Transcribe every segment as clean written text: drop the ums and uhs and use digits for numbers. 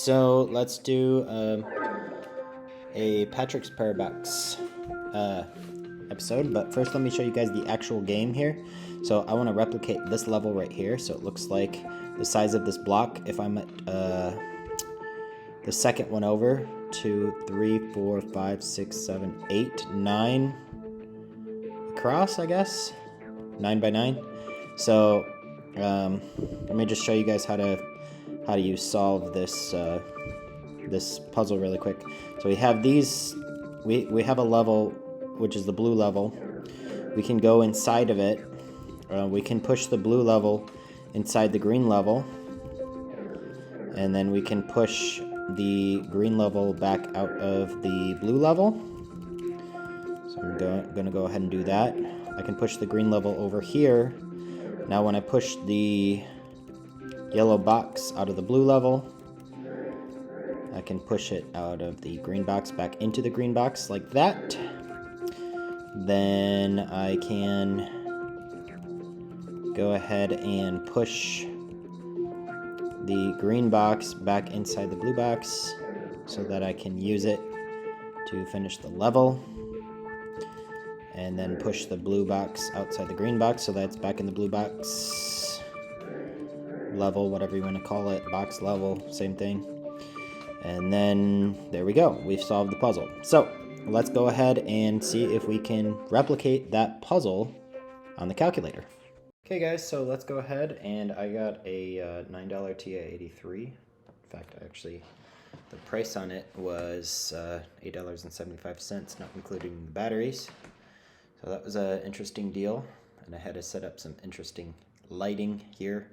so let's do a Patrick's Parabox episode, but first let me show you guys the actual game here. So I want to replicate this level right here, so it looks like the size of this block. If I'm at the second one over, 2, 3, 4, 5, 6, 7, 8, 9 across, I guess, 9 by 9. So let me just show you guys how to solve this this puzzle really quick. So we have these. We have a level, which is the blue level. We can go inside of it. We can push the blue level inside the green level, and then we can push the green level back out of the blue level. So I'm gonna go ahead and do that. I can push the green level over here. Now when I push the yellow box out of the blue level, I can push it out of the green box back into the green box like that. Then I can go ahead and push the green box back inside the blue box so that I can use it to finish the level. And then push the blue box outside the green box so that's back in the blue box. Level, whatever you want to call it, box level, same thing. And then there we go, we've solved the puzzle. So let's go ahead and see if we can replicate that puzzle on the calculator. Okay guys, so let's go ahead, and I got a $9 TI-83. In fact, the price on it was $8.75, not including the batteries. So that was an interesting deal, and I had to set up some interesting lighting here.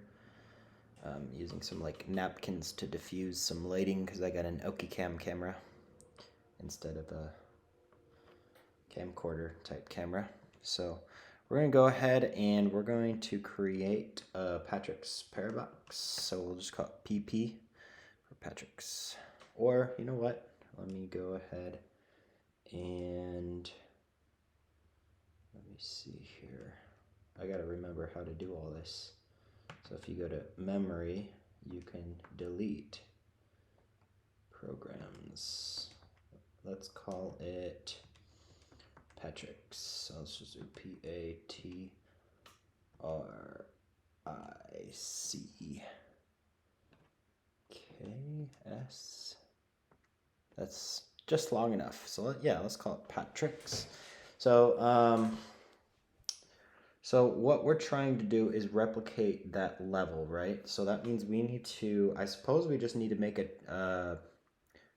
Using some like napkins to diffuse some lighting because I got an Okicam camera instead of a camcorder type camera. So we're going to go ahead and we're going to create a Patrick's Parabox. So we'll just call it PP for Patrick's. Or, you know what? Let me go ahead and let me see here. I got to remember how to do all this. So if you go to memory, you can delete programs. Let's call it Patrick's. So let's just do Patrick's. That's just long enough. So yeah, let's call it Patrick's. So what we're trying to do is replicate that level, right? So that means we need to, I suppose we just need to make a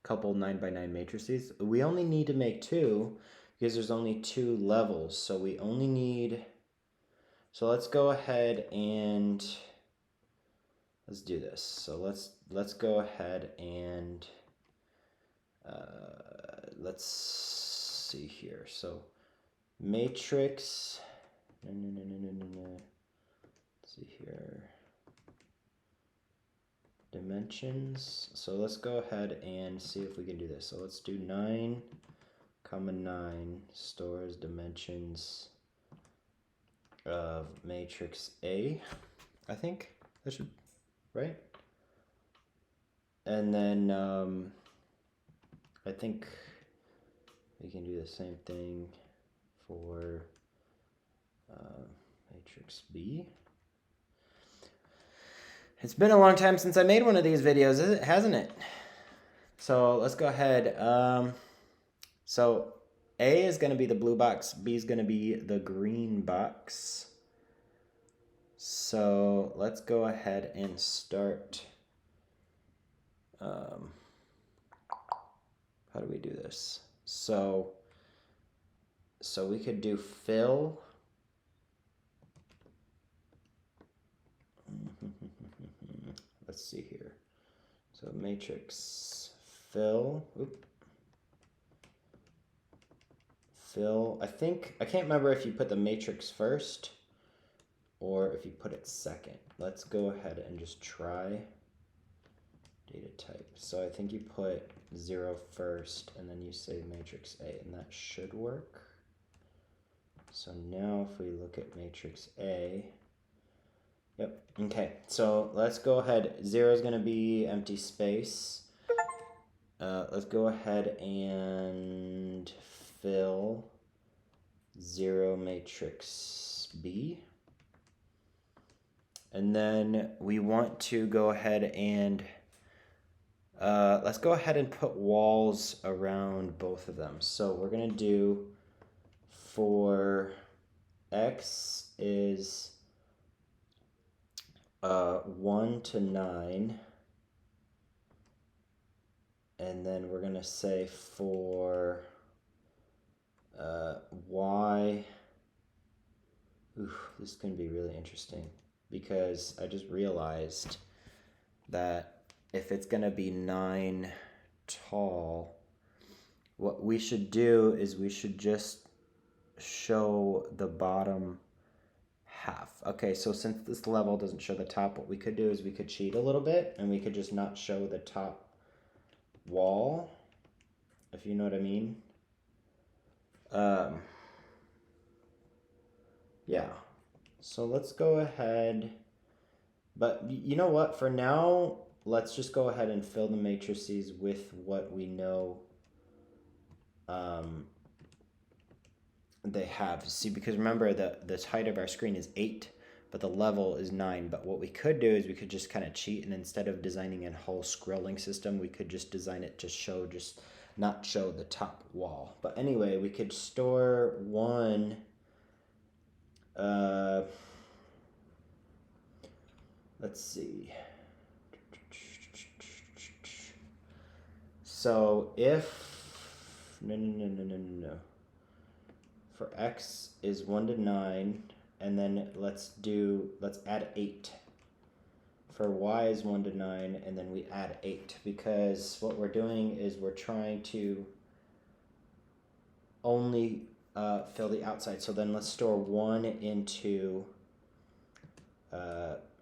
couple 9 by 9 matrices. We only need to make 2 because there's only 2 levels. So we only need, so let's go ahead and let's do this. So let's go ahead and let's see here. So matrix, no. Let's see here. Dimensions. So let's go ahead and see if we can do this. So let's do 9, 9 stores dimensions of matrix A. I think that should, right? And then I think we can do the same thing for matrix B. It's been a long time since I made one of these videos, hasn't it? So let's go ahead. So A is going to be the blue box, B is going to be the green box. So let's go ahead and start. How do we do this? So we could do fill. Let's see here. So matrix fill. Fill. I can't remember if you put the matrix first or if you put it second. Let's go ahead and just try data type. So I think you put 0 first and then you say matrix A, and that should work. So now if we look at matrix A, yep, okay, so let's go ahead. 0 is going to be empty space. let's go ahead and fill 0 matrix B. And then we want to go ahead and let's go ahead and put walls around both of them. So we're going to do for X is 1 to 9. And then we're going to say for Y, this is going to be really interesting because I just realized that if it's going to be 9 tall, what we should do is we should just show the bottom half. Okay, so since this level doesn't show the top, what we could do is we could cheat a little bit and we could just not show the top wall, if you know what I mean. Yeah, so let's go ahead, but you know what, for now, let's just go ahead and fill the matrices with what we know they have. See, because remember the height of our screen is 8, but the level is 9. But what we could do is we could just kind of cheat, and instead of designing a whole scrolling system, we could just design it to show not show the top wall. But anyway, we could store 1. Let's see. So if no. For X is 1 to 9, and then let's add 8. For Y is 1 to 9, and then we add 8, because what we're doing is we're trying to only fill the outside. So then let's store 1 into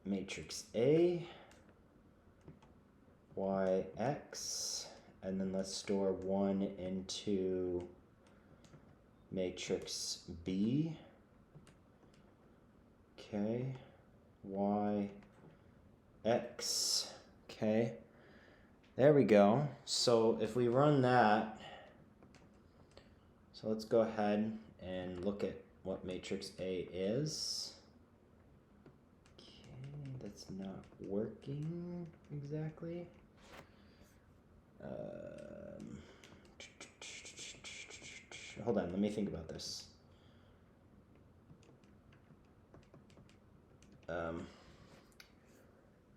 matrix A, Y, X, and then let's store 1 into matrix B. Okay, Y, X. Okay, there we go. So if we run that, so let's go ahead and look at what matrix A is. Okay, that's not working exactly. Hold on, let me think about this.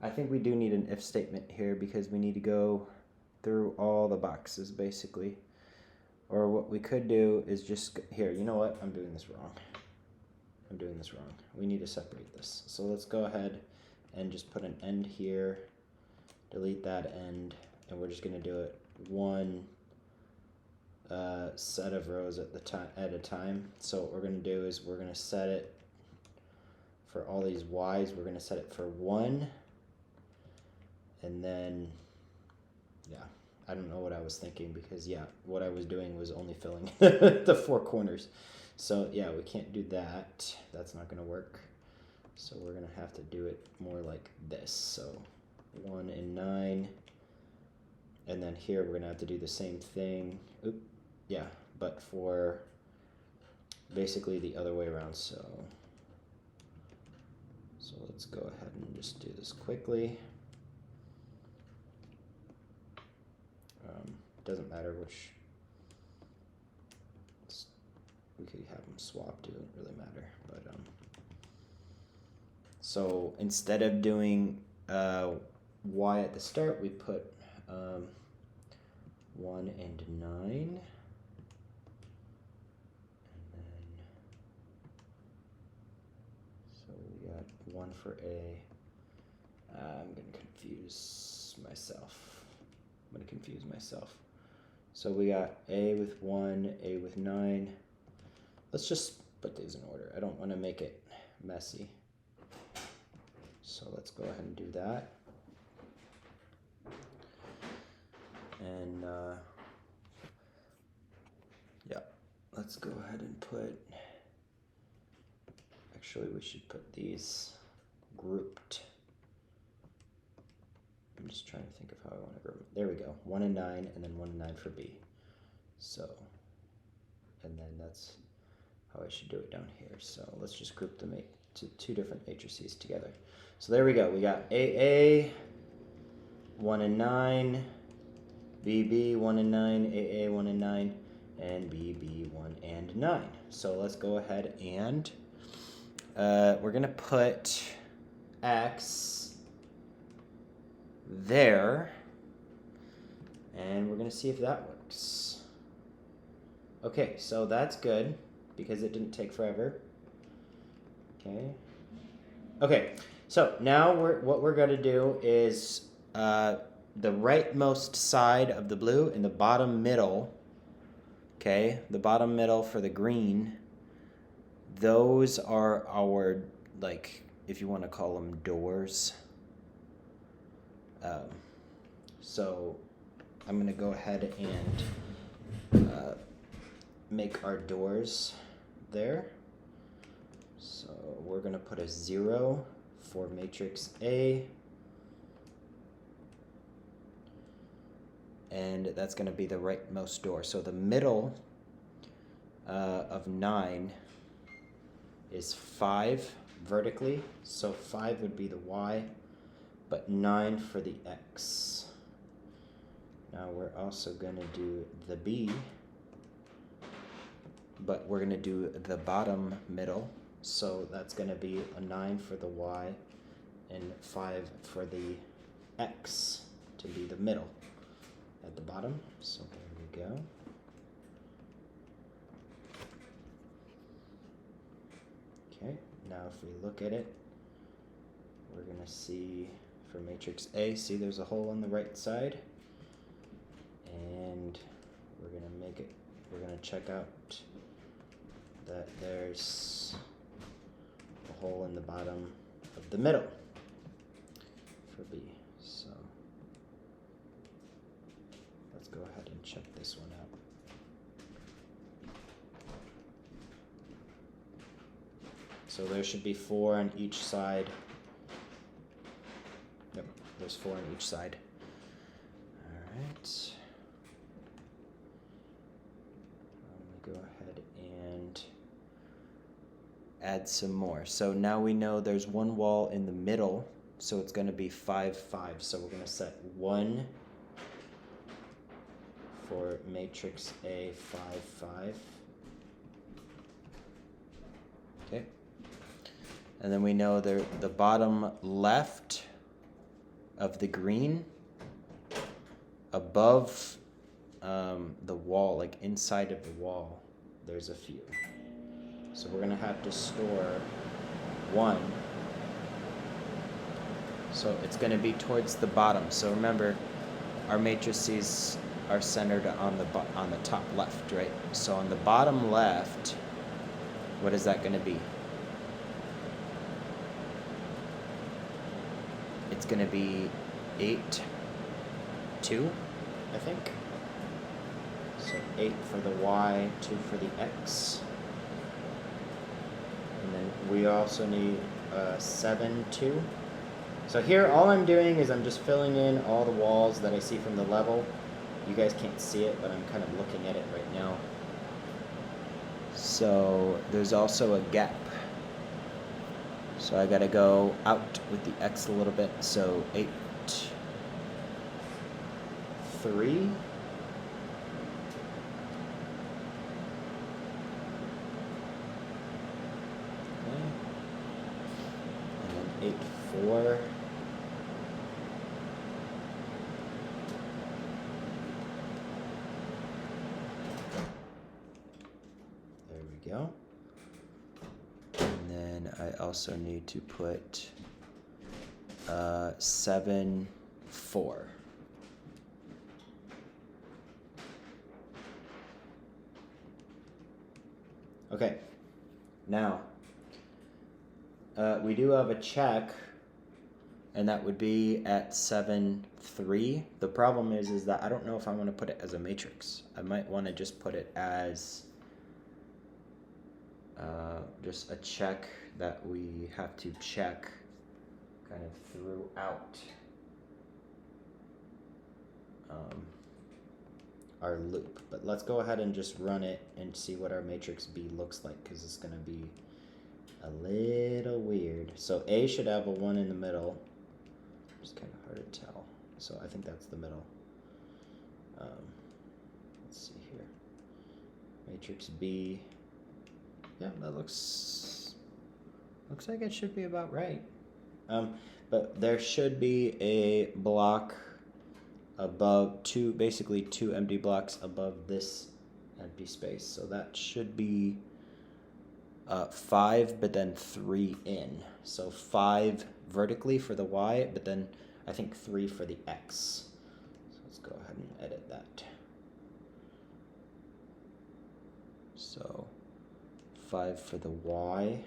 I think we do need an if statement here because we need to go through all the boxes basically. Or what we could do is just, here, you know what? I'm doing this wrong. We need to separate this. So let's go ahead and just put an end here, delete that end, and we're just going to do it one set of rows at a time. So what we're going to do is we're going to set it for all these Y's, we're going to set it for 1, and then, yeah, I don't know what I was thinking because, yeah, what I was doing was only filling the 4 corners. So, yeah, we can't do that. That's not going to work. So we're going to have to do it more like this. So 1 and 9. And then here we're going to have to do the same thing. Oop, yeah, but for basically the other way around. So let's go ahead and just do this quickly. Doesn't matter which. We could have them swapped. It doesn't really matter. But so instead of doing Y at the start, we put 1 and 9. And then, so we got 1 for A. I'm going to confuse myself. So we got A with 1, A with 9. Let's just put these in order. I don't want to make it messy. So let's go ahead and do that. And yeah, let's go ahead and put, actually we should put these grouped. I'm just trying to think of how I want to group them. There we go. 1 and 9, and then 1 and 9 for B. So, and then that's how I should do it down here. So let's just group them to 2 different matrices together. So there we go. We got AA, 1 and 9, BB, 1 and 9, AA, 1 and 9, and BB, 1 and 9. So let's go ahead and we're going to put X there, and we're going to see if that works. Okay, so that's good because it didn't take forever. Okay, so now what we're going to do is the rightmost side of the blue and the bottom middle, okay, the bottom middle for the green, those are our, like, if you want to call them doors. So I'm going to go ahead and make our doors there. So we're going to put a 0 for matrix A. And that's going to be the rightmost door. So the middle of 9 is 5 vertically. So 5 would be the Y, but 9 for the X. Now we're also going to do the B, but we're going to do the bottom middle. So that's going to be a 9 for the Y and 5 for the X to be the middle at the bottom. So there we go. Okay, now if we look at it, we're going to see for matrix A, see there's a hole on the right side, and we're going to make it, we're going to check out that there's a hole in the bottom of the middle for B. So let's go ahead and check this one out. So there should be 4 on each side. Yep, there's 4 on each side. All right. I'm going to go ahead and add some more. So now we know there's one wall in the middle, so it's going to be 5, 5. So we're going to set 1 for matrix A, 5, 5. Okay. And then we know the bottom left of the green, above the wall, like inside of the wall, there's a few. So we're going to have to store 1. So it's going to be towards the bottom. So remember, our matrices are centered on the top left, right? So on the bottom left, what is that going to be? It's going to be 8, 2, I think. So 8 for the Y, 2 for the X. And then we also need 7, 2. So here all I'm doing is I'm just filling in all the walls that I see from the level. You guys can't see it, but I'm kind of looking at it right now. So there's also a gap. So I gotta go out with the X a little bit. So 8, 3. Okay. And then 8, 4. There we go. I also need to put 7, 4. Okay, now we do have a check, and that would be at 7, 3. The problem is that I don't know if I want to put it as a matrix. I might want to just put it as just a check that we have to check kind of throughout. our loop. But let's go ahead and just run it and see what our matrix B looks like, because it's going to be a little weird. So A should have a 1 in the middle. It's kind of hard to tell. So I think that's the middle. Let's see here. Matrix B. Yeah, that looks like it should be about right. But there should be a block above basically two empty blocks above this empty space. So that should be 5, but then 3 in. So 5 vertically for the Y, but then I think 3 for the X. So let's go ahead and edit that. So 5 for the Y.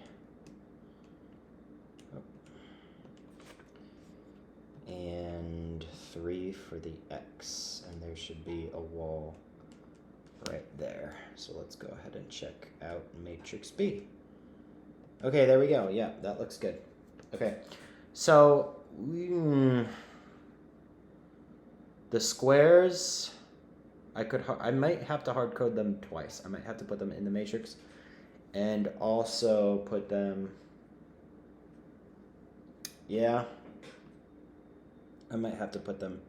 And 3 for the X. And there should be a wall right there. So let's go ahead and check out matrix B. Okay, there we go. Yeah, that looks good. Okay, so the squares, I might have to hard code them twice. I might have to put them in the matrix and also put them, yeah, I might have to put them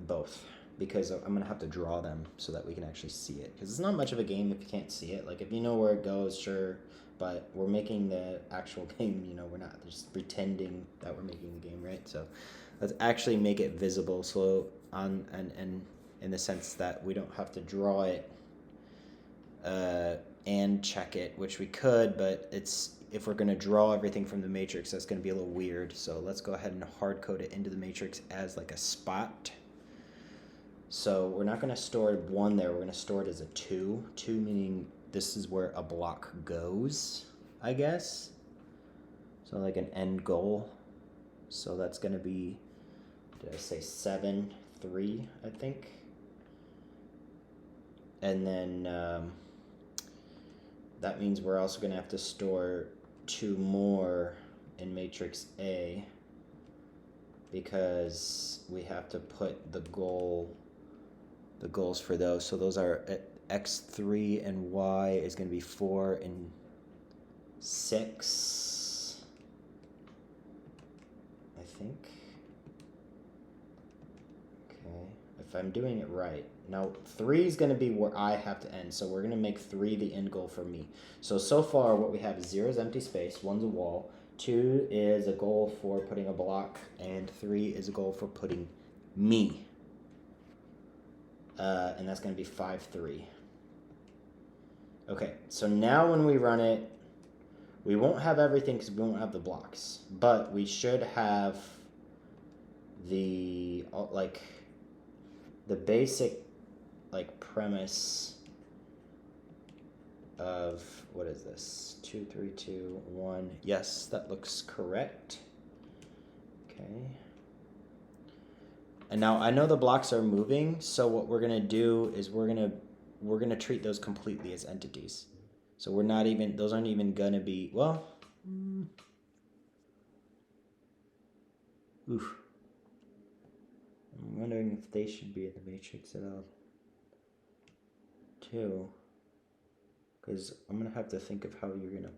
both, because I'm going to have to draw them so that we can actually see it. Because it's not much of a game if you can't see it. Like, if you know where it goes, sure. But we're making the actual game, you know, we're not just pretending that we're making the game, right? So let's actually make it visible, so and in the sense that we don't have to draw it and check it, which we could, but if we're going to draw everything from the matrix, that's going to be a little weird. So let's go ahead and hard code it into the matrix as like a spot. So we're not going to store 1 there. We're going to store it as a 2. 2 meaning this is where a block goes, I guess. So like an end goal. So that's going to be, did I say 7, 3, I think. And then that means we're also going to have to store 2 more in matrix A, because we have to put the goals for those. So those are X3 and Y is going to be 4 and 6, I think. Okay, if I'm doing it right. Now 3 is going to be where I have to end, so we're going to make 3 the end goal for me. So far what we have is 0 is empty space, 1's a wall, 2 is a goal for putting a block, and 3 is a goal for putting me. And that's going to be 5, 3. Okay, so now when we run it, we won't have everything because we won't have the blocks, but we should have the basic premise of, what is this? 2, 3, 2, 1. Yes, that looks correct. Okay. And now I know the blocks are moving, so what we're gonna do is we're gonna treat those completely as entities. So those aren't even gonna be, well, oof. I'm wondering if they should be in the matrix at all, too. Because I'm gonna have to think of how you're gonna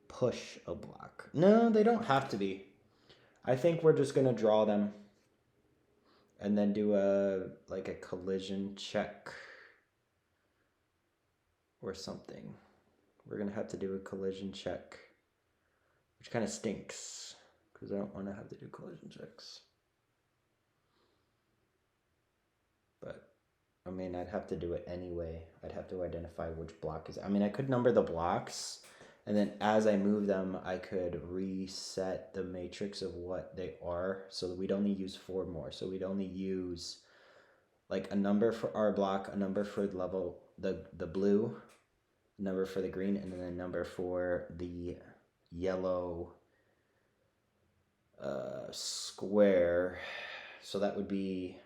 push a block. No, they don't have to be. I think we're just gonna draw them and then do a collision check or something. We're gonna have to do a collision check, which kind of stinks because I don't want to have to do collision checks. But I mean, I'd have to do it anyway. I'd have to identify which block is. I mean, I could number the blocks, and then as I move them, I could reset the matrix of what they are, so that we'd only use 4 more. So we'd only use like a number for our block, a number for the blue, a number for the green, and then a number for the yellow square. So that would be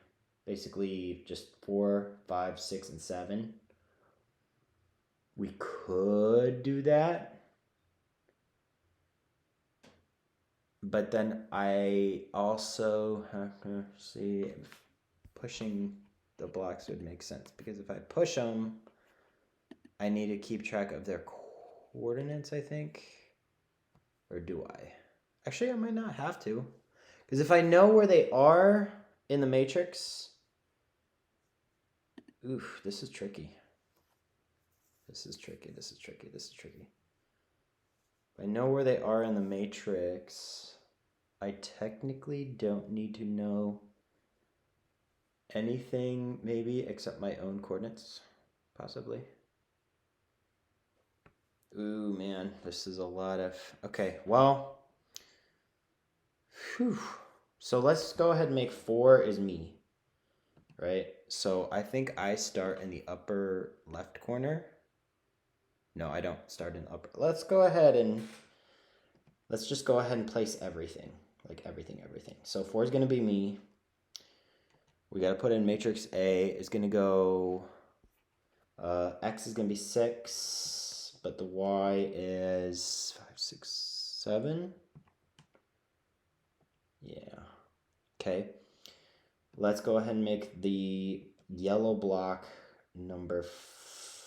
basically just 4, 5, 6, and 7. We could do that, but then I also have to see pushing the blocks would make sense, because if I push them, I need to keep track of their coordinates, I think. Or do I? Actually, I might not have to. Because if I know where they are in the matrix... Oof, this is tricky. This is tricky. If I know where they are in the matrix, I technically don't need to know anything, maybe, except my own coordinates, possibly. Ooh, man, this is a lot of... Okay, well... Whew. So let's go ahead and make 4 is me, right? So I think I start in the upper left corner. No, I don't start in the upper. Let's just go ahead and place everything. Like everything. So 4 is going to be me. We got to put in matrix A. Is going to go... X is going to be 6, but the Y is 5, 6, 7. Yeah. Okay. Let's go ahead and make the yellow block number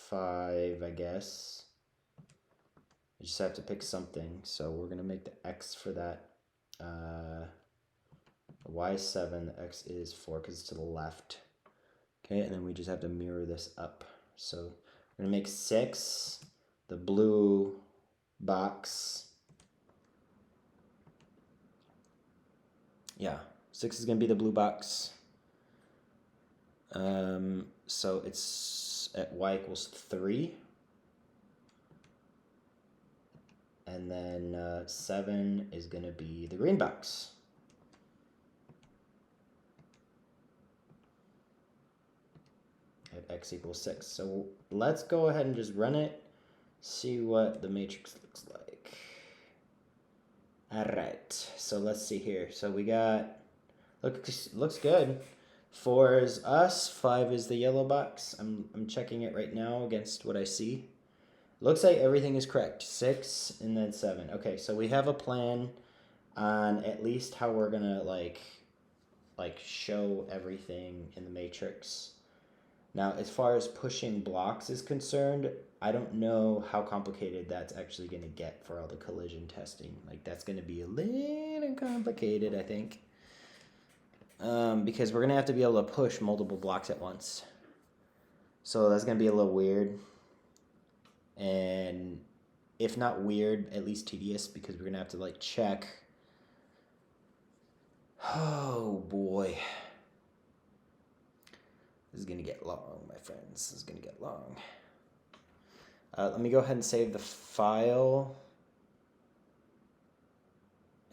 5, I guess. I just have to pick something. So we're going to make the X for that. The Y is 7, the X is 4 because it's to the left. Okay, and then we just have to mirror this up. So we're going to make 6, the blue box. Yeah, 6 is going to be the blue box. So it's at Y equals 3. And then 7 is going to be the green box. At X equals 6. So let's go ahead and just run it, see what the matrix looks like. All right, so let's see here. So we got, looks good. 4 is us, 5 is the yellow box. I'm checking it right now against what I see. Looks like everything is correct. 6 and then 7. Okay, so we have a plan on at least how we're gonna like show everything in the matrix. Now, as far as pushing blocks is concerned, I don't know how complicated that's actually going to get for all the collision testing. Like, that's going to be a little complicated, I think. Because we're going to have to be able to push multiple blocks at once. So that's going to be a little weird. And if not weird, at least tedious, because we're going to have to, like, check. Oh, boy. This is going to get long, my friends. This is going to get long. Let me go ahead and save the file.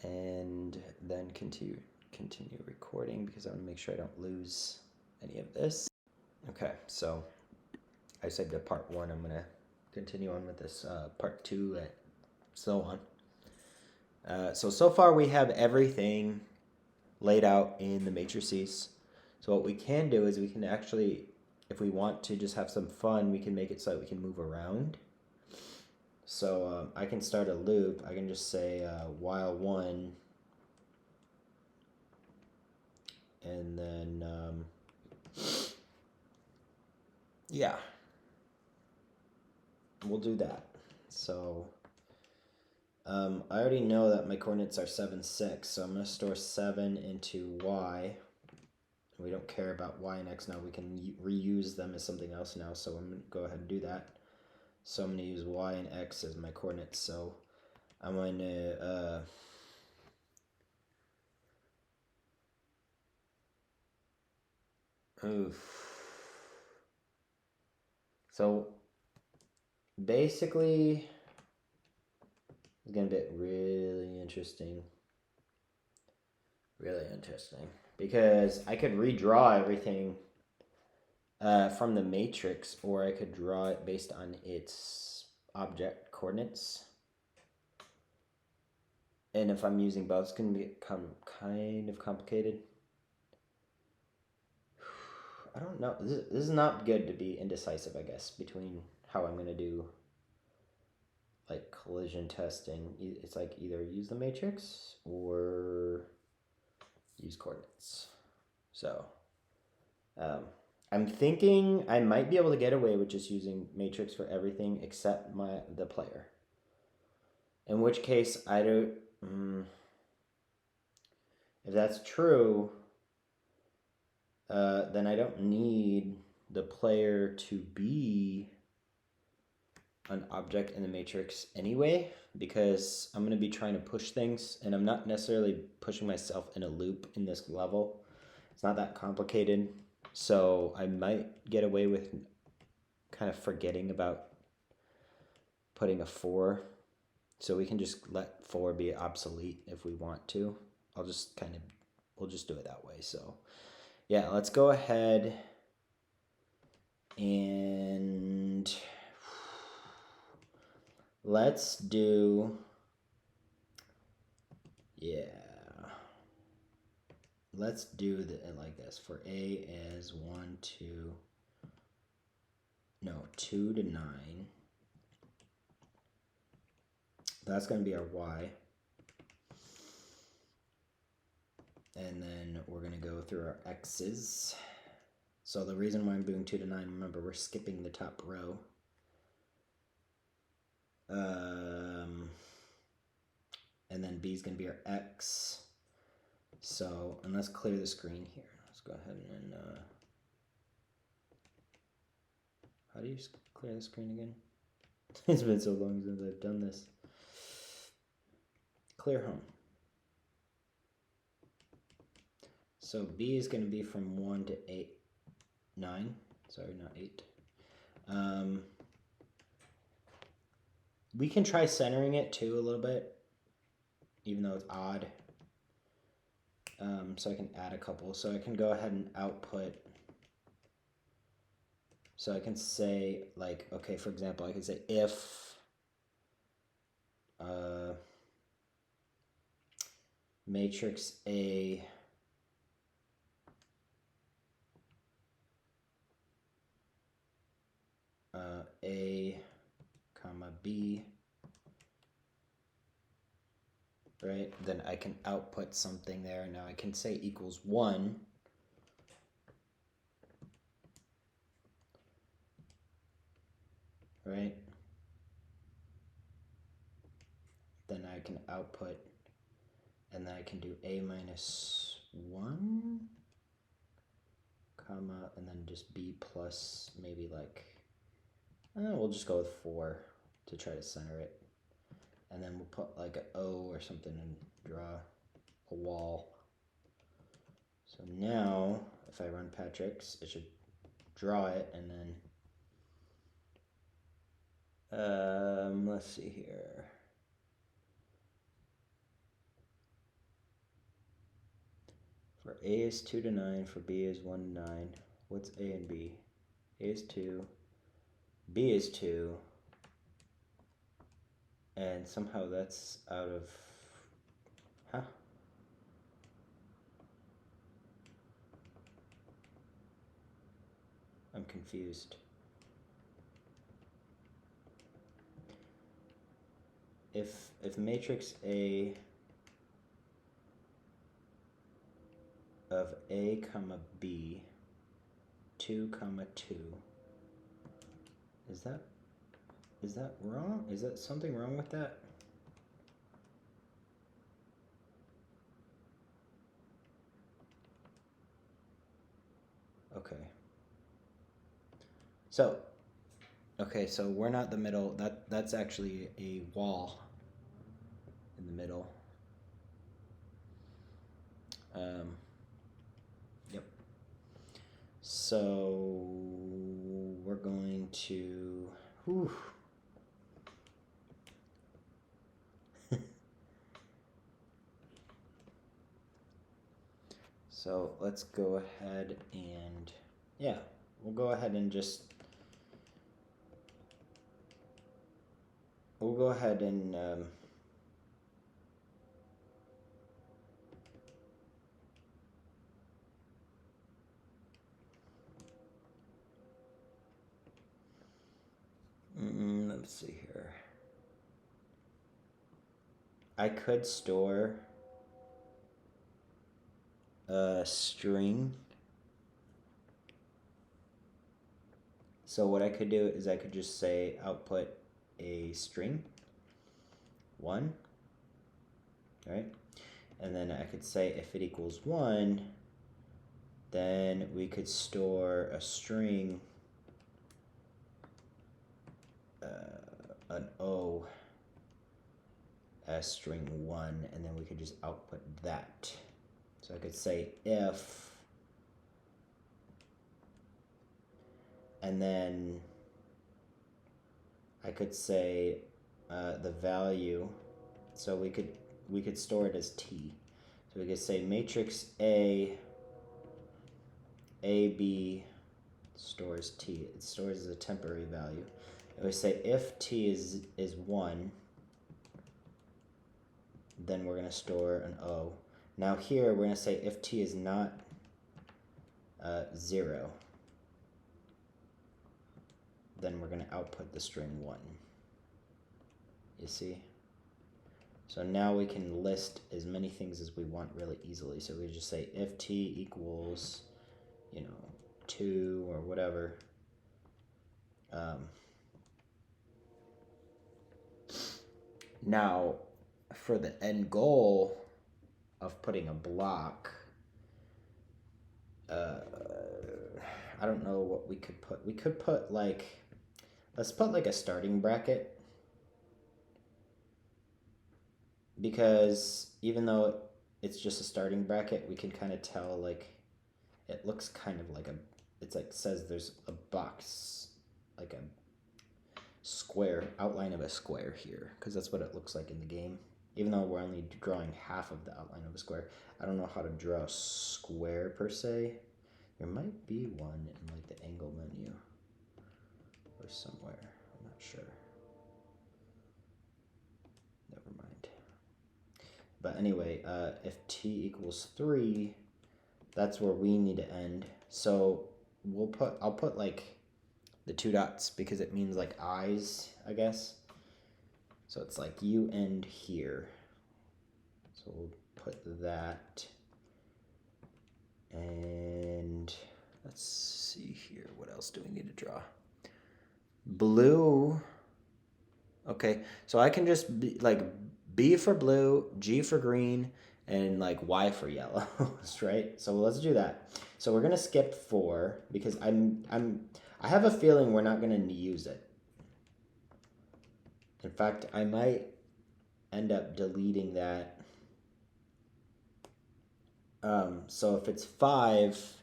And then continue recording, because I want to make sure I don't lose any of this. Okay, so I saved a part 1. I'm going to continue on with this part 2 and so on. So far we have everything laid out in the matrices. So what we can do is we can actually, if we want to just have some fun, we can make it so that we can move around. So I can start a loop. I can just say while 1, and then yeah, we'll do that. So I already know that my coordinates are 7, 6, so I'm going to store 7 into Y. We don't care about Y and X now. We can reuse them as something else now, so I'm going to go ahead and do that. So I'm going to use Y and X as my coordinates. So I'm going to so basically it's going to get really interesting. Really interesting. Because I could redraw everything from the matrix, or I could draw it based on its object coordinates. And if I'm using both, it's going to become kind of complicated. I don't know. This is not good to be indecisive, I guess, between how I'm going to do like collision testing. It's like either use the matrix or use coordinates. So I'm thinking I might be able to get away with just using matrix for everything except the player. In which case, I don't. If that's true, then I don't need the player to be an object in the matrix anyway, because I'm going to be trying to push things, and I'm not necessarily pushing myself in a loop in this level. It's not that complicated, so I might get away with kind of forgetting about putting a 4, so we can just let 4 be obsolete if we want to. We'll just do it that way. So yeah, let's go ahead and let's do, let's do it like this. For A as 1, 2, no, 2 to 9. That's going to be our Y. And then we're going to go through our X's. So the reason why I'm doing 2 to 9, remember, we're skipping the top row. And then B is going to be our X. So, and let's clear the screen here. Let's go ahead and, how do you clear the screen again? It's been so long since I've done this. Clear home. So B is going to be from 1 to 8, 9. Sorry, not 8. We can try centering it too a little bit, even though it's odd. So I can add a couple. So I can go ahead and output. So I can say, like, okay, for example, I can say if matrix A A comma B, right? Then I can output something there. Now I can say equals 1. Right? Then I can output, and then I can do A minus 1, comma, and then just B plus maybe like, we'll just go with 4 to try to center it. And then we'll put like an O or something and draw a wall. So now, if I run Patrick's, it should draw it, and then, let's see here. For A is 2 to 9, for B is 1 to 9. What's A and B? A is 2, B is 2, and somehow that's out of, I'm confused. If matrix A of A comma B 2 comma 2, is that wrong? Is that something wrong with that? Okay. So, okay, so we're not the middle. That's actually a wall in the middle. Yep. So we're going to. Whew. So let's go ahead and, yeah, we'll go ahead and just, we'll go ahead and let's see here. I could store a string So what I could do is I could just say output a string 1, right? And then I could say if it equals 1, then we could store a string, an O as string 1, and then we could just output that. So I could say if, and then I could say the value, so we could store it as t. So we could say matrix AB stores t. It stores as a temporary value. And we say if t is 1, then we're going to store an O. Now here we're going to say if t is not 0, then we're going to output the string 1. You see? So now we can list as many things as we want really easily. So we just say if t equals, 2 or whatever. Now, for the end goal of putting a block, I don't know what we could put. We could put let's put a starting bracket, because even though it's just a starting bracket, we can kind of tell it looks kind of like it's says there's a box, like a square, outline of a square here, because that's what it looks like in the game. Even though we're only drawing half of the outline of a square, I don't know how to draw a square per se. There might be one in the angle menu or somewhere. I'm not sure. Never mind. But anyway, if t equals 3, that's where we need to end. So I'll put the 2 dots because it means eyes, I guess. So it's you end here. So we'll put that. And let's see here. What else do we need to draw? Blue. Okay, so I can just be B for blue, G for green, and Y for yellow, right? So let's do that. So we're gonna skip 4 because I have a feeling we're not gonna use it. In fact, I might end up deleting that. So if it's 5,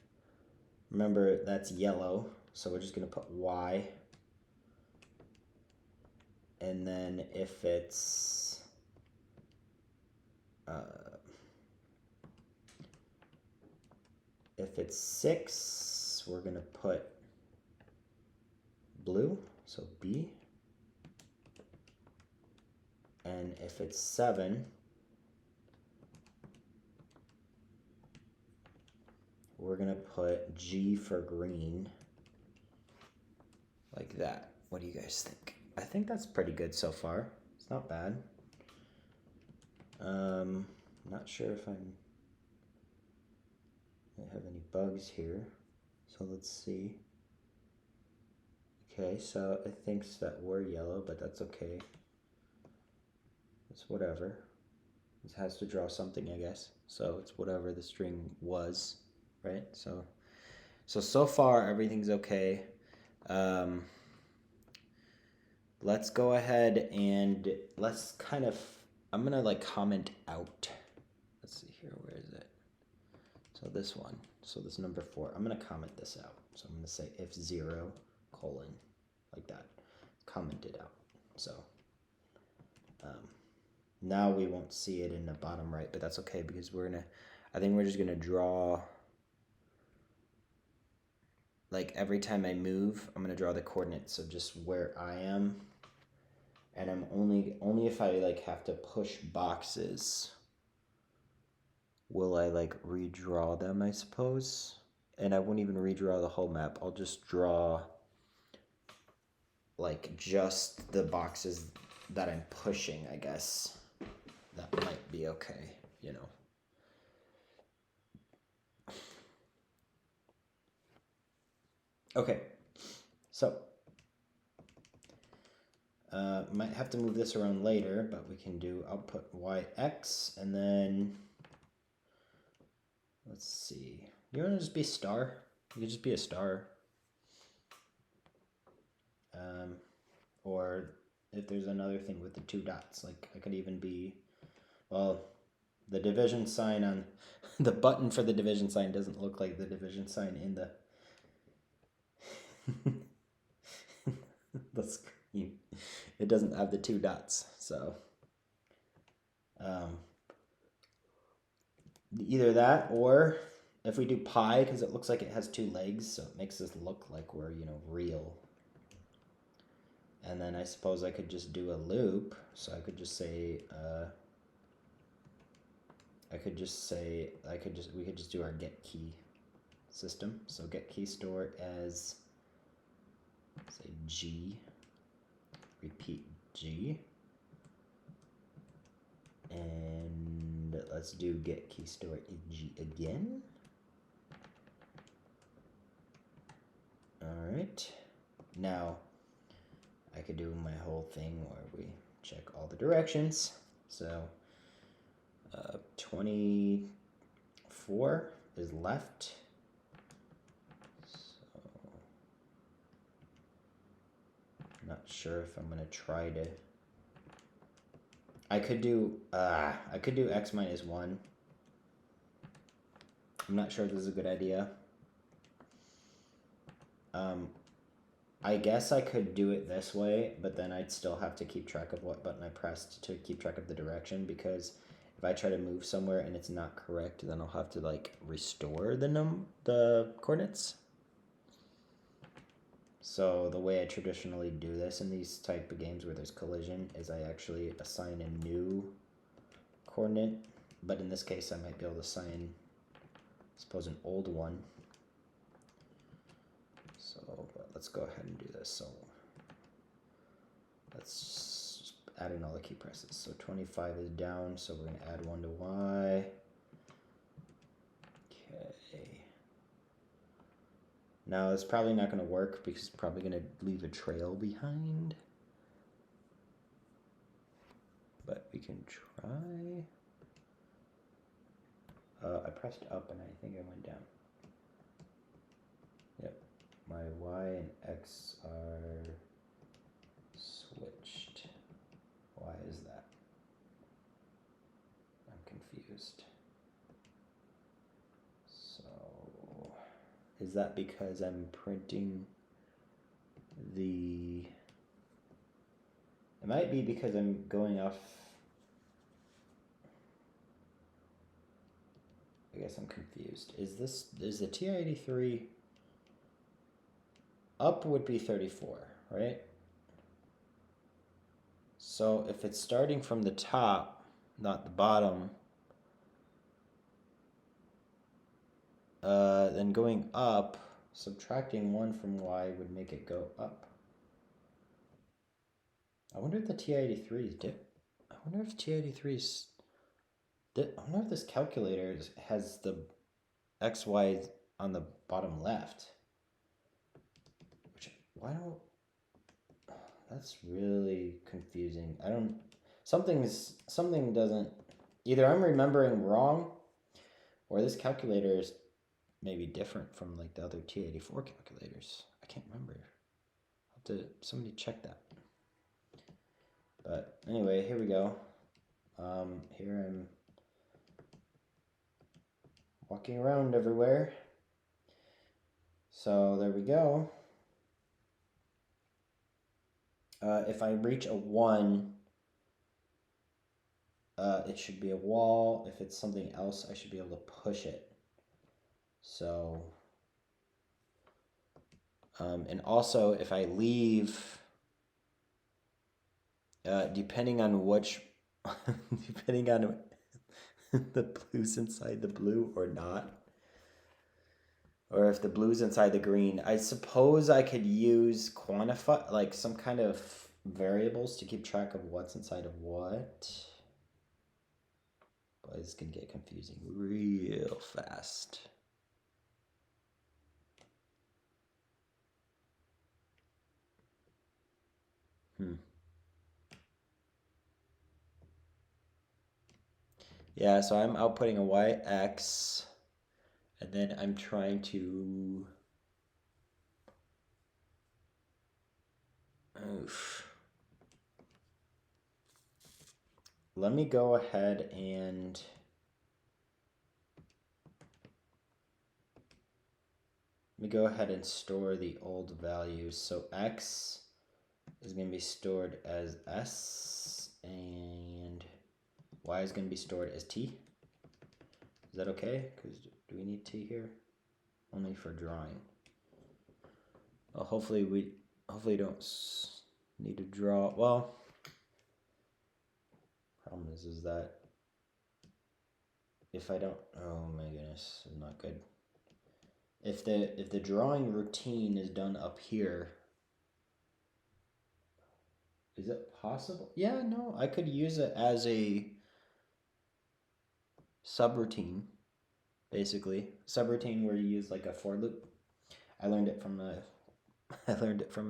remember that's yellow, so we're just gonna put Y. And then if it's if it's 6, we're gonna put blue, so B. And if it's 7, we're gonna put G for green, like that. What do you guys think? I think that's pretty good so far. It's not bad. Not sure if I have any bugs here. So let's see. Okay, so it thinks that we're yellow, but that's okay. It's whatever. It has to draw something, I guess. So it's whatever the string was, right? So far everything's okay. Let's go ahead and let's I'm gonna comment out. Let's see here, where is it? So this one, so this number 4, I'm gonna comment this out. So I'm gonna say if 0, like that, comment it out. So now we won't see it in the bottom right, but that's okay because I think we're just gonna draw, every time I move, I'm gonna draw the coordinates of just where I am. And I'm only if I have to push boxes will I redraw them, I suppose. And I won't even redraw the whole map. I'll just draw just the boxes that I'm pushing, I guess. That might be okay, Okay. So, might have to move this around later, but we can do output yx, and then, let's see. You want to just be star? You could just be a star. Or if there's another thing with the 2 dots, like I could even be, well, the division sign on, the button for the division sign doesn't look like the division sign in the screen. It doesn't have the 2 dots, so either that, or if we do pi, because it looks like it has 2 legs, so it makes us look like we're, real. And then I suppose I could just do a loop, so I could just say, we could just do our get key system. So get key store as, say, G, repeat G, and let's do get key store G again. All right, now I could do my whole thing where we check all the directions. So 24 is left. So I'm not sure if I'm gonna try to. I could do x minus 1. I'm not sure if this is a good idea. I guess I could do it this way, but then I'd still have to keep track of what button I pressed to keep track of the direction, because if I try to move somewhere and it's not correct, then I'll have to like restore the coordinates. So the way I traditionally do this in these type of games where there's collision is I actually assign a new coordinate, but in this case I might be able to assign, I suppose, an old one. So let's go ahead and do this. So let's add in all the key presses. So 25 is down, so we're going to add 1 to Y. Okay. Now it's probably not going to work because it's probably going to leave a trail behind. But we can try. I pressed up and I think I went down. Yep. My Y and X are switched. Why is that? I'm confused. So, is that because I'm printing the... It might be because I'm going off... I guess I'm confused. Is the TI-83... Up would be 34, right? So if it's starting from the top, not the bottom, then going up, subtracting 1 from Y would make it go up. I wonder if the TI-83 is I wonder if TI-83 is... I wonder if this calculator has the XY on the bottom left. Why don't... That's really confusing. Something doesn't... Either I'm remembering wrong, or this calculator is maybe different from like the other T84 calculators. I can't remember. I'll have to somebody check that. But anyway, here we go. Here I'm walking around everywhere. So there we go. If I reach a 1, it should be a wall. If it's something else, I should be able to push it. So, and also if I leave, depending on which, depending on the blue's inside the blue or not, or if the blue's inside the green, I suppose I could use quantify, like some kind of variables to keep track of what's inside of what. But it's gonna get confusing real fast. Yeah, so I'm outputting a yx, and then I'm trying to... Oof. Let me go ahead and... store the old values. So x is going to be stored as s, and y is going to be stored as t. Is that okay? Because do we need t here? Only for drawing. Well, hopefully don't need to draw. Well, problem is that if I don't, oh my goodness, it's not good. If the drawing routine is done up here, is it possible? Yeah, no, I could use it as a subroutine, basically. Subroutine where you use like a for loop. I learned it from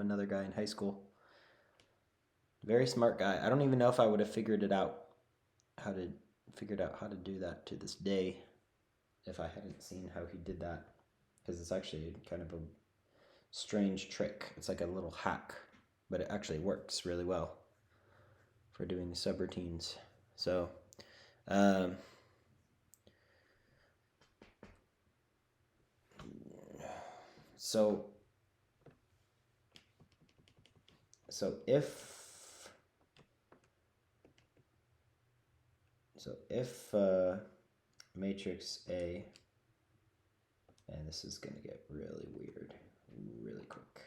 another guy in high school. Very smart guy. I don't even know if I would have figured out how to do that to this day if I hadn't seen how he did that, because it's actually kind of a strange trick. It's like a little hack, but it actually works really well for doing subroutines. So if matrix A, and this is going to get really weird really quick.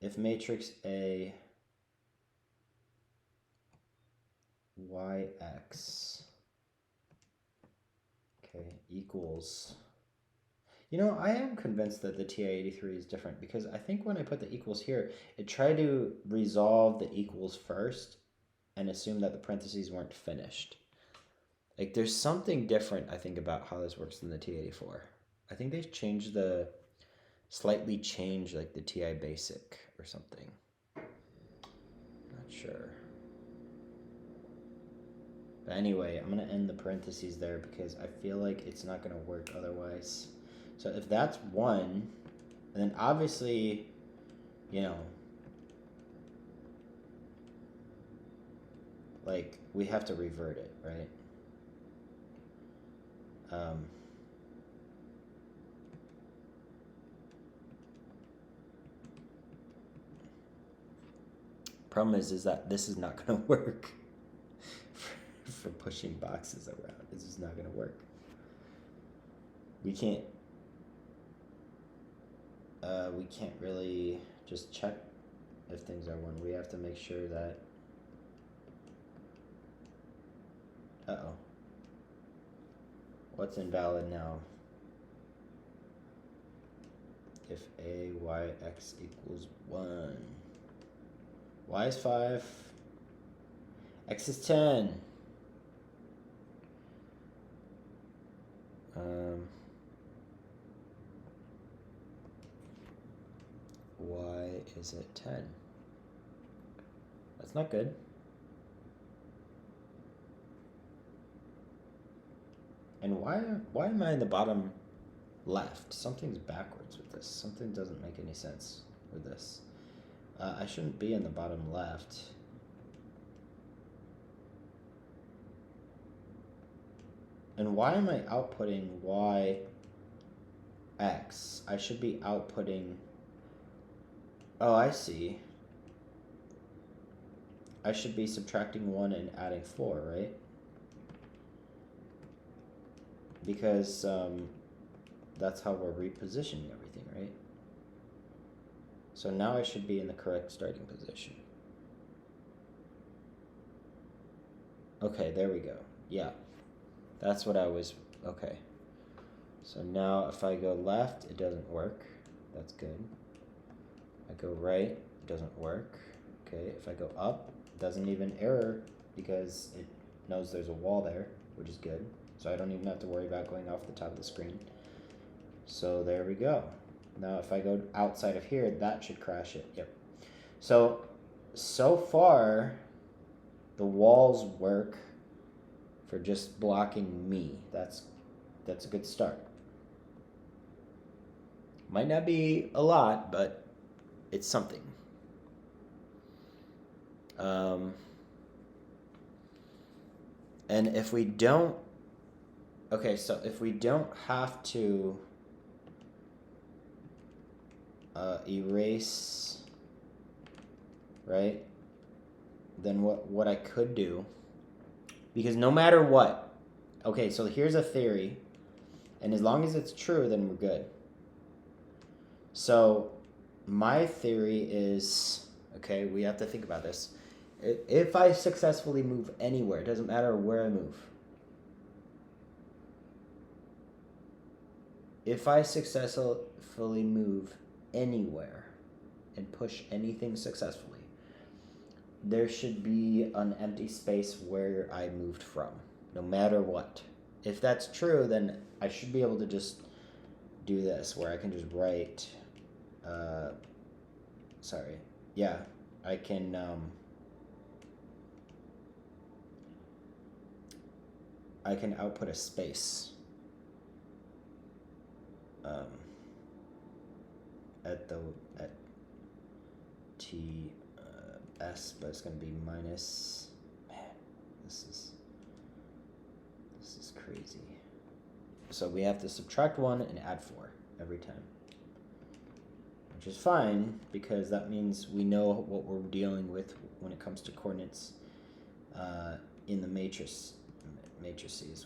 If matrix A yx, okay, equals... You know, I am convinced that the TI-83 is different, because I think when I put the equals here, it tried to resolve the equals first and assume that the parentheses weren't finished. Like, there's something different, I think, about how this works than the T84. I think they've slightly changed, like, the TI basic or something. Not sure. But anyway, I'm going to end the parentheses there because I feel like it's not going to work otherwise. So if that's 1, and then obviously, you know, like, we have to revert it, right? Problem is that this is not going to work for pushing boxes around. This is not going to work. We can't really just check if things are 1. We have to make sure that... Uh-oh. What's invalid now? If a y x equals 1. Y is 5. X is 10. Why is it 10? That's not good. And why am I in the bottom left? Something's backwards with this. Something doesn't make any sense with this. I shouldn't be in the bottom left. And why am I outputting y x? I should be outputting... Oh, I see. I should be subtracting 1 and adding 4, right? Because that's how we're repositioning everything, right? So now I should be in the correct starting position. Okay, there we go. Yeah, that's what I was... Okay. So now if I go left, it doesn't work. That's good. I go right, it doesn't work. Okay, if I go up, it doesn't even error because it knows there's a wall there, which is good. So I don't even have to worry about going off the top of the screen. So there we go. Now if I go outside of here, that should crash it. Yep. So so far, the walls work for just blocking me. That's a good start. Might not be a lot, but it's something. And if we don't, okay, so if we don't have to erase, right? Then what I could do, because no matter what, okay, so here's a theory, and as long as it's true, then we're good. So my theory is, okay, we have to think about this. If I successfully move anywhere, it doesn't matter where I move. If I successfully move anywhere and push anything successfully, there should be an empty space where I moved from, no matter what. If that's true, then I should be able to just do this, where I can just write, I can, I can output a space at t s, but it's going to be minus. Man, this is crazy. So we have to subtract 1 and add 4 every time, which is fine because that means we know what we're dealing with when it comes to coordinates in the matrices,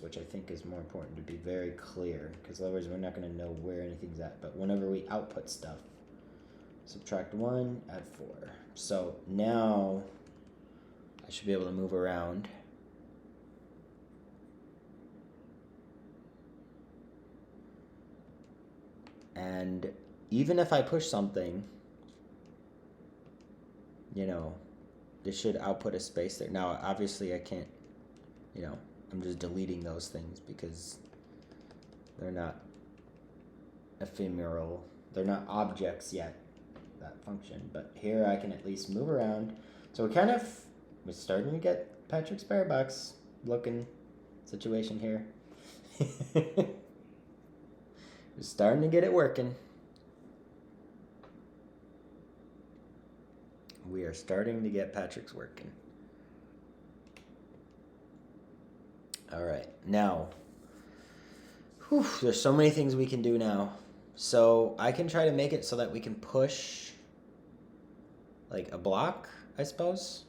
which I think is more important to be very clear, because otherwise we're not going to know where anything's at. But whenever we output stuff, subtract 1, add 4. So now I should be able to move around. And even if I push something, this should output a space there. Now, obviously I can't, I'm just deleting those things because they're not ephemeral. They're not objects yet, that function. But here I can at least move around. So we're starting to get Patrick's Parabox looking situation here. We're starting to get it working. We are starting to get Patrick's working. All right, now, there's so many things we can do now. So I can try to make it so that we can push like a block, I suppose.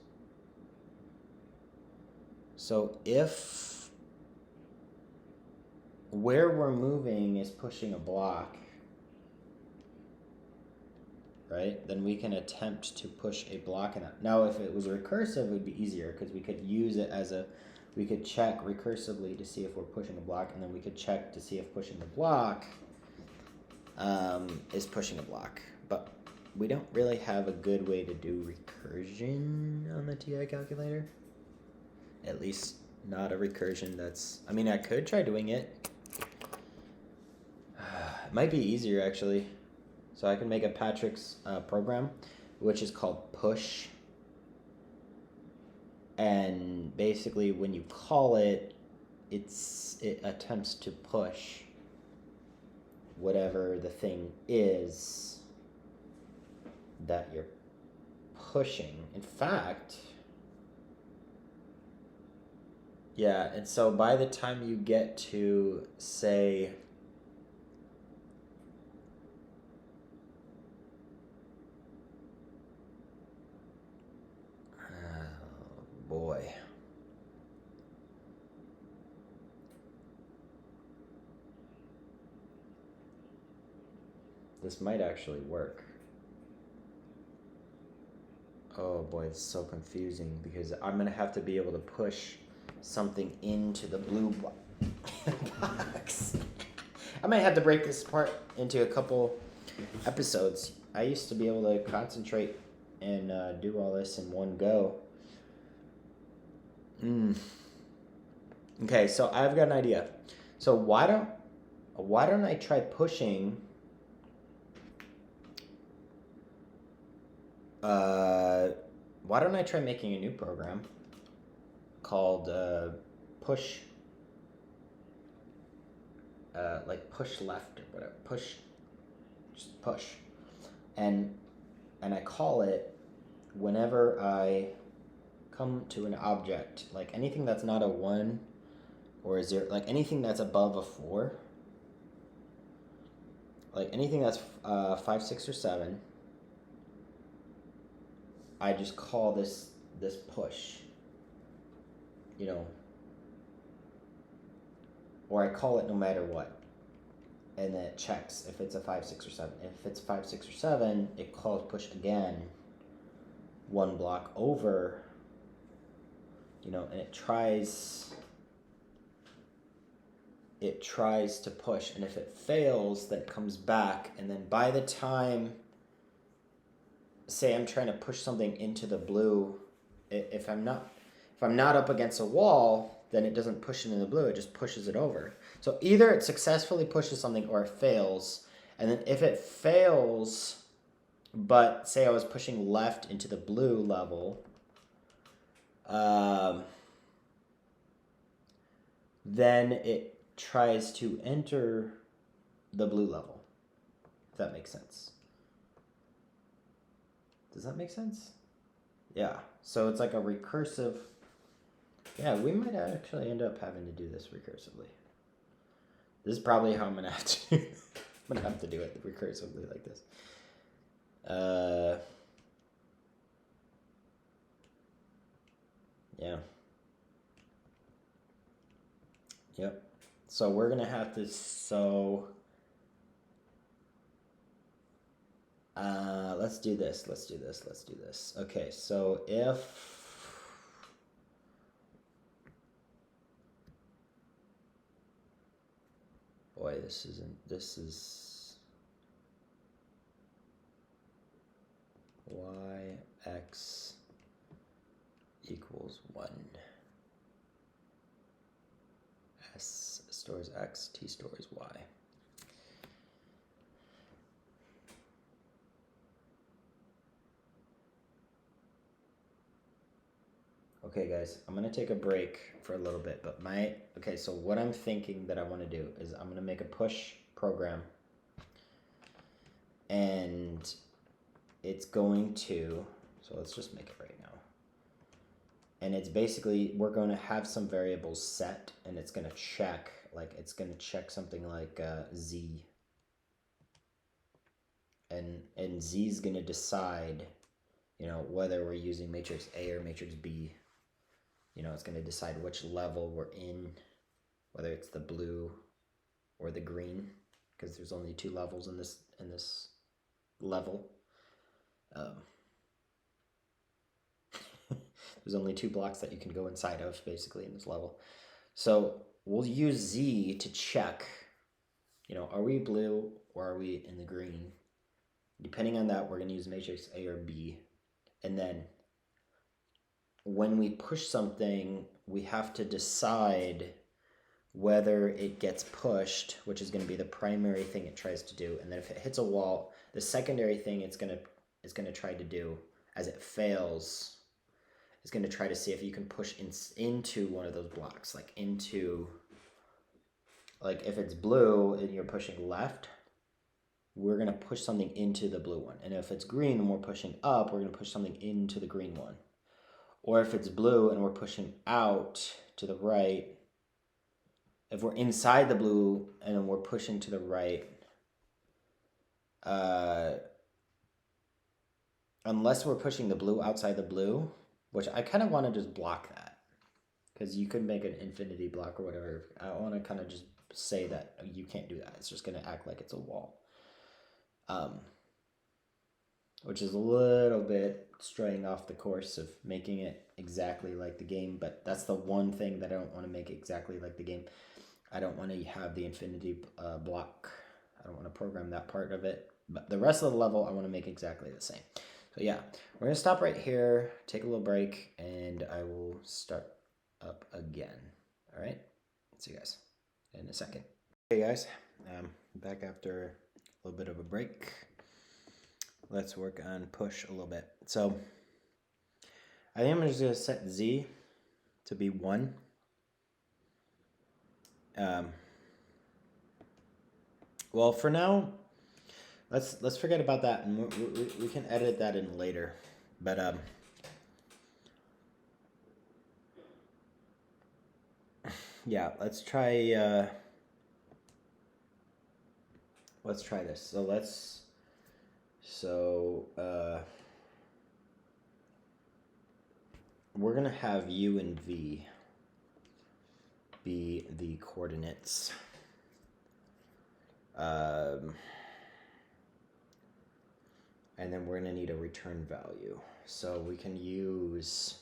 So if where we're moving is pushing a block, right, then we can attempt to push a block in that. Now, if it was recursive, it would be easier because we could use it as we could check recursively to see if we're pushing a block, and then we could check to see if pushing the block is pushing a block. But we don't really have a good way to do recursion on the TI calculator. At least not a recursion that's... I mean, I could try doing it. It might be easier, actually. So I can make a Patrick's program, which is called push. And basically, when you call it, it attempts to push whatever the thing is that you're pushing. In fact, yeah, and so by the time you get to, say, boy. This might actually work. Oh boy, it's so confusing because I'm going to have to be able to push something into the blue box. I might have to break this apart into a couple episodes. I used to be able to concentrate and do all this in one go. Okay, so I've got an idea. So why don't I try pushing why don't I try making a new program called push, like push left or whatever, just push, and I call it whenever I come to an object, like anything that's not a 1 or a 0, like anything that's above a 4, like anything that's 5, 6, or 7, I just call this push, you know, or I call it no matter what, and then it checks if it's a 5, 6, or 7. If it's 5, 6, or 7, it calls push again, 1 block over, you know, and it tries to push, and if it fails, then it comes back, and then by the time, say I'm trying to push something into the blue, if I'm not up against a wall, then it doesn't push it into the blue, it just pushes it over. So either it successfully pushes something or it fails, and then if it fails, but say I was pushing left into the blue level, then it tries to enter the blue level, if that makes sense. Does that make sense? Yeah, so it's like a recursive. Yeah, we might actually end up having to do this recursively. This is probably how I'm gonna have to do it recursively like this. Yeah. Yep. So we're gonna have to let's do this. Okay, so if boy, this is y x equals 1. S stores x, t stores y. Okay guys, I'm gonna take a break for a little bit, but so what I'm thinking that I want to do is I'm gonna make a push program, and it's going to, so let's just make it right now. And it's basically, we're going to have some variables set, and it's going to check, something like z. And z is going to decide, you know, whether we're using matrix A or matrix B. You know, it's going to decide which level we're in, whether it's the blue or the green, because there's only 2 levels in this level. There's only 2 blocks that you can go inside of, basically, in this level. So we'll use z to check, you know, are we blue or are we in the green? Depending on that, we're going to use matrix A or B. And then when we push something, we have to decide whether it gets pushed, which is going to be the primary thing it tries to do. And then if it hits a wall, the secondary thing it's going to try to do, as it fails, is going to try to see if you can push into one of those blocks, like if it's blue and you're pushing left, we're going to push something into the blue one. And if it's green and we're pushing up, we're going to push something into the green one. Or if it's blue and we're pushing out to the right, if we're inside the blue and we're pushing to the right, unless we're pushing the blue outside the blue, which I kind of want to just block that, because you could make an infinity block or whatever. I want to kind of just say that you can't do that. It's just going to act like it's a wall. Which is a little bit straying off the course of making it exactly like the game, but that's the one thing that I don't want to make exactly like the game. I don't want to have the infinity block. I don't want to program that part of it, but the rest of the level I want to make exactly the same. So yeah, we're going to stop right here, take a little break, and I will start up again. All right, see you guys in a second. Hey guys, back after a little bit of a break. Let's work on push a little bit. So I think I'm just gonna set Z to be 1. Well, for now, let's forget about that, and we can edit that in later. But yeah, let's try this. We're gonna have U and V be the coordinates. And then we're gonna need a return value. So we can use,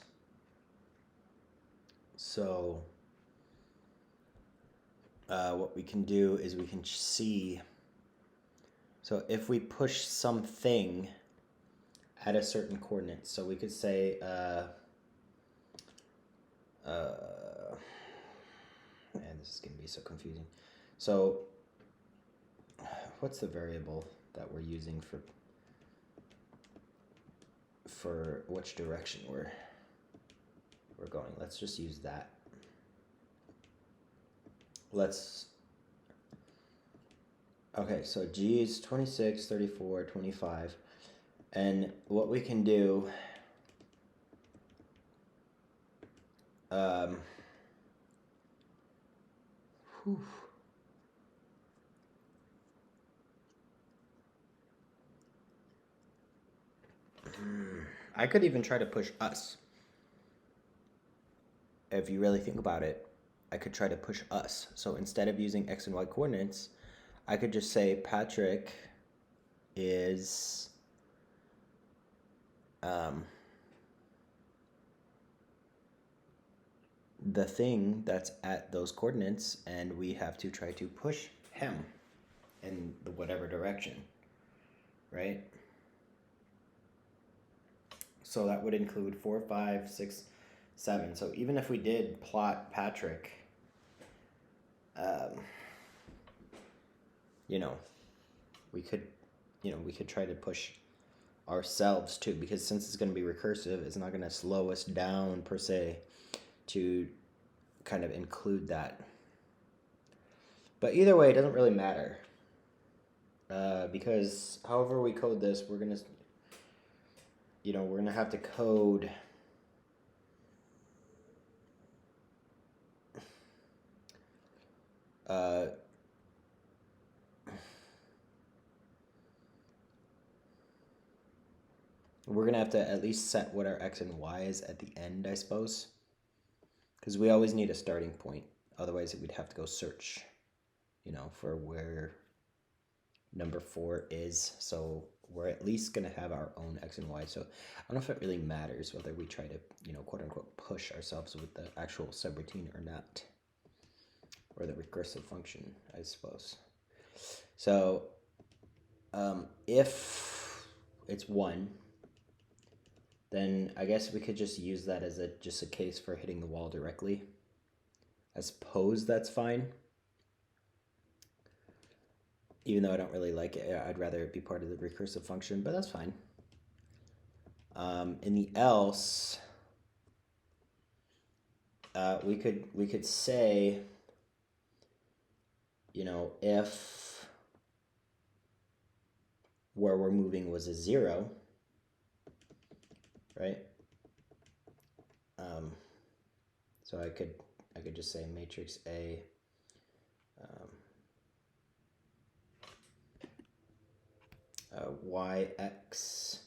what we can do is we can see, so if we push something at a certain coordinate, so we could say, man, this is gonna be so confusing. So what's the variable that we're using for which direction we're going? Let's just use that. Okay, so G is 26, 34, 25. And what we can do, I could even try to push us. If you really think about it, I could try to push us. So instead of using X and Y coordinates, I could just say Patrick is the thing that's at those coordinates, and we have to try to push him in the whatever direction, right? So that would include 4, 5, 6, 7. So even if we did plot Patrick, we could try to push ourselves too, because since it's going to be recursive, it's not going to slow us down per se to kind of include that. But either way, it doesn't really matter, because however we code this, we're gonna have to code we're gonna have to at least set what our X and Y is at the end, I suppose, because we always need a starting point. Otherwise, we'd have to go search, for where number 4 is. So we're at least going to have our own X and Y. So I don't know if it really matters whether we try to, quote unquote, push ourselves with the actual subroutine or not, or the recursive function, I suppose. So if it's 1, then I guess we could just use that as just a case for hitting the wall directly. I suppose that's fine. Even though I don't really like it, I'd rather it be part of the recursive function, but that's fine. In the else, we could say, if where we're moving was a 0, right? So I could just say matrix A. Yx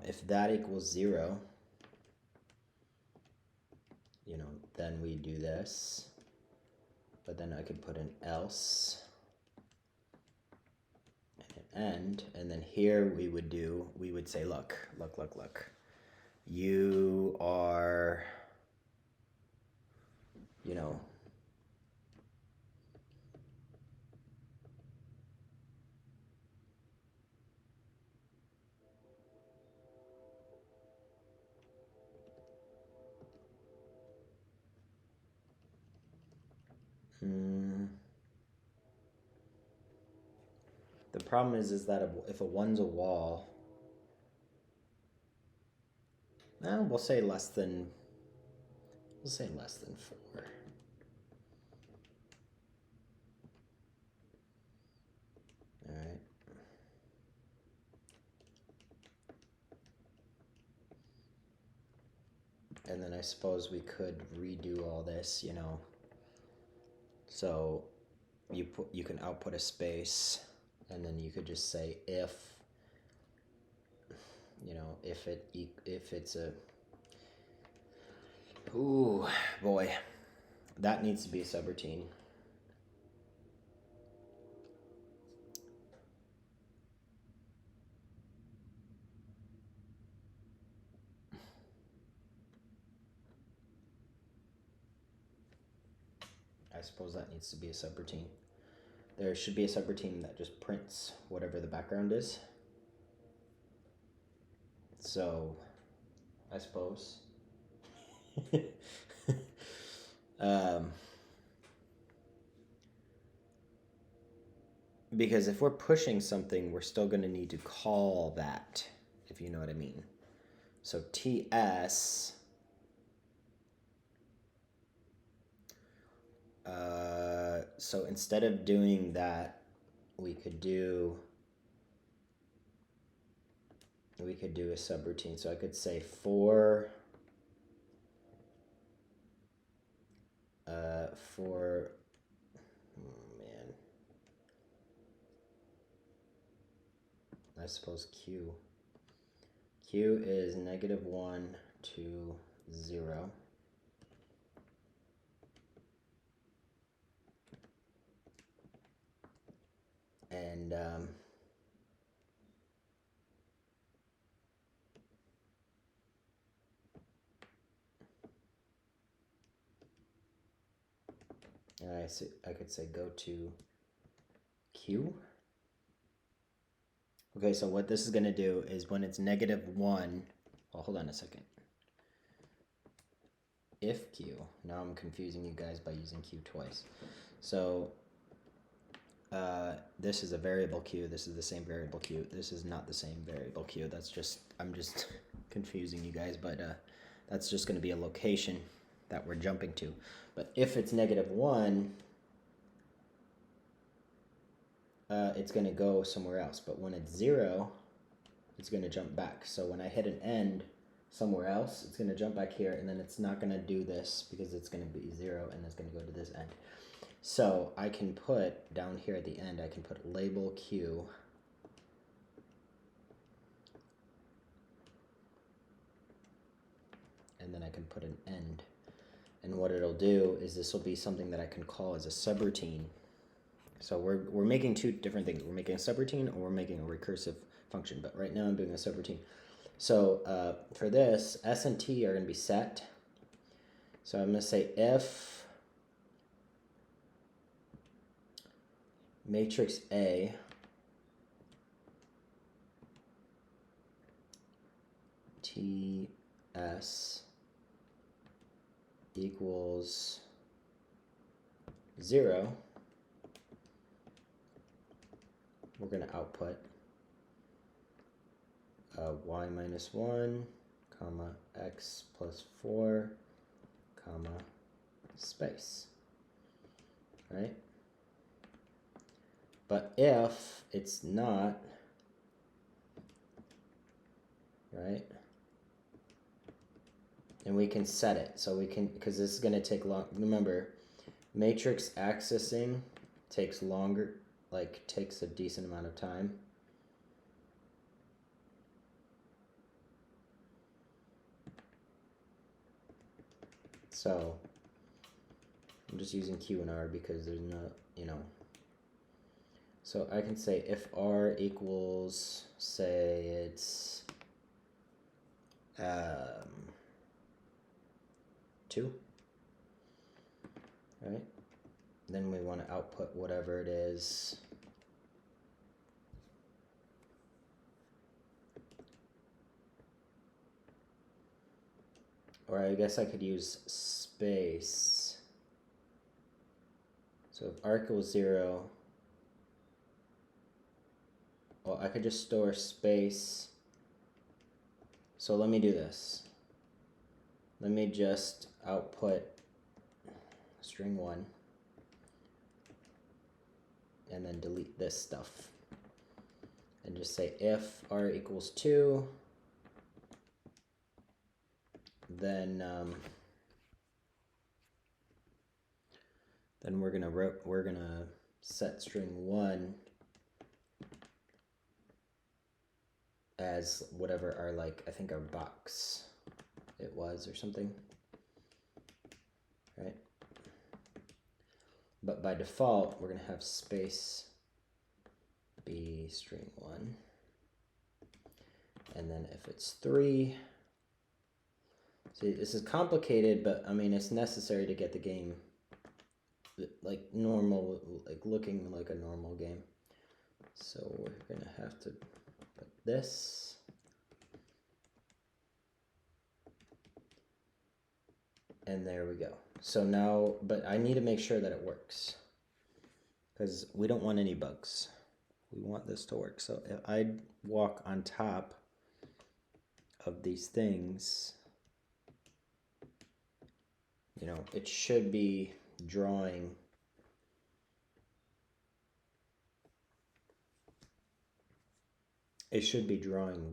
if that equals 0, then we do this, but then I could put an else and an end, and then here we would say, look, you are, The problem is that if a 1's a wall, we'll say less than 4. All right. And then I suppose we could redo all this, you know. So you can output a space, and then you could just say if, you know, if it's a, ooh boy, that needs to be a subroutine. I suppose that needs to be a subroutine. There should be a subroutine that just prints whatever the background is. So, I suppose. Because if we're pushing something, we're still going to need to call that, if you know what I mean. So TS, so instead of doing that, we could do a subroutine. So I could say for I suppose Q is -1 to 0. And I could say go to Q. Okay, so what this is going to do is when it's -1, well, hold on a second. If Q, now I'm confusing you guys by using Q twice. So this is a variable Q, this is the same variable Q, this is not the same variable Q. I'm just confusing you guys, but that's just going to be a location that we're jumping to. But if it's -1, it's going to go somewhere else. But when it's 0, it's going to jump back. So when I hit an end somewhere else, it's going to jump back here, and then it's not going to do this because it's going to be 0, and it's going to go to this end. So I can put down here at the end, I can put label Q. And then I can put an end. And what it'll do is this will be something that I can call as a subroutine. So we're making two different things. We're making a subroutine or we're making a recursive function. But right now I'm doing a subroutine. So for this, S and T are going to be set. So I'm going to say if matrix A TS equals 0, we're going to output y minus 1, comma, x plus 4, comma, space, right? But if it's not, right, and we can set it. So we can, because this is going to take long, remember, matrix accessing takes longer, like takes a decent amount of time. So I'm just using Q and R because there's no, you know. So I can say if R equals, say it's 2, right? Then we want to output whatever it is. Or I guess I could use space. So if R equals 0, well, I could just store space. So let me do this. Let me just output string 1 and then delete this stuff. And just say if r equals 2, then we're gonna set string 1 as whatever our, like, I think our box it was or something, right? But by default, we're gonna have space be string 1, and then if it's 3, see, this is complicated, but I mean, it's necessary to get the game like normal, like looking like a normal game. So we're gonna have to put this, and there we go. So now, but I need to make sure that it works, because we don't want any bugs. We want this to work. So if I walk on top of these things, you know, it should be drawing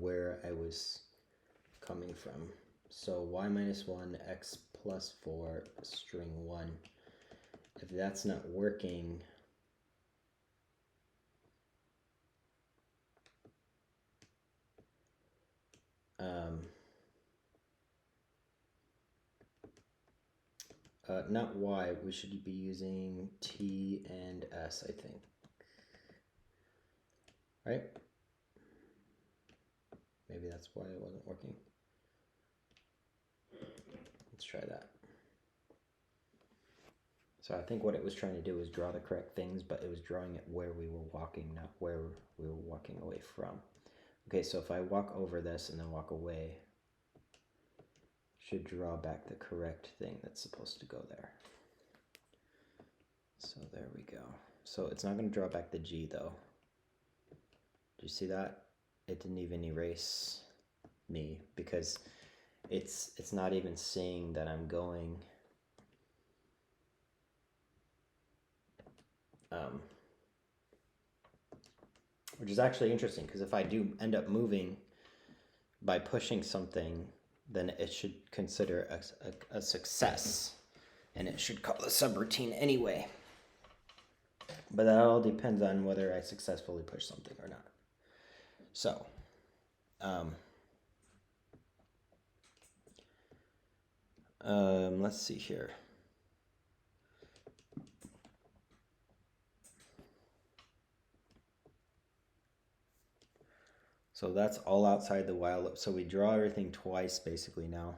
where I was coming from. So y minus 1, x plus 4, string 1. If that's not working, not y, we should be using t and s, I think. Right? Maybe that's why it wasn't working. Let's try that. So I think what it was trying to do was draw the correct things, but it was drawing it where we were walking, not where we were walking away from. Okay, so if I walk over this and then walk away, should draw back the correct thing that's supposed to go there. So there we go. So it's not going to draw back the G though. Do you see that? It didn't even erase me because it's not even seeing that I'm going which is actually interesting, because if I do end up moving by pushing something, then it should consider a success, and it should call the subroutine anyway. But that all depends on whether I successfully push something or not. So, let's see here. So that's all outside the while loop. So we draw everything twice basically now.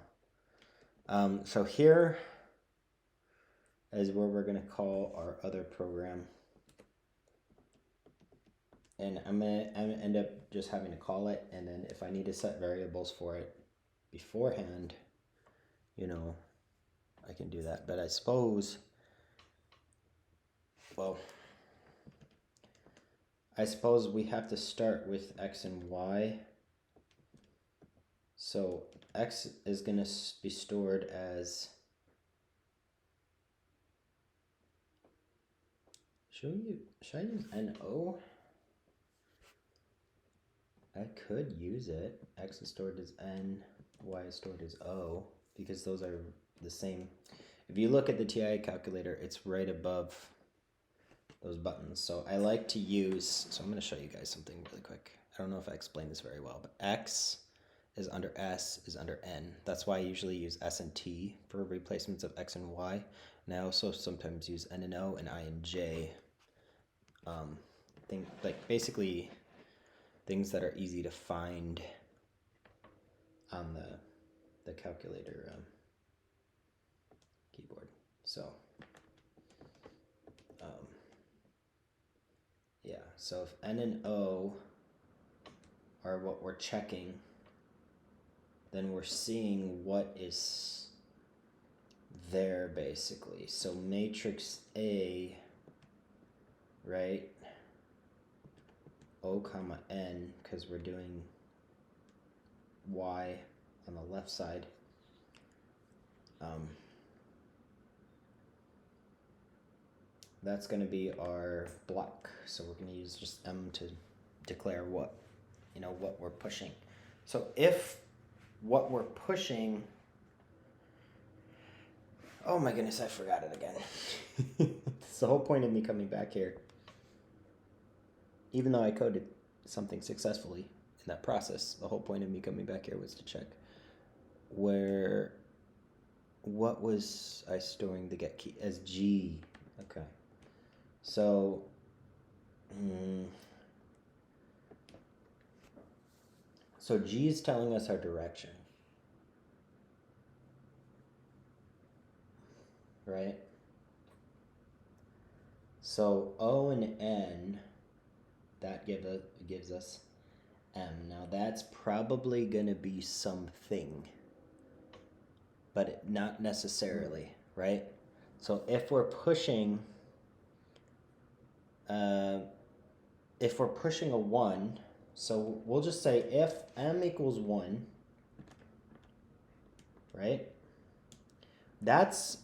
So here is where we're going to call our other program. And I'm gonna end up just having to call it, and then if I need to set variables for it beforehand, you know, I can do that. But I suppose, well, I suppose we have to start with x and y. So x is going to be stored as, should I use NO? I could use it. X is stored as N, Y is stored as O, because those are the same. If you look at the TI calculator, it's right above those buttons. So I like to use, so I'm going to show you guys something really quick. I don't know if I explained this very well, but X is under S is under N. That's why I usually use S and T for replacements of X and Y. And I also sometimes use N and O and I and J. Like basically things that are easy to find on the calculator keyboard. So yeah, so if N and O are what we're checking, then we're seeing what is there basically. So matrix A, right? O comma N because we're doing Y on the left side. That's going to be our block. So we're going to use just M to declare what, what we're pushing. So if what we're pushing, oh my goodness, I forgot it again. It's the whole point of me coming back here. Even though I coded something successfully in that process, the whole point of me coming back here was to check what was I storing the get key as G. Okay. So, so G is telling us our direction, right? So O and N, that gives us M. Now that's probably going to be something, but not necessarily, right? So if we're pushing, a 1, so we'll just say if M equals 1, right? That's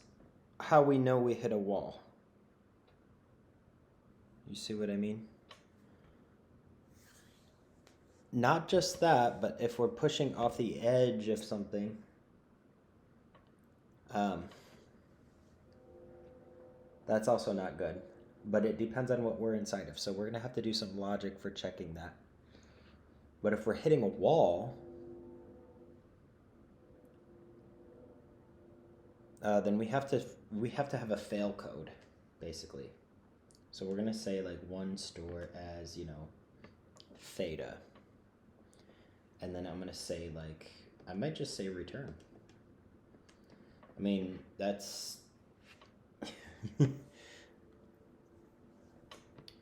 how we know we hit a wall. You see what I mean? Not just that, but if we're pushing off the edge of something, that's also not good. But it depends on what we're inside of. So we're going to have to do some logic for checking that. But if we're hitting a wall, then we have to have a fail code, basically. So we're going to say like one store as, theta. And then I'm going to say like, I might just say return. I mean, that's...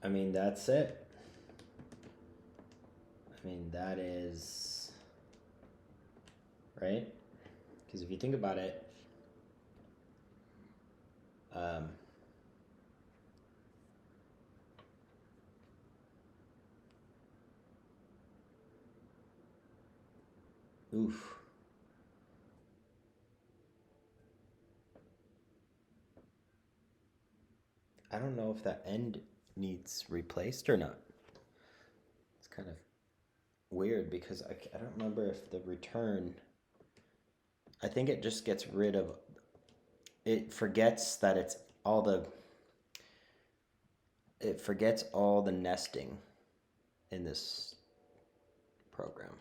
I mean, that's it. I mean, that is... Right? Because if you think about it, oof. I don't know if that end needs replaced or not. It's kind of weird because I don't remember if the return, I think it just gets rid of, it forgets that it forgets all the nesting in this program,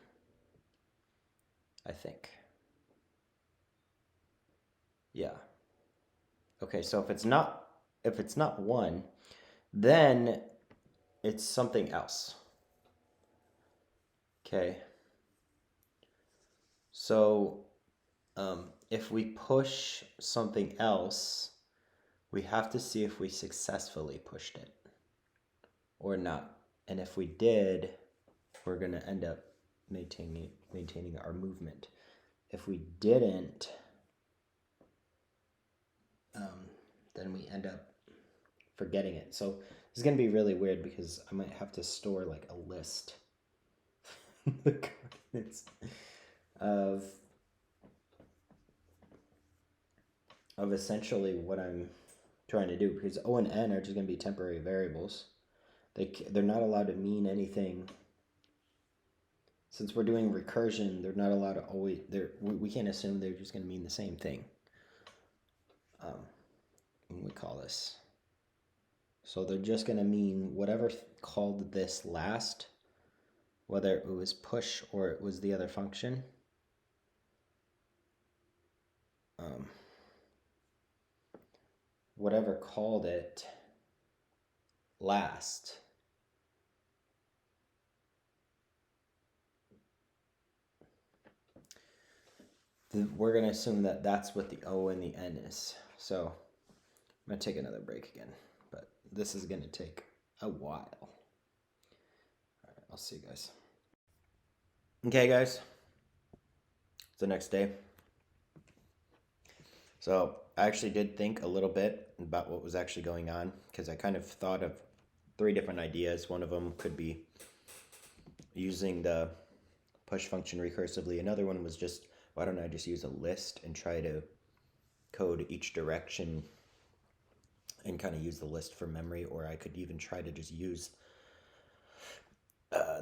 I think. Yeah. Okay, so if it's not 1, then it's something else. Okay. So if we push something else, we have to see if we successfully pushed it or not. And if we did, we're going to end up maintaining our movement. If we didn't, then we end up forgetting it. So it's going to be really weird because I might have to store like a list the coordinates of essentially what I'm trying to do, because O and N are just going to be temporary variables. They're not allowed to mean anything. Since we're doing recursion, they're not allowed to always, we can't assume they're just going to mean the same thing. We call this. So they're just going to mean whatever called this last, whether it was push or it was the other function. Whatever called it last, we're going to assume that that's what the O and the N is. So I'm going to take another break again, but this is going to take a while. All right, I'll see you guys. Okay, guys. It's the next day. So I actually did think a little bit about what was actually going on, because I kind of thought of 3 different ideas. One of them could be using the push function recursively. Another one was just, why don't I just use a list and try to code each direction and kind of use the list for memory, or I could even try to just use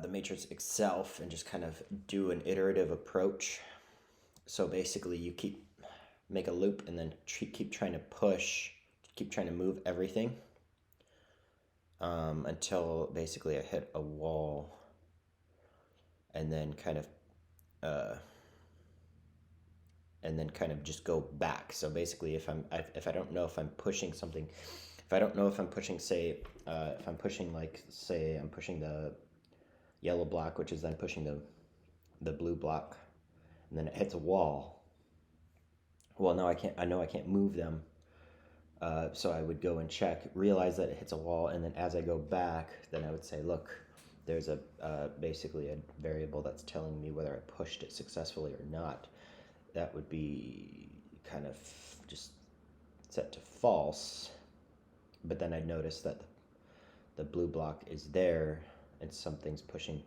the matrix itself and just kind of do an iterative approach. So basically you make a loop and then keep trying to push, keep trying to move everything until basically I hit a wall, and then kind of just go back. So basically, if I don't know if I'm pushing something, if I don't know if I'm pushing, say, if I'm pushing, like, say I'm pushing the yellow block, which is then pushing the blue block, and then it hits a wall. Well, now I know I can't move them. So I would go and check, realize that it hits a wall, and then as I go back, then I would say, look, there's basically a variable that's telling me whether I pushed it successfully or not. That would be kind of just set to false, but then I'd notice that the blue block is there and something's pushing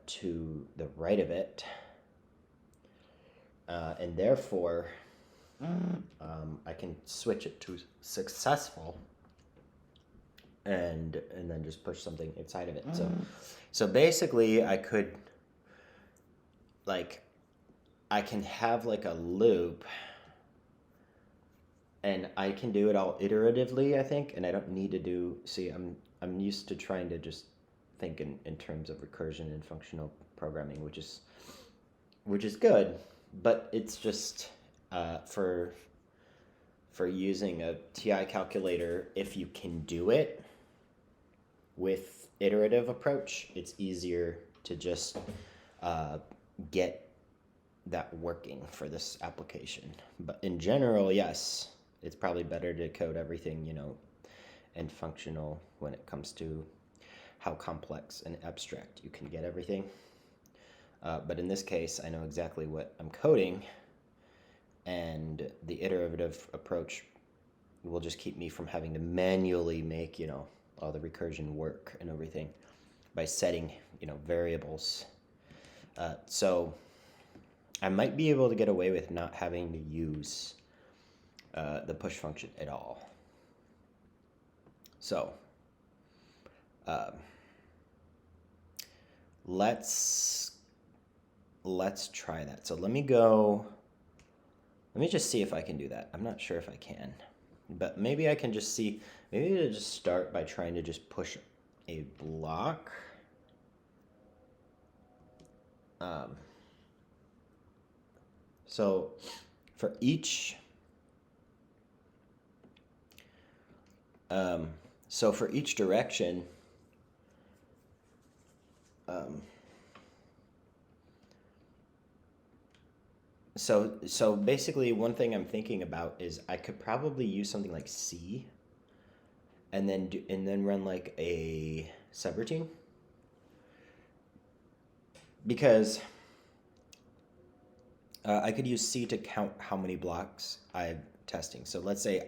to the right of it, and therefore I can switch it to successful and then just push something inside of it. So basically I could, like, I can have like a loop, and I can do it all iteratively, I think, and I don't need to do, see, I'm used to trying to just think in terms of recursion and functional programming, which is good, but it's just for using a TI calculator, if you can do it with iterative approach, it's easier to just get that working for this application. But in general, yes, it's probably better to code everything, and functional when it comes to how complex and abstract you can get everything. But in this case, I know exactly what I'm coding, and the iterative approach will just keep me from having to manually make, all the recursion work and everything by setting, variables. So I might be able to get away with not having to use the push function at all. So let's try that. So let me just see if I can do that. I'm not sure if I can, but maybe I can just see, maybe to just start by trying to just push a block. So for each direction, so basically one thing I'm thinking about is I could probably use something like C, and then run like a subroutine, because I could use C to count how many blocks I'm testing. So let's say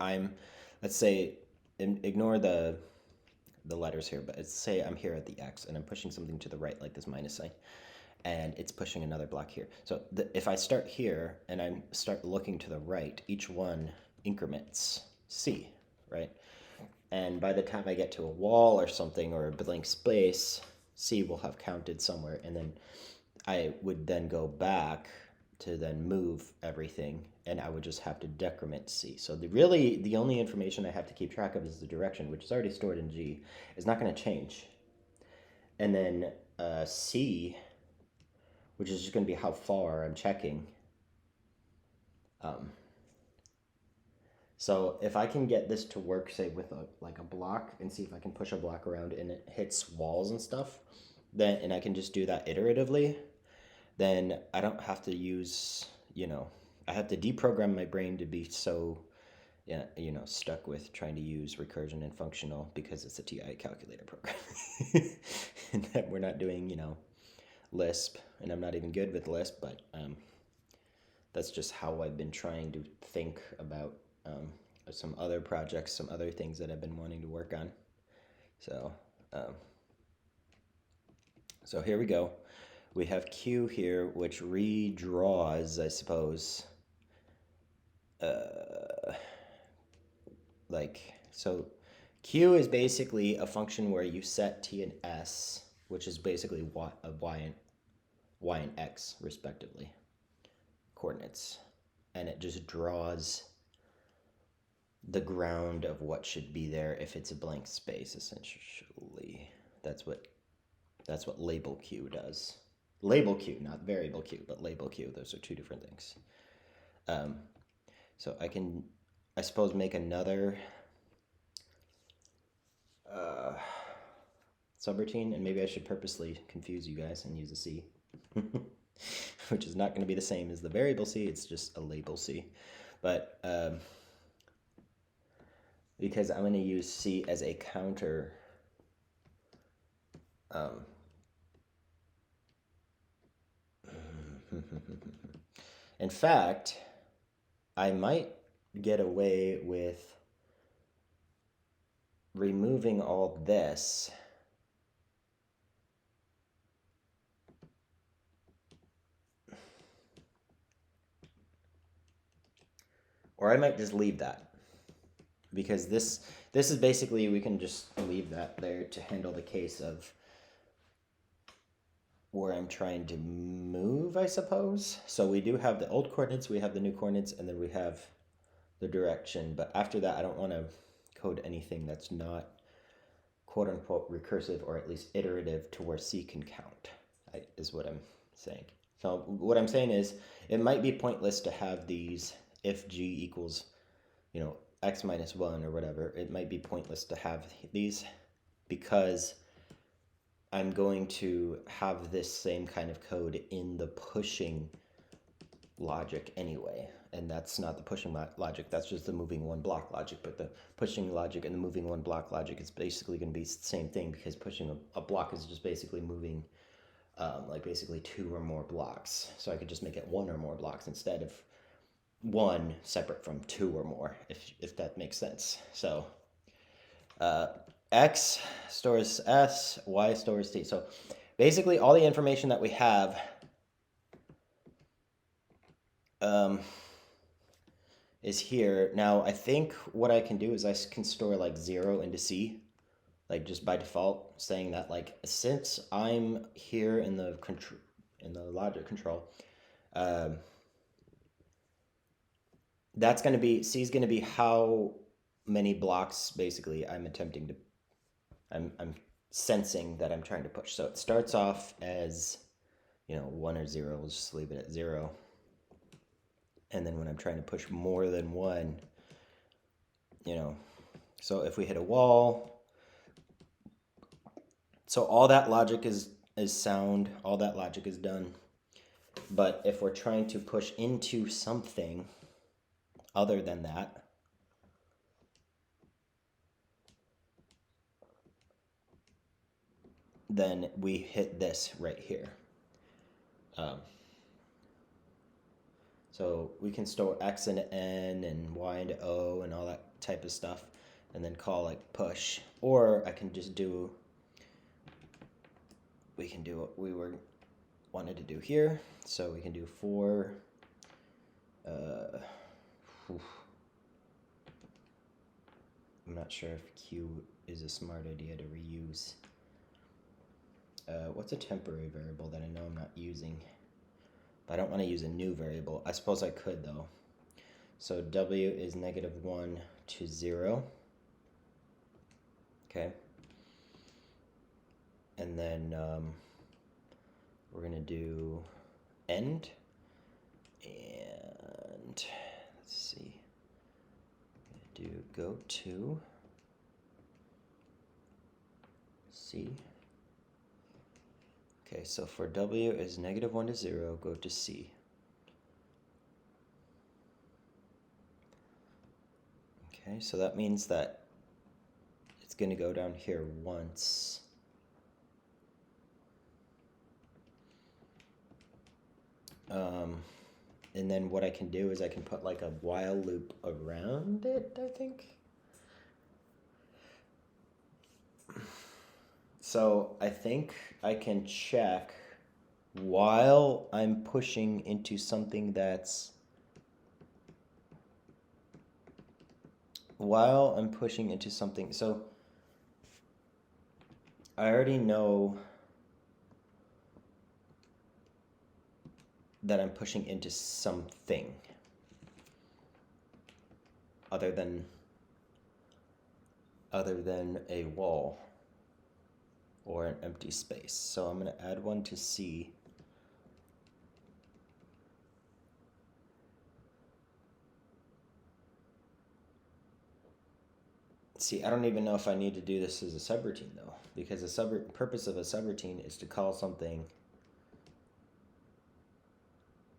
ignore the letters here, but let's say I'm here at the X and I'm pushing something to the right, like this minus sign, and it's pushing another block here. So if I start here and I start looking to the right, each one increments C, right? And by the time I get to a wall or something, or a blank space, C will have counted somewhere, and then I would then go back to then move everything, and I would just have to decrement C. So the only information I have to keep track of is the direction, which is already stored in G. It's not going to change. And then C, which is just going to be how far I'm checking. So if I can get this to work, say with a block, and see if I can push a block around and it hits walls and stuff, and I can just do that iteratively, then I don't have to use, I have to deprogram my brain to be so, stuck with trying to use recursion and functional, because it's a TI calculator program. And that we're not doing, Lisp, and I'm not even good with Lisp, but that's just how I've been trying to think about some other projects, some other things that I've been wanting to work on. So So here we go. We have Q here, which redraws, I suppose. So Q is basically a function where you set T and S, which is basically y and X, respectively, coordinates. And it just draws the ground of what should be there if it's a blank space, essentially. That's what label Q does. Label Q, not variable Q, but label Q. Those are two different things. So I can, I suppose, make another subroutine, and maybe I should purposely confuse you guys and use a C, which is not going to be the same as the variable C. It's just a label C. But because I'm going to use C as a counter in fact, I might get away with removing all this or I might just leave that, because this is basically, we can just leave that there to handle the case of where I'm trying to move, I suppose. So we do have the old coordinates, we have the new coordinates, and then we have the direction. But after that, I don't want to code anything that's not quote unquote recursive, or at least iterative, to where C can count, is what I'm saying. So what I'm saying is, it might be pointless to have these if G equals, X minus 1 or whatever. It might be pointless to have these, because I'm going to have this same kind of code in the pushing logic anyway. And that's not the pushing logic, that's just the moving one block logic. But the pushing logic and the moving one block logic is basically going to be the same thing, because pushing a block is just basically moving like basically 2 or more blocks. So I could just make it 1 or more blocks instead of 1 separate from 2 or more, if that makes sense. So X stores S, Y stores T. So basically all the information that we have is here. Now I think what I can do is I can store like 0 into C, like just by default, saying that like, since I'm here in the logic control, that's going to be, C is going to be how many blocks basically I'm sensing that I'm trying to push. So it starts off as 1 or 0. We'll just leave it at 0. And then when I'm trying to push more than 1, so if we hit a wall, so all that logic is sound, all that logic is done. But if we're trying to push into something other than that, then we hit this right here. So we can store X into N and Y into O and all that type of stuff, and then call like push. Or I can just do, we can do what we wanted to do here. So we can do for, I'm not sure if Q is a smart idea to reuse. What's a temporary variable that I know I'm not using? But I don't want to use a new variable. I suppose I could though. So W is -1 to 0. Okay. And then we're going to do end. And let's see. I'm going to do go to C. Okay, so for W is -1 to 0, go to C. Okay, so that means that it's going to go down here once. And then what I can do is I can put like a while loop around it, I think. So I think I can check while I'm pushing into something that's so I already know that I'm pushing into something other than a wall or an empty space. So I'm going to add one to C. See, I don't even know if I need to do this as a subroutine though, because the purpose of a subroutine is to call something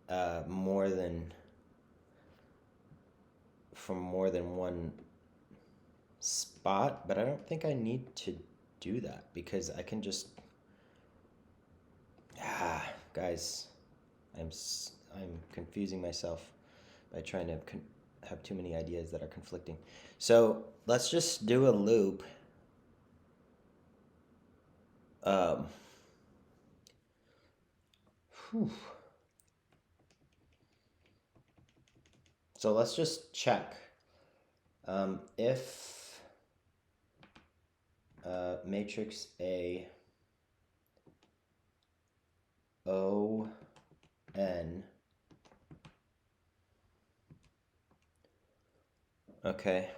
from more than one spot, but I don't think I need to do that because I can just guys, I'm confusing myself by trying to have too many ideas that are conflicting. So let's just do a loop. So let's just check if matrix A O N. Okay,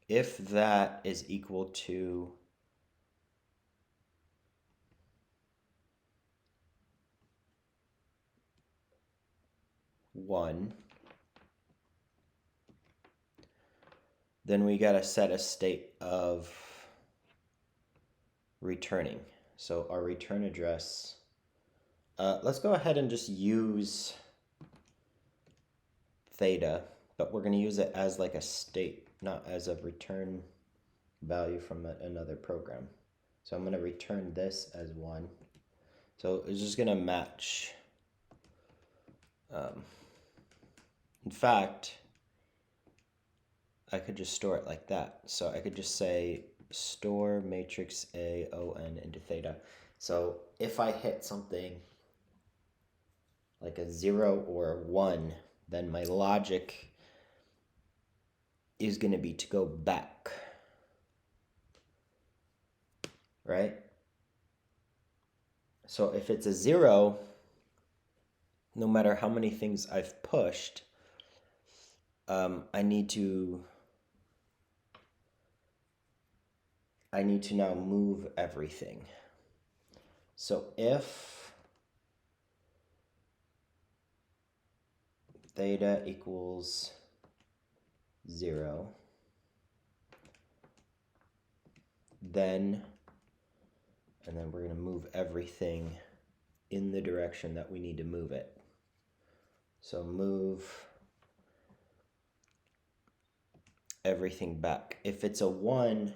if that is equal to 1, then we got to set a state of returning. So our return address, let's go ahead and just use theta, but we're going to use it as like a state, not as a return value from another program. So I'm going to return this as 1. So it's just going to match. In fact, I could just store it like that. So I could just say store matrix A O N into theta. So if I hit something like a 0 or a 1, then my logic is going to be to go back, right? So if it's a 0, no matter how many things I've pushed, I need to now move everything. So if theta equals 0, then we're going to move everything in the direction that we need to move it. So move everything back. If it's a 1,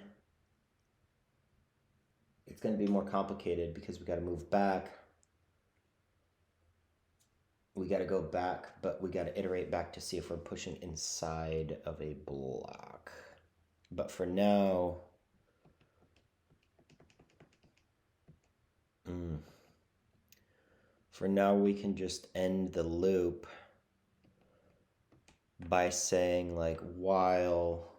it's going to be more complicated because we got to move back. We got to go back, but we got to iterate back to see if we're pushing inside of a block. But for now, we can just end the loop by saying like while,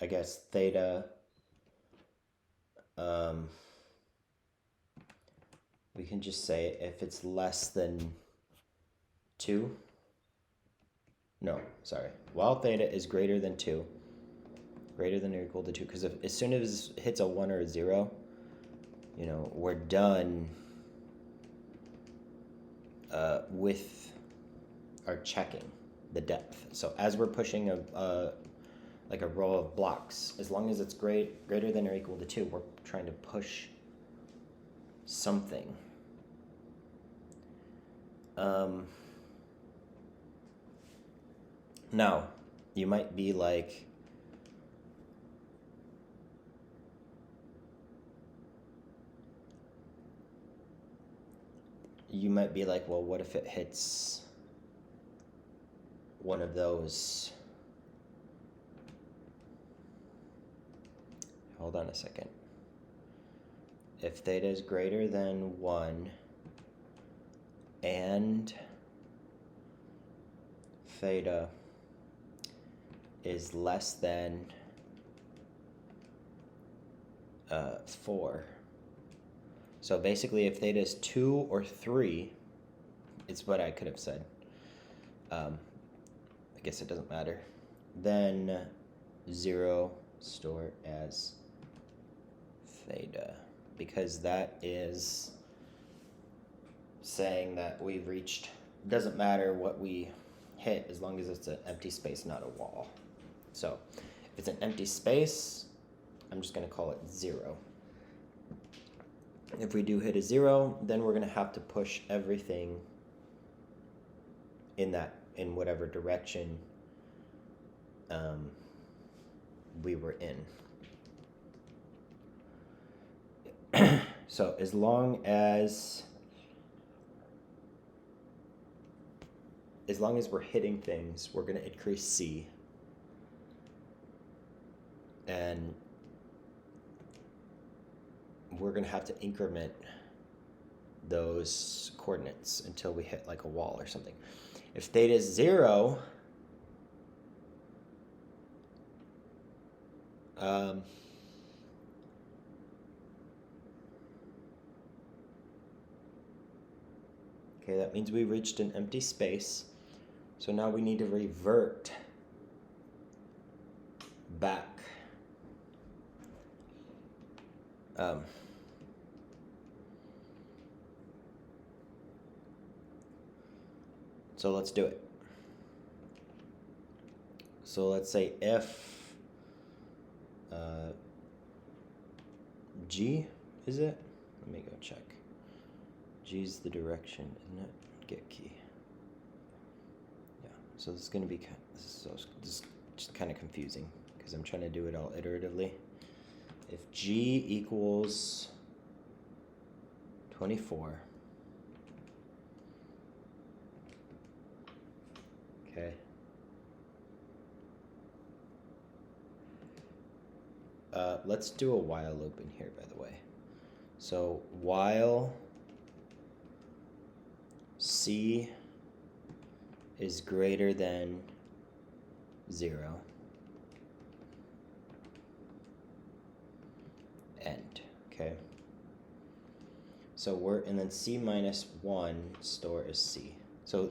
I guess, theta, we can just say if it's less than 2, no, sorry, while theta is greater than 2, greater than or equal to 2, because as soon as it hits a 1 or a 0, you know, we're done with our checking the depth. So as we're pushing like a row of blocks, as long as it's greater than or equal to 2, we're trying to push something. Now, you might be like, well, what if it hits one of those? hold on a second. If theta is greater than 1 and theta is less than 4. So basically if theta is 2 or 3, it's what I could have said. I guess it doesn't matter. Then 0 store as theta, because that is saying that we've reached, doesn't matter what we hit as long as it's an empty space, not a wall. So if it's an empty space, I'm just going to call it 0. If we do hit a 0, then we're going to have to push everything in whatever direction we were in. So as long as we're hitting things, we're going to increase C, and we're going to have to increment those coordinates until we hit like a wall or something. If theta is 0, okay, that means we reached an empty space. So now we need to revert back. So let's do it. So let's say if G, is it? Let me go check. G's the direction, isn't it? Get key. Yeah, so this is going to be, this is just kind of confusing because I'm trying to do it all iteratively. If G equals 24, okay, let's do a while loop in here, by the way. So while C is greater than 0, end, okay? So and then C minus 1 store is C. So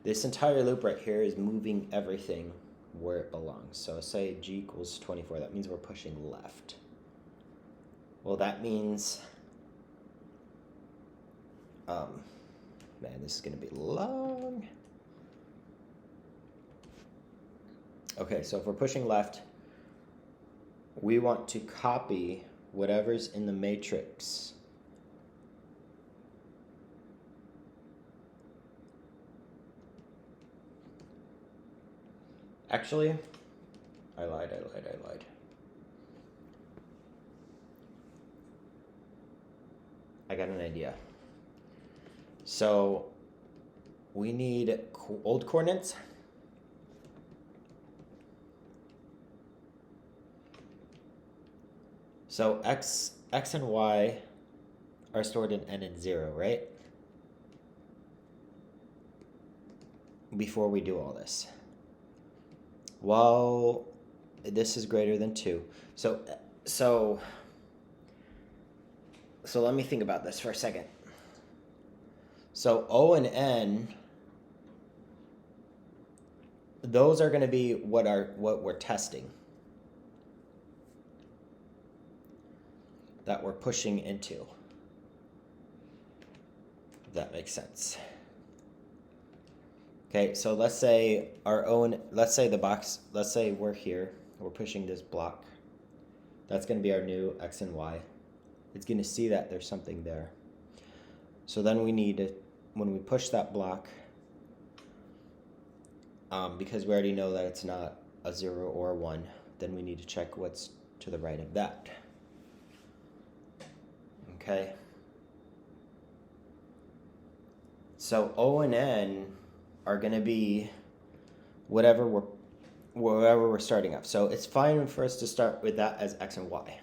this entire loop right here is moving everything where it belongs. So say G equals 24, that means we're pushing left. Well, that means, man, this is gonna be long. Okay, so if we're pushing left, we want to copy whatever's in the matrix Actually, I lied. I got an idea. So we need old coordinates. So x and y are stored in n and 0, right? Before we do all this. Well, this is greater than 2. So let me think about this for a second. So O and N, those are going to be what we're testing, that we're pushing into. If that makes sense. Okay, so let's say let's say the box, let's say we're here, we're pushing this block. That's going to be our new X and Y. It's going to see that there's something there. So then we need to, when we push that block, because we already know that it's not a 0 or a 1, then we need to check what's to the right of that. Okay? So O and N are going to be whatever wherever we're starting up. So it's fine for us to start with that as x and y.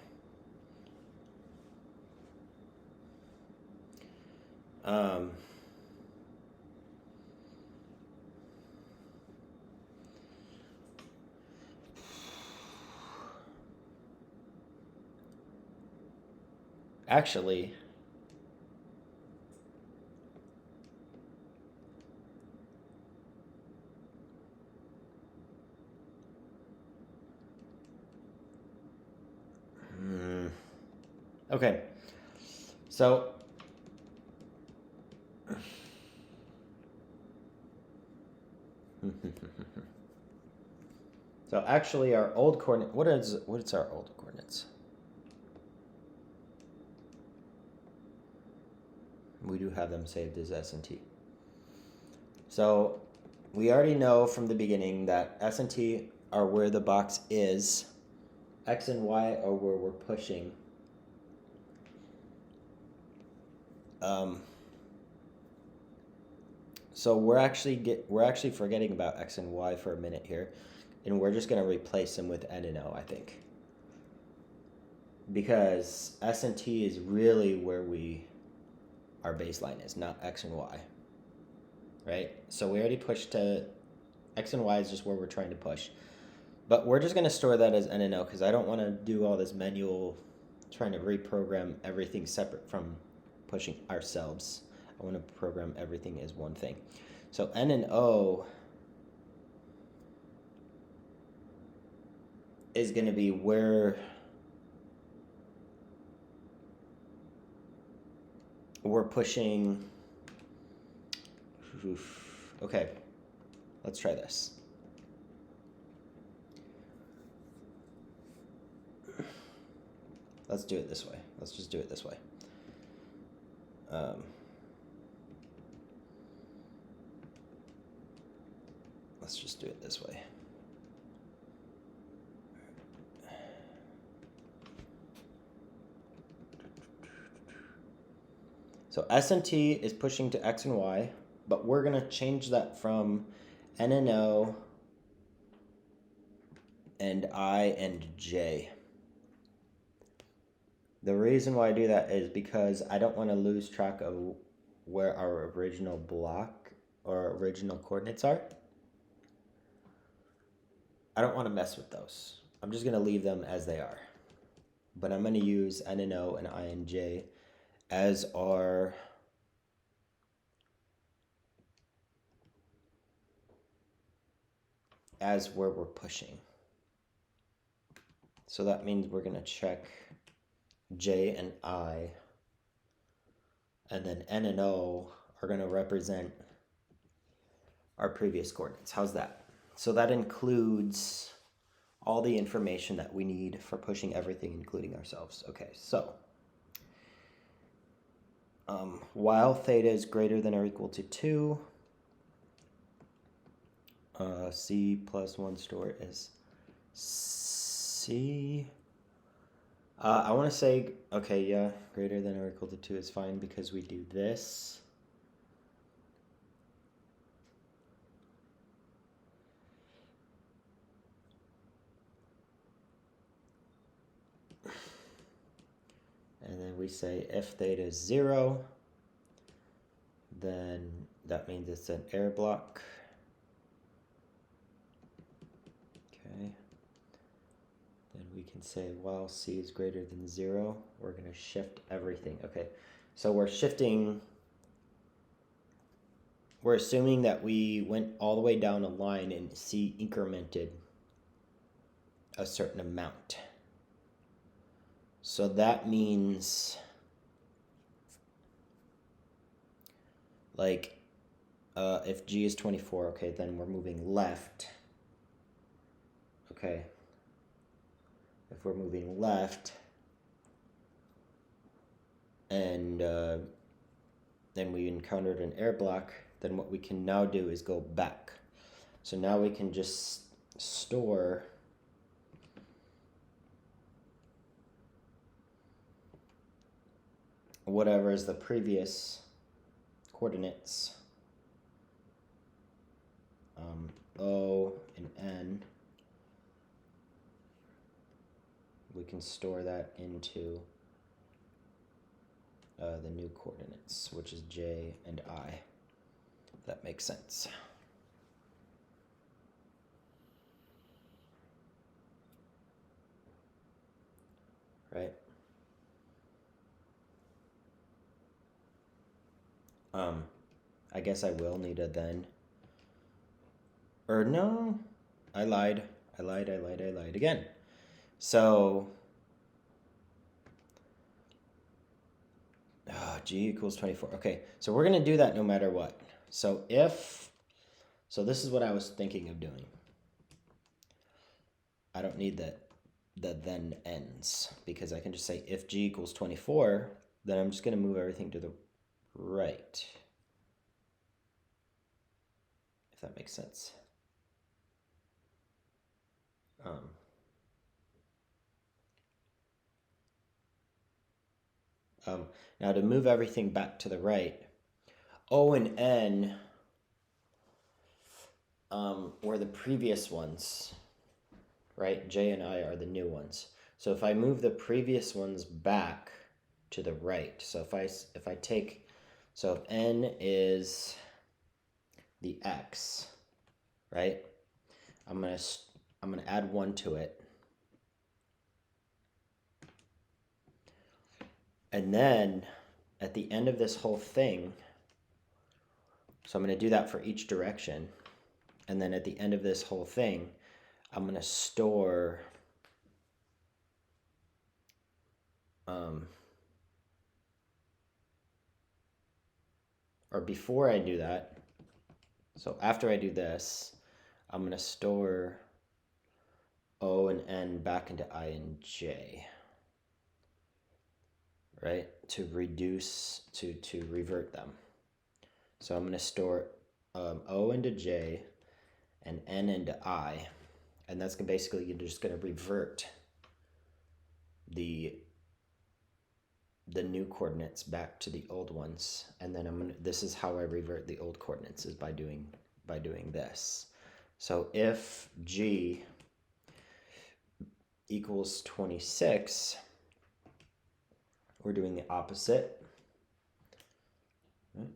Actually, okay, so so actually our old coordinate, what's our old coordinates? We do have them saved as S and T. So we already know from the beginning that S and T are where the box is. X and Y are where we're pushing. So we're actually forgetting about X and Y for a minute here, and we're just gonna replace them with N and O, I think. Because S and T is really where our baseline is, not X and Y. Right? So we already pushed to X and Y is just where we're trying to push. But we're just gonna store that as N and O because I don't want to do all this manual trying to reprogram everything separate from pushing ourselves. I want to program everything as one thing. So N and O is going to be where we're pushing. Okay, let's try this. Let's do it this way. Let's just do it this way. Let's just do it this way. So S and T is pushing to X and Y, but we're going to change that from N and O and I and J. The reason why I do that is because I don't want to lose track of where our original block or original coordinates are. I don't want to mess with those. I'm just going to leave them as they are. But I'm going to use N and O and I and J as where we're pushing. So that means we're going to check J and I, and then N and O are going to represent our previous coordinates. How's that? So that includes all the information that we need for pushing everything, including ourselves. Okay, so while theta is greater than or equal to 2, C plus 1 store is C. I want to say, okay, yeah, greater than or equal to 2 is fine because we do this. And then we say if theta is 0, then that means it's an error block. Okay. Then we can say while C is greater than 0, we're going to shift everything. Okay, so we're assuming that we went all the way down a line and C incremented a certain amount. So that means like if G is 24, okay, then we're moving left. Okay. If we're moving left and then we encountered an error block, then what we can now do is go back. So now we can just store whatever is the previous coordinates, O and N, we can store that into the new coordinates, which is j and I. If that makes sense. Right? I guess I will need a then. Or no, I lied again. So, g equals 24. Okay, so we're going to do that no matter what. So so this is what I was thinking of doing. I don't need the then ends, because I can just say if g equals 24, then I'm just going to move everything to the right. If that makes sense. Now to move everything back to the right, O and N were the previous ones, right? J and I are the new ones. So if I move the previous ones back to the right, so if I take, so if N is the X, right? I'm gonna add 1 to it. And then at the end of this whole thing, so I'm going to do that for each direction. And then at the end of this whole thing, I'm going to store or before I do that, so after I do this, I'm going to store O and N back into I and J, right? To reduce, to revert them. So I'm going to store O into J and N into I, and that's basically, you're just going to revert the new coordinates back to the old ones. And then this is how I revert the old coordinates, is by doing this. So if g equals 26, we're doing the opposite. Right?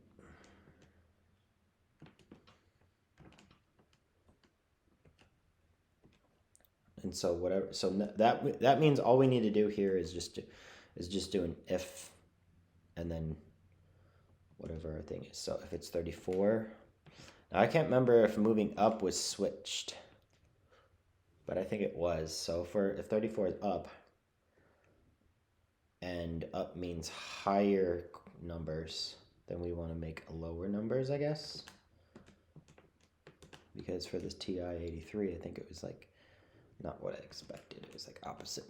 And so whatever, so that means all we need to do here is just do an if, and then whatever our thing is. So if it's 34, now I can't remember if moving up was switched, but I think it was. So if 34 is up, and up means higher numbers, then we want to make lower numbers, I guess. Because for this TI-83, I think it was like not what I expected. It was like opposite,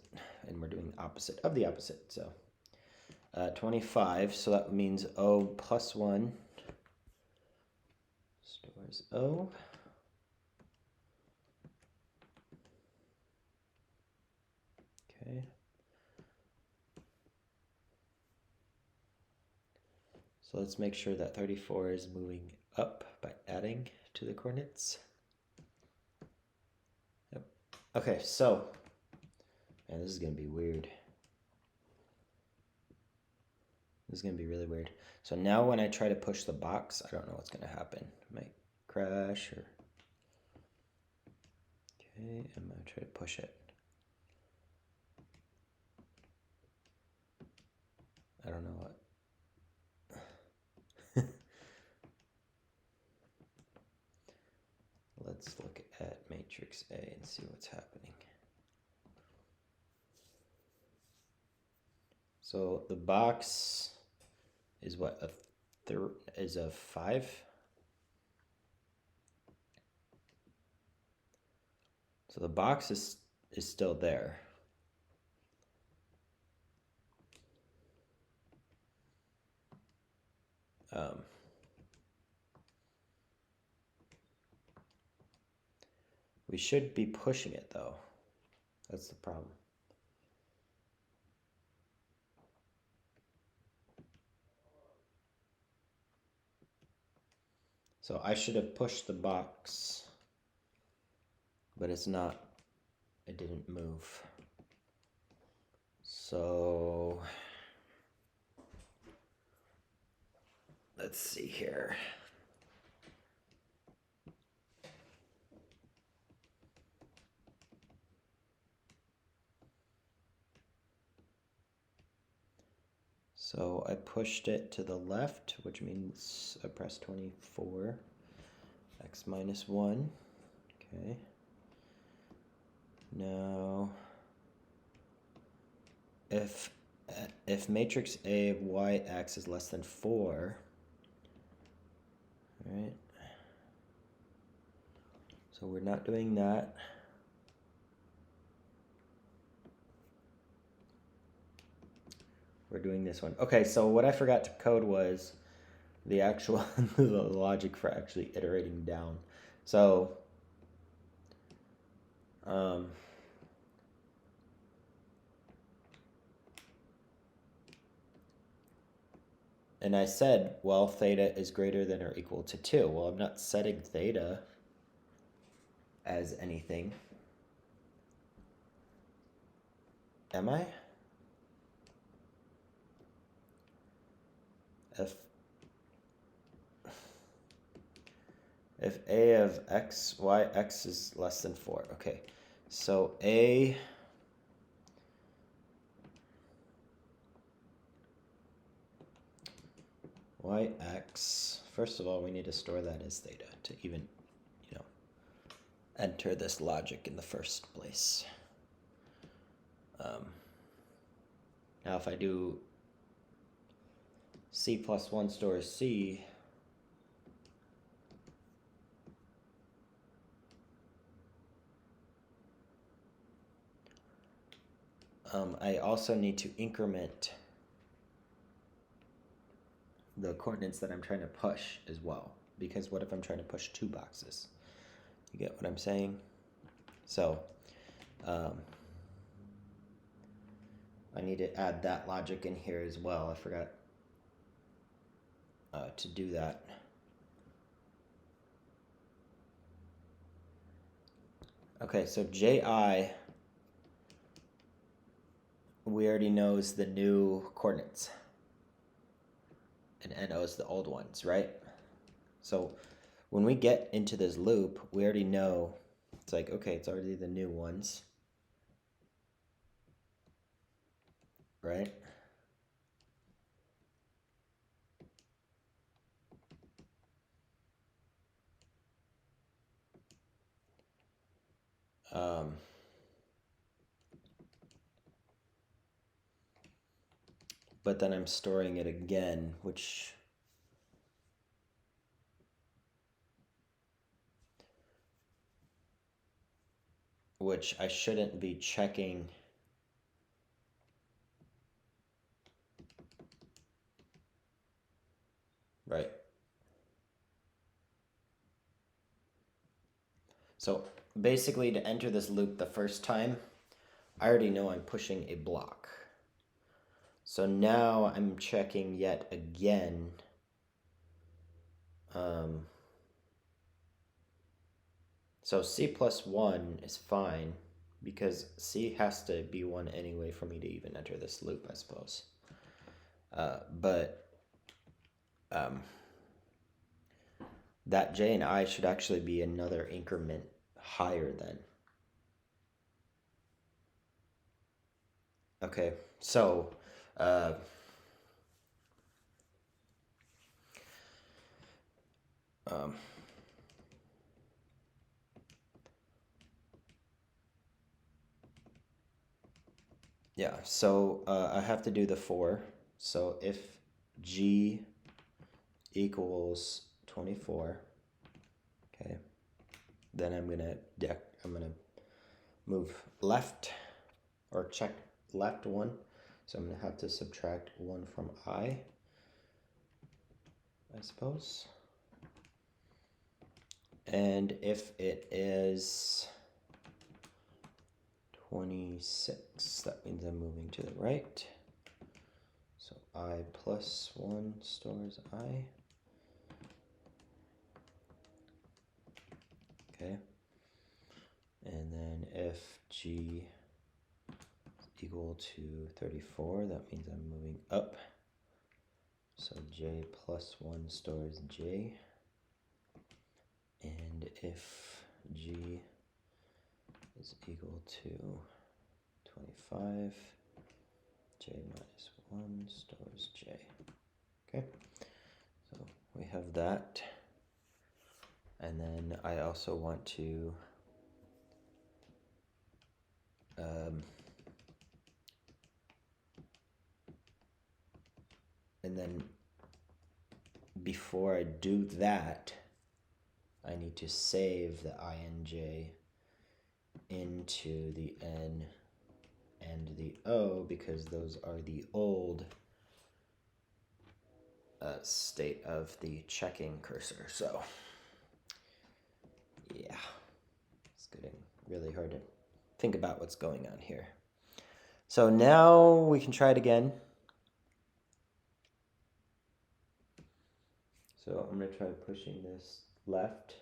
and we're doing the opposite of the opposite. So 25, so that means O plus 1 stores O. Okay. So let's make sure that 34 is moving up by adding to the coordinates. Yep. Okay, so, man, this is going to be weird. This is going to be really weird. So now when I try to push the box, I don't know what's going to happen. It might crash or... Okay, I'm going to try to push it. I don't know what. Let's look at matrix A and see what's happening. So the box is what, is a 5? So the box is still there. We should be pushing it though. That's the problem. So I should have pushed the box, but it's not, it didn't move. So let's see here. So I pushed it to the left, which means I pressed 24, x minus 1. Okay. Now, if matrix A of yx is less than 4, right? So we're not doing that. We're doing this one. Okay, so what I forgot to code was the actual the logic for actually iterating down. So and I said, well, theta is greater than or equal to 2. Well, I'm not setting theta as anything. Am I? If a of x, y, x is less than 4. Okay, so a yx, first of all, we need to store that as theta to even, enter this logic in the first place. Now if I do c plus 1 stores c, I also need to increment the coordinates that I'm trying to push as well. Because what if I'm trying to push 2 boxes? You get what I'm saying? So, I need to add that logic in here as well. I forgot to do that. Okay, so JI, we already knows the new coordinates. And NO is the old ones, right? So when we get into this loop, we already know, it's like, okay, it's already the new ones. Right? But then I'm storing it again, which I shouldn't be checking. Right. So basically, to enter this loop the first time, I already know I'm pushing a block. So now I'm checking yet again. So c plus 1 is fine, because c has to be 1 anyway for me to even enter this loop, I suppose. But that j and I should actually be another increment higher than. Okay, so yeah, so I have to do the 4. So if g equals 24, okay, then I'm gonna move left, or check left 1. So I'm gonna have to subtract 1 from I suppose. And if it is 26, that means I'm moving to the right. So I plus 1 stores I. Okay. And then if g is equal to 34. That means I'm moving up. So j plus 1 stores j. And if g is equal to 25, j minus 1 stores j. Okay, so we have that. And then I also want to and then before I do that, I need to save the INJ into the N and the O because those are the old state of the checking cursor. So yeah, it's getting really hard to think about what's going on here. So now we can try it again. So I'm going to try pushing this left.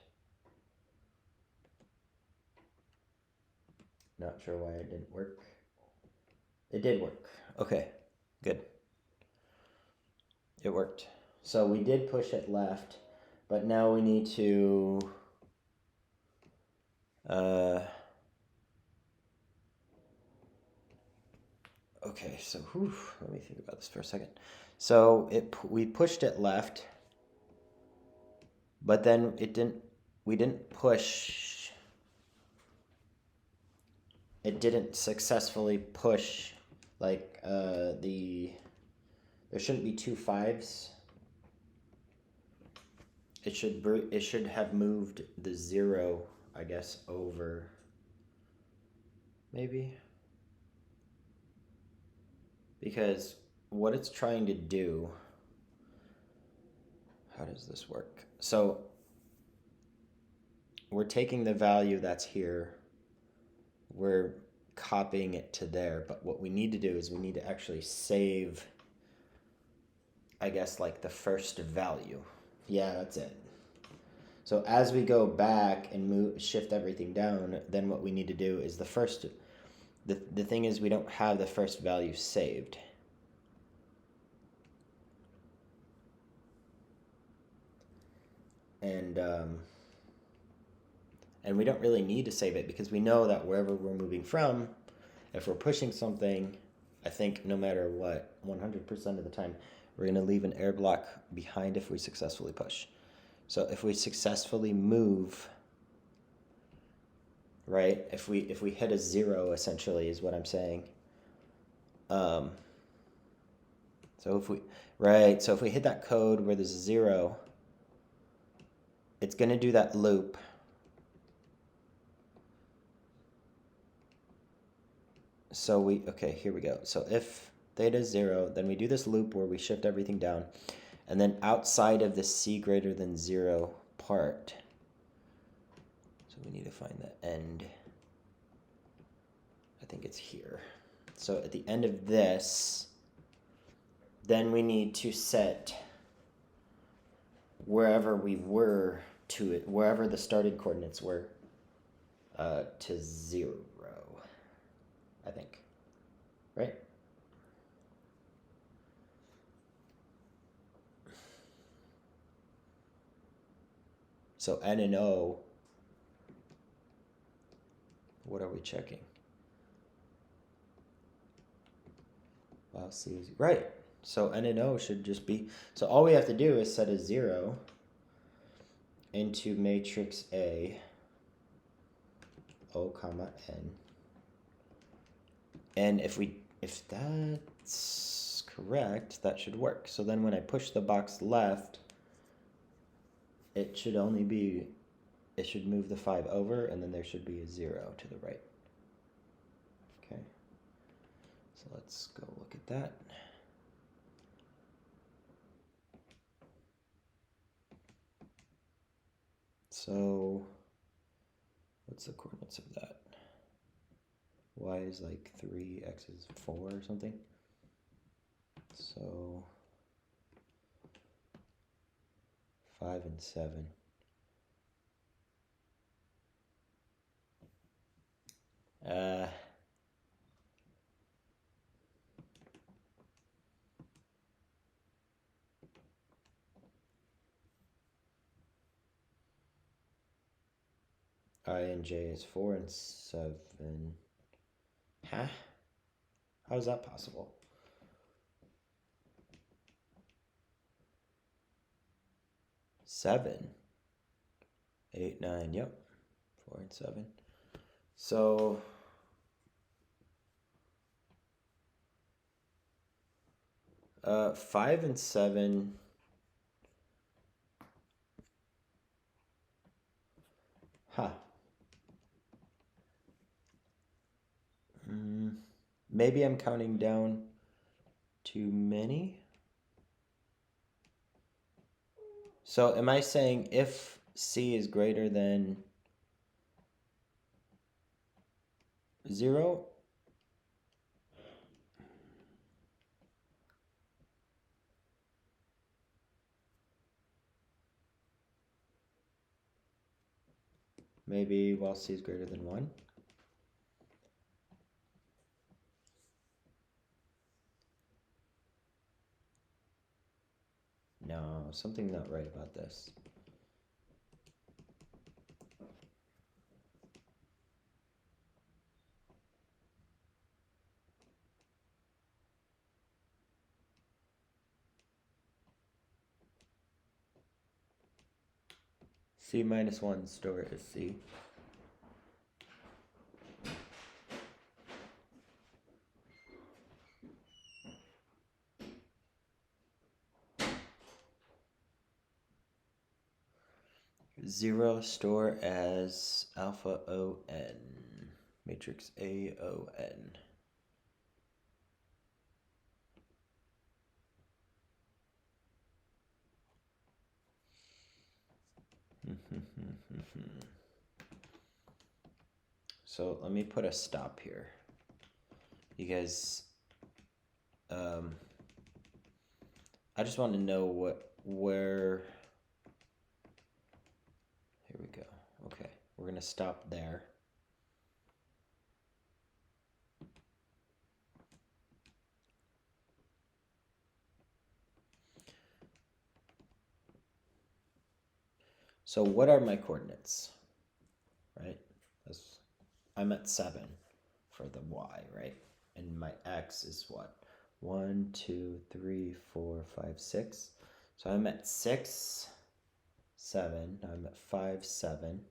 Not sure why it didn't work. It did work. Okay, good. It worked. So we did push it left, but now we need to okay, so let me think about this for a second. So we pushed it left, but then we didn't push, it didn't successfully push like there shouldn't be two 5s. It should have moved the 0, I guess, over. Maybe. Because what it's trying to do, how does this work? So we're taking the value that's here, we're copying it to there, but what we need to do is we need to actually save, I guess, like the first value. Yeah, that's it. So as we go back and shift everything down, then what we need to do is the thing is we don't have the first value saved. And we don't really need to save it because we know that wherever we're moving from, if we're pushing something, I think no matter what, 100% of the time, we're going to leave an error block behind if we successfully push. So if we successfully move, right, if we hit a 0, essentially, is what I'm saying. So if we hit that code where there's a 0, it's going to do that loop. So okay, here we go. So if theta is 0, then we do this loop where we shift everything down. And then outside of the c greater than 0 part, so we need to find the end. I think it's here. So at the end of this, then we need to set wherever we were to it, wherever the starting coordinates were, to 0, I think. Right? So N and O, what are we checking? Well, C is right. So N and O should just be, so all we have to do is set a 0 into matrix A, O comma N. And if that's correct, that should work. So then when I push the box left, it should move the 5 over, and then there should be a 0 to the right. Okay. So let's go look at that. So what's the coordinates of that? Y is like 3, X is 4 or something. So 5 and 7. I and j is 4 and 7. Huh? How is that possible? Seven, 8, 9, yep. 4 and 7. So 5 and 7. Huh. Maybe I'm counting down too many. So am I saying if C is greater than 0? Maybe while C is greater than 1? No, something not right about this. C minus 1 store is C. Zero store as alpha O-N. Matrix A-O-N. So let me put a stop here. Because I just want to know where. Here we go. Okay, we're gonna stop there. So what are my coordinates? Right? I'm at 7 for the y, right? And my x is what? 1, 2, 3, 4, 5, 6. So I'm at 6, 7. Now I'm at 5, 7.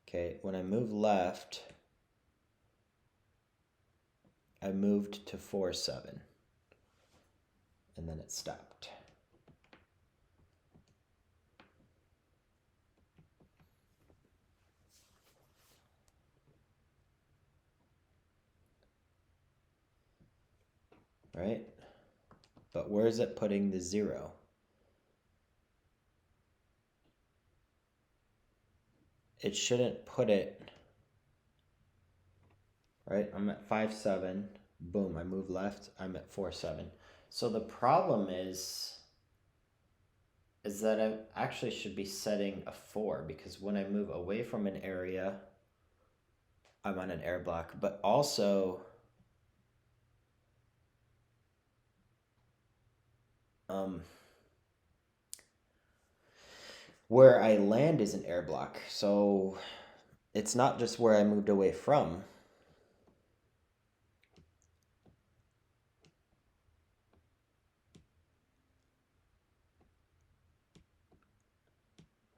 Okay, when I move left, I moved to 4, 7. And then it stopped. Right? But where is it putting the 0? It shouldn't put it, right? I'm at 5, 7. Boom, I move left, I'm at 4, 7. So the problem is that I actually should be setting a 4, because when I move away from an area, I'm on an air block. But also, where I land is an air block. So it's not just where I moved away from.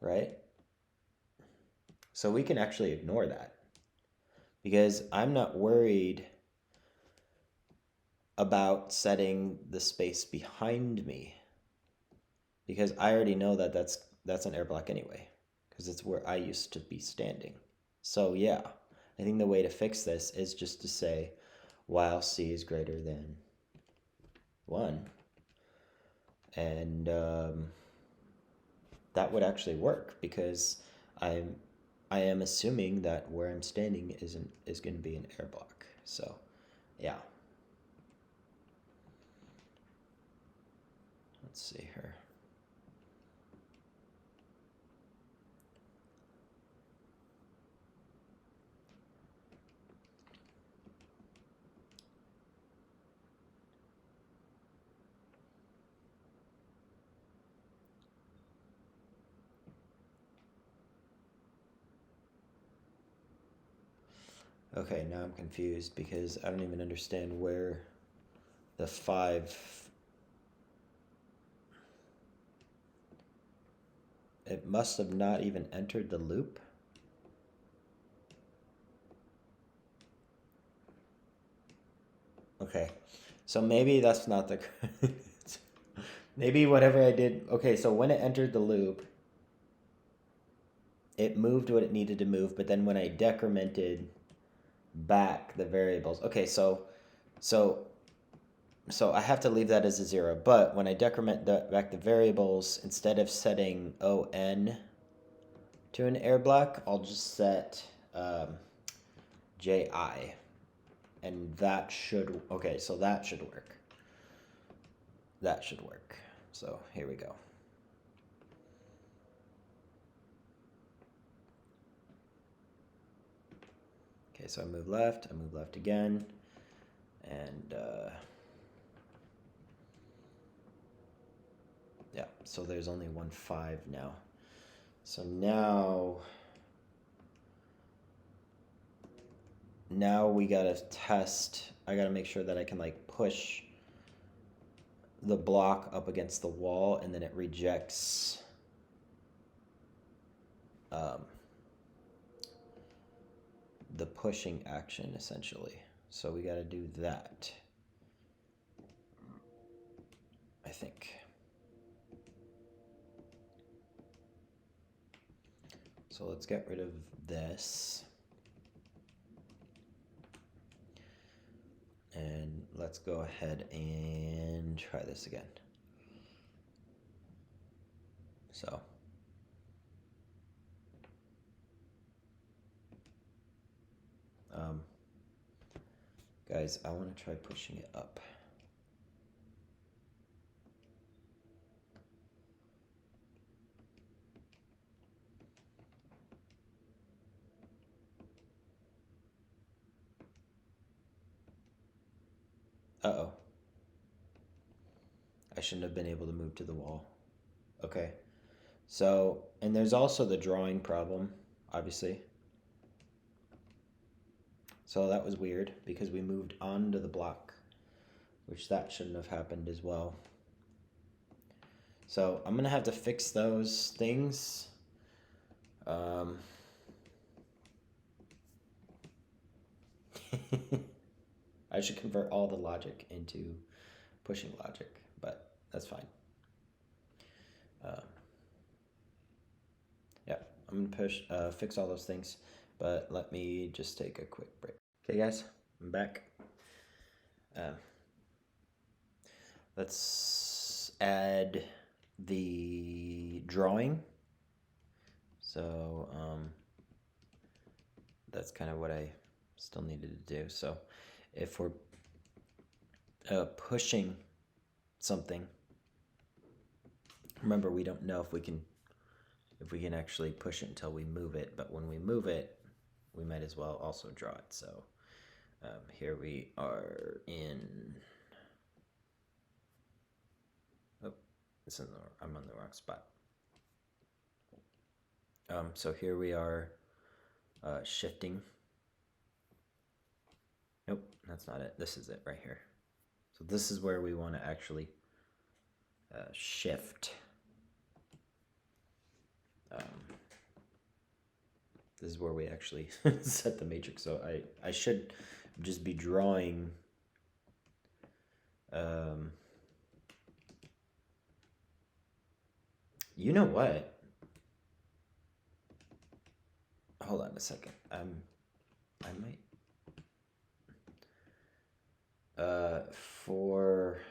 Right? So we can actually ignore that, because I'm not worried about setting the space behind me, because I already know that that's an air block anyway, because it's where I used to be standing. So yeah, I think the way to fix this is just to say while C is greater than 1, and that would actually work, because I am assuming that where I'm standing is going to be an air block. So yeah. Let's see here. Okay, now I'm confused because I don't even understand where the 5... It must have not even entered the loop. Okay, so maybe that's not the... Maybe whatever I did... Okay, so when it entered the loop, it moved what it needed to move, but then when I decremented back the variables... Okay, so I have to leave that as a 0, but when I decrement back the variables, instead of setting ON to an air block, I'll just set JI. And that should... Okay, so that should work. That should work. So here we go. Okay, so I move left again, and yeah, so there's only 1 5 now. So now we gotta test. I gotta make sure that I can like push the block up against the wall, and then it rejects the pushing action essentially. So we gotta do that, I think. So let's get rid of this. And let's go ahead and try this again. So guys, I want to try pushing it up. Uh-oh. I shouldn't have been able to move to the wall. Okay. So, and there's also the drawing problem, obviously. So that was weird because we moved onto the block, which that shouldn't have happened as well. So I'm going to have to fix those things. I should convert all the logic into pushing logic, but that's fine. Yeah, I'm gonna fix all those things, but let me just take a quick break. Okay, guys, I'm back. Let's add the drawing. So that's kind of what I still needed to do. So if we're pushing something, remember we don't know if we can actually push it until we move it, but when we move it, we might as well also draw it. So here we are in... Oh, I'm on the wrong spot. So here we are shifting. Nope, that's not it. This is it right here. So this is where we want to actually shift. This is where we actually set the matrix. So I should just be drawing you know what? Hold on a second. I might for...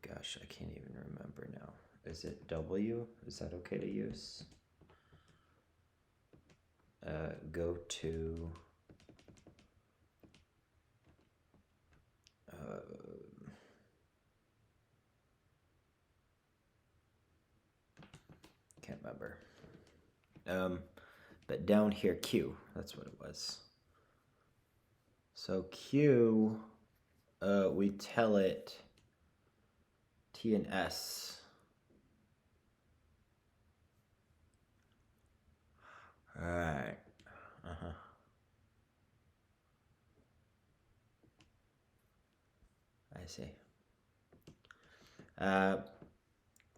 Gosh, I can't even remember now. Is it W? Is that okay to use? Go to... can't remember. But down here, Q. That's what it was. So Q, we tell it T and S. All right. see.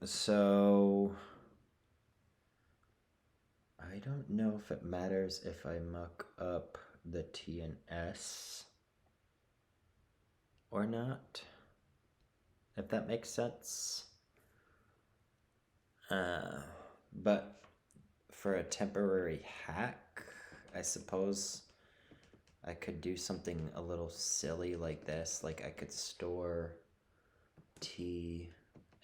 So I don't know if it matters if I muck up the T and S or not, if that makes sense. But for a temporary hack, I suppose I could do something a little silly like this. Like I could store T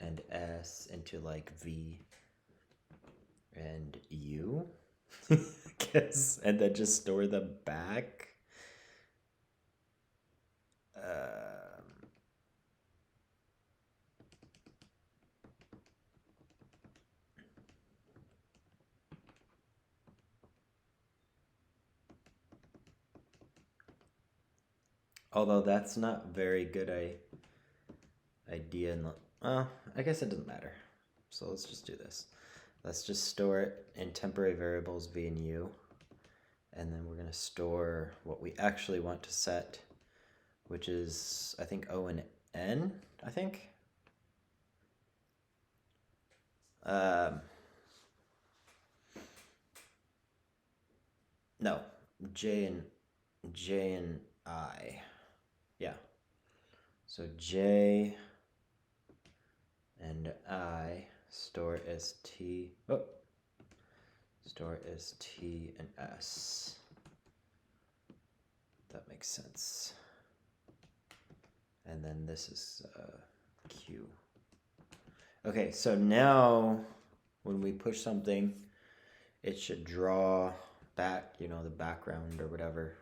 and S into like V and U, guess, and then just store them back. Although that's not very good idea. I guess it doesn't matter. So let's just do this. Let's just store it in temporary variables V and U. And then we're going to store what we actually want to set, which is, I think, O and N, I think. No, J and I. Yeah. So J and I store as T. Oh, store as T and S. That makes sense. And then this is Q. Okay, so now when we push something, it should draw back, the background or whatever,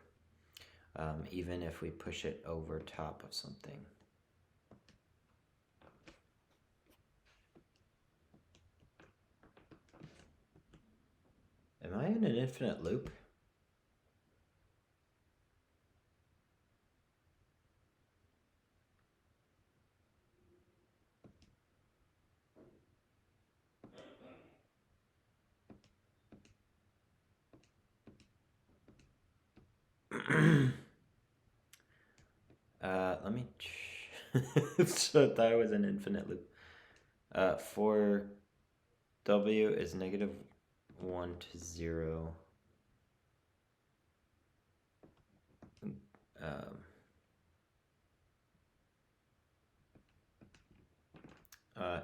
even if we push it over top of something. Am I in an infinite loop? Let me. So that was an infinite loop. For W is -1 to 0.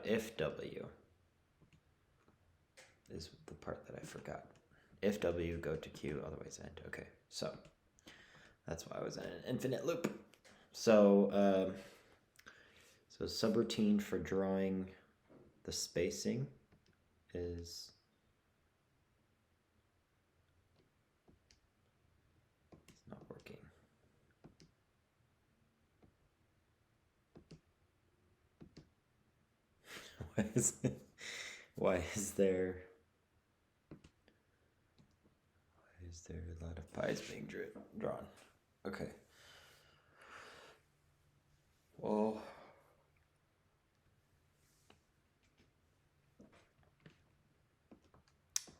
If W is the part that I forgot. If W, go to Q, otherwise end. Okay, so that's why I was in an infinite loop. So, so subroutine for drawing the spacing is it's not working. Why is there a lot of pies being drawn? Okay. Well,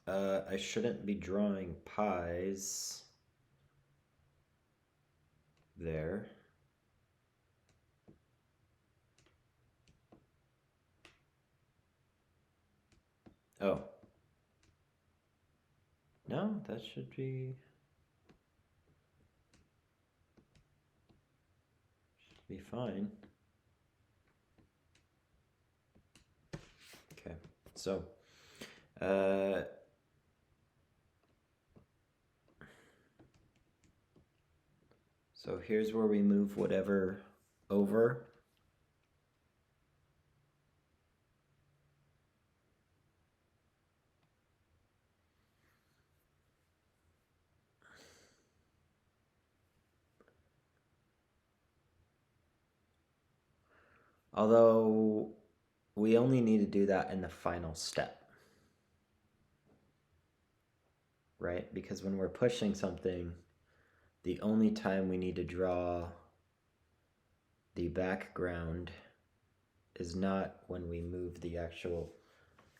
I shouldn't be drawing pies there. Oh. No, that should be fine. Okay, so so here's where we move whatever over. Although we only need to do that in the final step, right? Because when we're pushing something, the only time we need to draw the background is not when we move the actual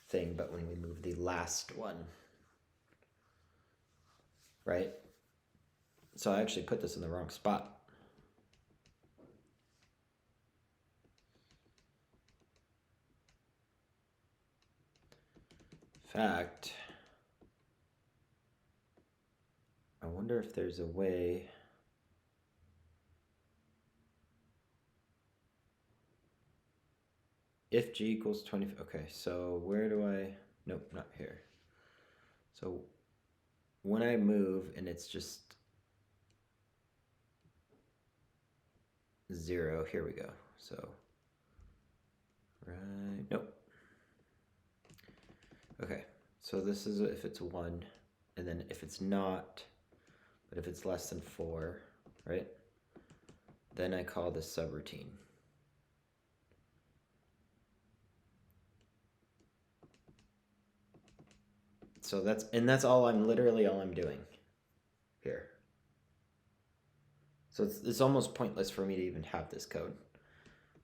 thing, but when we move the last one, right? So I actually put this in the wrong spot. fact, I wonder if there's a way. If G equals 20, okay, so where do I, nope, not here. So when I move and it's just 0, here we go. So, right, nope. Okay, so this is if it's 1, and then if it's not, but if it's less than 4, right? Then I call this subroutine. So that's all literally all I'm doing here. So it's almost pointless for me to even have this code,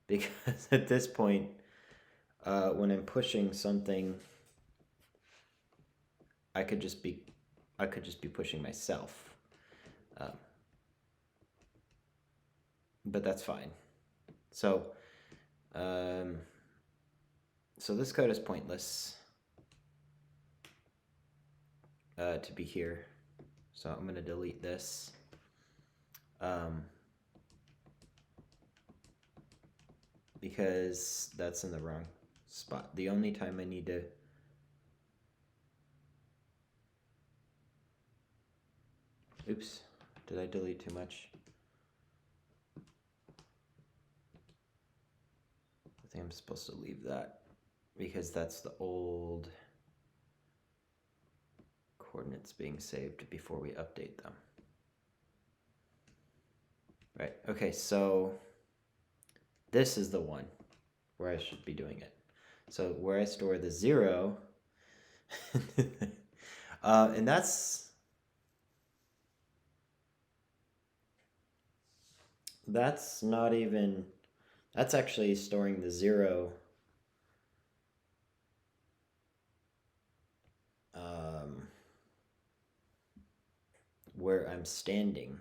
because at this point, when I'm pushing something, I could just be pushing myself, but that's fine. So, so this code is pointless to be here. So I'm going to delete this. Because that's in the wrong spot. The only time I need to oops, did I delete too much? I think I'm supposed to leave that because that's the old coordinates being saved before we update them. Right, okay, so this is the one where I should be doing it. So where I store the 0, and that's not even, that's actually storing the 0 where I'm standing,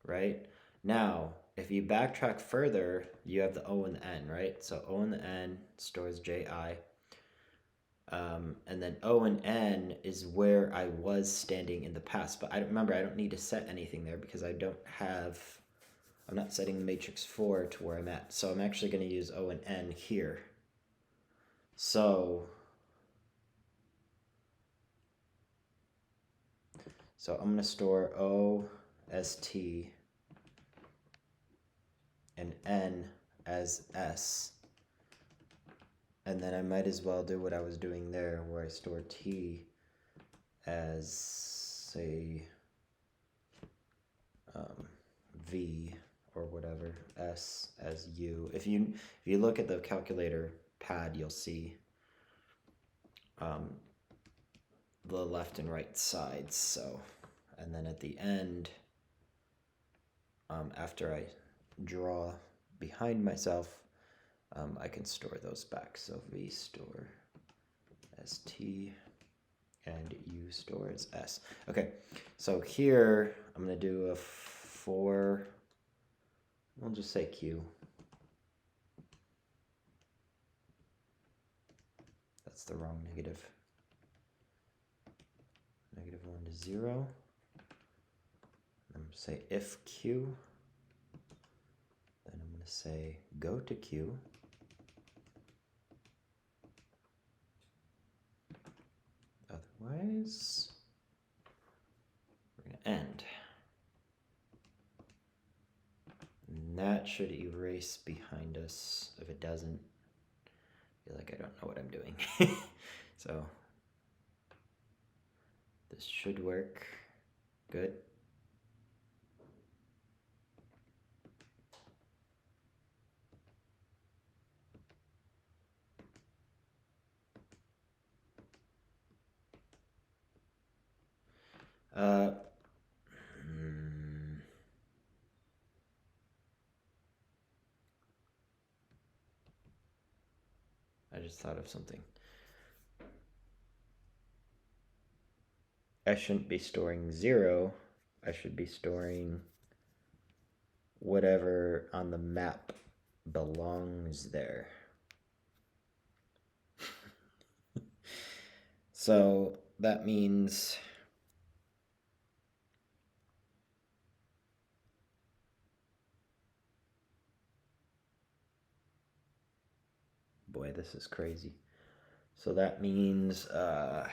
right? Now, if you backtrack further, you have the O and the N, right? So O and the N stores JI. And then O and N is where I was standing in the past. But I don't need to set anything there because I'm not setting matrix 4 to where I'm at. So I'm actually going to use O and N here. So I'm going to store O as T and N as S. And then I might as well do what I was doing there, where I store T as, say, V or whatever, S as U. If you look at the calculator pad, you'll see the left and right sides. So, and then at the end, after I draw behind myself, I can store those back. So V store as T and U store as S. Okay, so here I'm going to do a 4, we'll just say Q. That's the wrong negative. -1 to 0. I'm going to say if Q, then I'm going to say go to Q. Otherwise, we're going to end. And that should erase behind us. If it doesn't, I feel like I don't know what I'm doing. So this should work. Good. I just thought of something. I shouldn't be storing 0. I should be storing whatever on the map belongs there. So that means boy, this is crazy. So that means I'm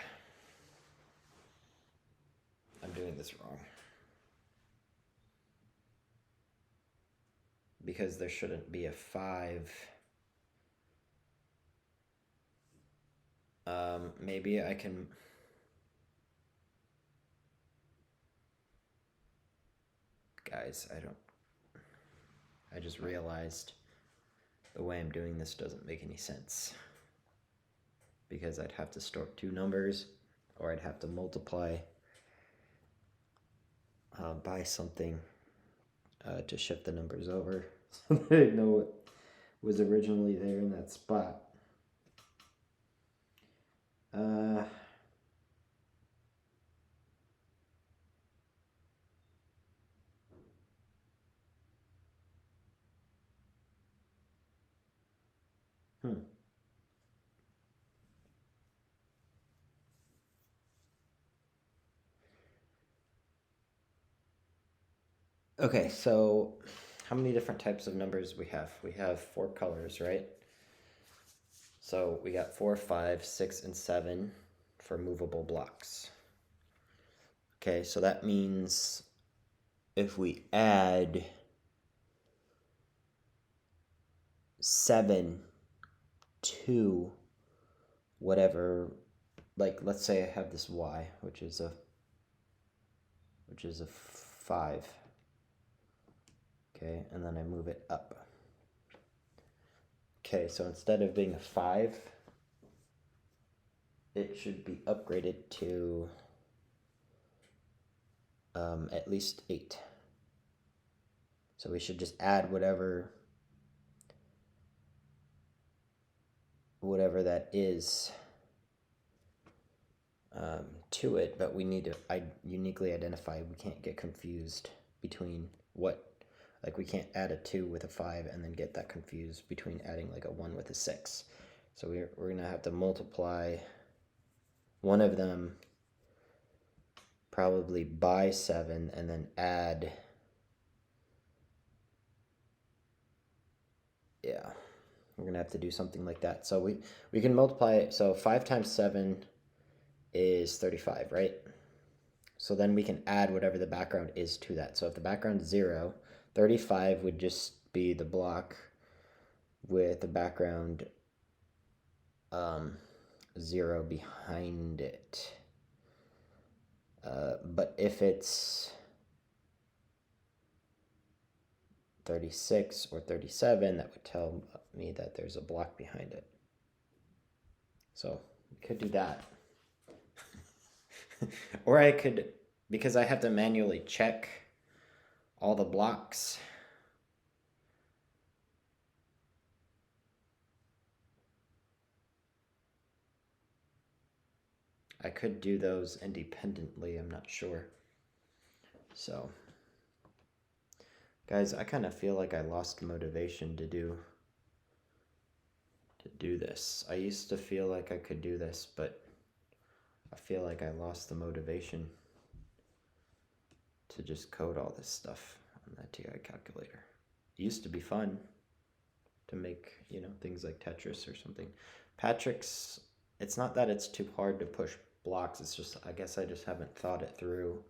doing this wrong. Because there shouldn't be a 5. Maybe I can... Guys, I just realized the way I'm doing this doesn't make any sense. Because I'd have to store 2 numbers, or I'd have to multiply by something to shift the numbers over so that I know what was originally there in that spot. Okay, so how many different types of numbers we have? We have 4 colors, right? So we got 4, 5, 6, and 7 for movable blocks. Okay, so that means if we add 7 to whatever, like let's say I have this y, which is a 5. Okay, and then I move it up. Okay, so instead of being a 5, it should be upgraded to at least 8. So we should just add whatever that is to it, but we need to uniquely identify. We can't get confused between what, like we can't add a 2 with a 5 and then get that confused between adding like a 1 with a 6. So we're gonna have to multiply one of them probably by 7 and then add, yeah, we're gonna have to do something like that. So we can multiply it. So 5 times 7 is 35, right? So then we can add whatever the background is to that. So if the background is 0, 35 would just be the block with the background 0 behind it. But if it's 36 or 37, that would tell me that there's a block behind it. So we could do that. Or I could, because I have to manually check all the blocks, I could do those independently, I'm not sure. So, guys, I kind of feel like I lost motivation to do this. I used to feel like I could do this, but I feel like I lost the motivation to just code all this stuff on that TI calculator. It used to be fun to make, you know, things like Tetris or something. Patrick's, it's not that it's too hard to push blocks, it's just, I guess I just haven't thought it through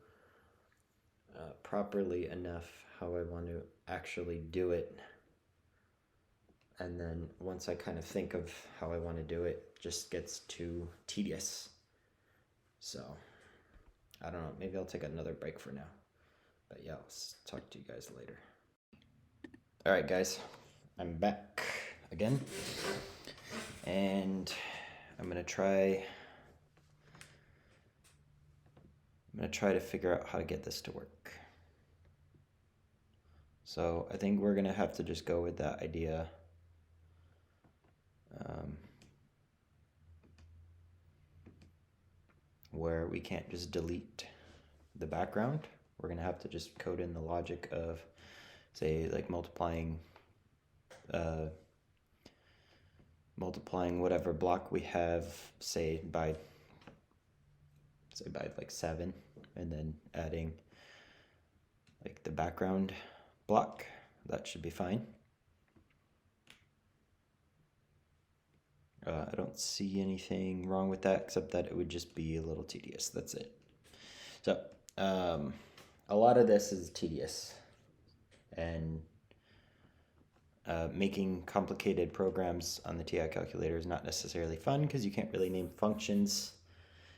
properly enough how I want to actually do it. And then once I kind of think of how I want to do it, it just gets too tedious. So, I don't know, maybe I'll take another break for now. But yeah, I'll talk to you guys later. Alright guys, I'm back again. And I'm gonna try to figure out how to get this to work. So I think we're gonna have to just go with that idea. Where we can't just delete the background. We're gonna have to just code in the logic of, say, like multiplying whatever block we have, say, by say by like 7, and then adding like the background block. That should be fine. I don't see anything wrong with that, except that it would just be a little tedious. That's it. So a lot of this is tedious, and making complicated programs on the TI calculator is not necessarily fun because you can't really name functions.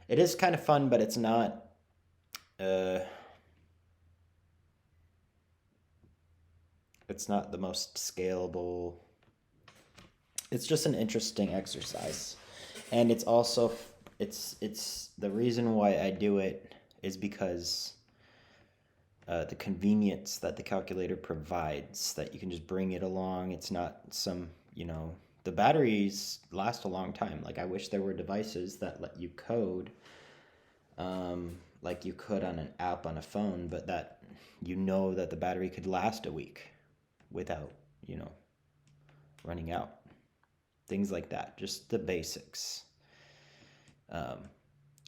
It is kind of fun, but it's not the most scalable. It's just an interesting exercise, and it's also it's the reason why I do it is because the convenience that the calculator provides, that you can just bring it along. It's not some, the batteries last a long time. Like, I wish there were devices that let you code like you could on an app on a phone, but that that the battery could last a week without, running out. Things like that, just the basics.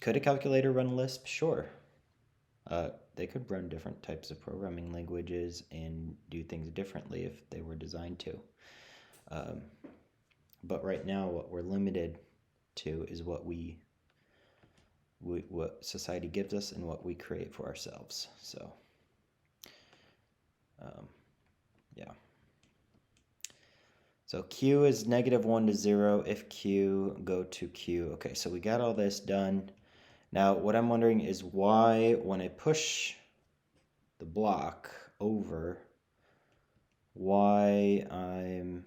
Could a calculator run Lisp? Sure. They could run different types of programming languages and do things differently if they were designed to. But right now, what we're limited to is what what society gives us and what we create for ourselves. So, yeah. So Q is -1 to 0. If Q, go to Q. Okay, so we got all this done. Now, what I'm wondering is why, when I push the block over, why I'm...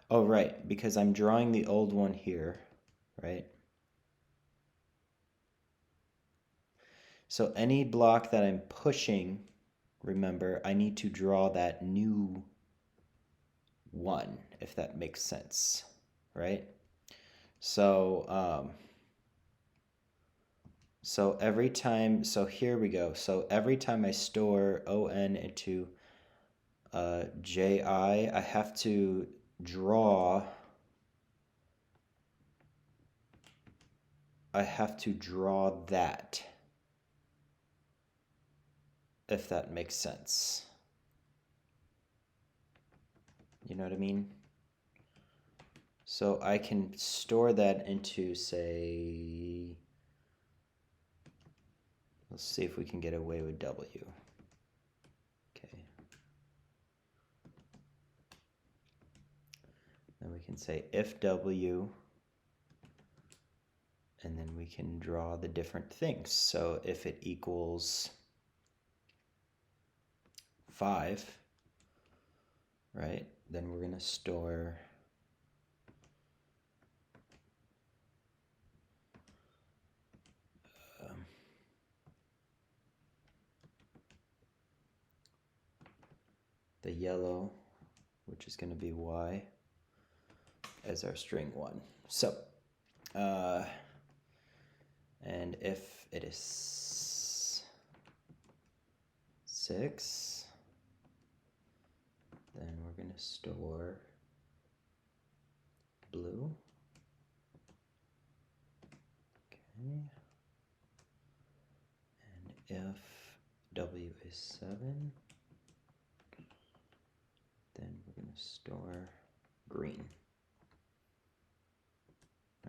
Oh, right, because I'm drawing the old one here, right? So any block that I'm pushing, remember, I need to draw that new one, if that makes sense, right? So, so every time, so here we go. So every time I store ON into JI, I have to draw, that, if that makes sense. You know what I mean? So I can store that into, say, let's see if we can get away with W. Okay. Then we can say if W, and then we can draw the different things. So if it equals 5, right, then we're going to store the yellow, which is going to be Y, as our string 1. So, and if it is 6, then we're going to store blue. Okay. And if W is 7, then we're going to store green.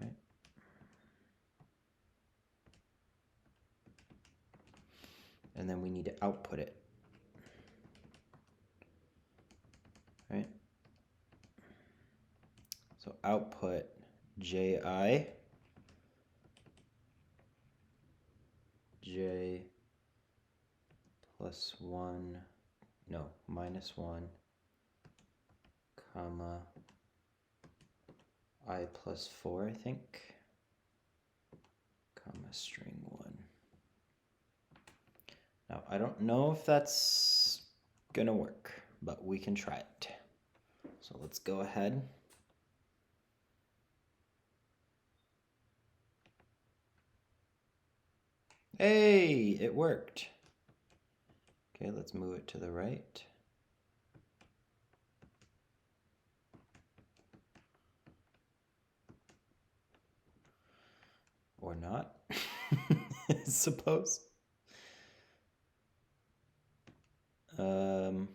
Right? And then we need to output it. Right? So output JI, J plus 1, no, -1, comma, I plus 4, I think, comma, string 1. Now, I don't know if that's gonna work, but we can try it. So let's go ahead. Hey, it worked. Okay, let's move it to the right. Or not, I suppose. Well,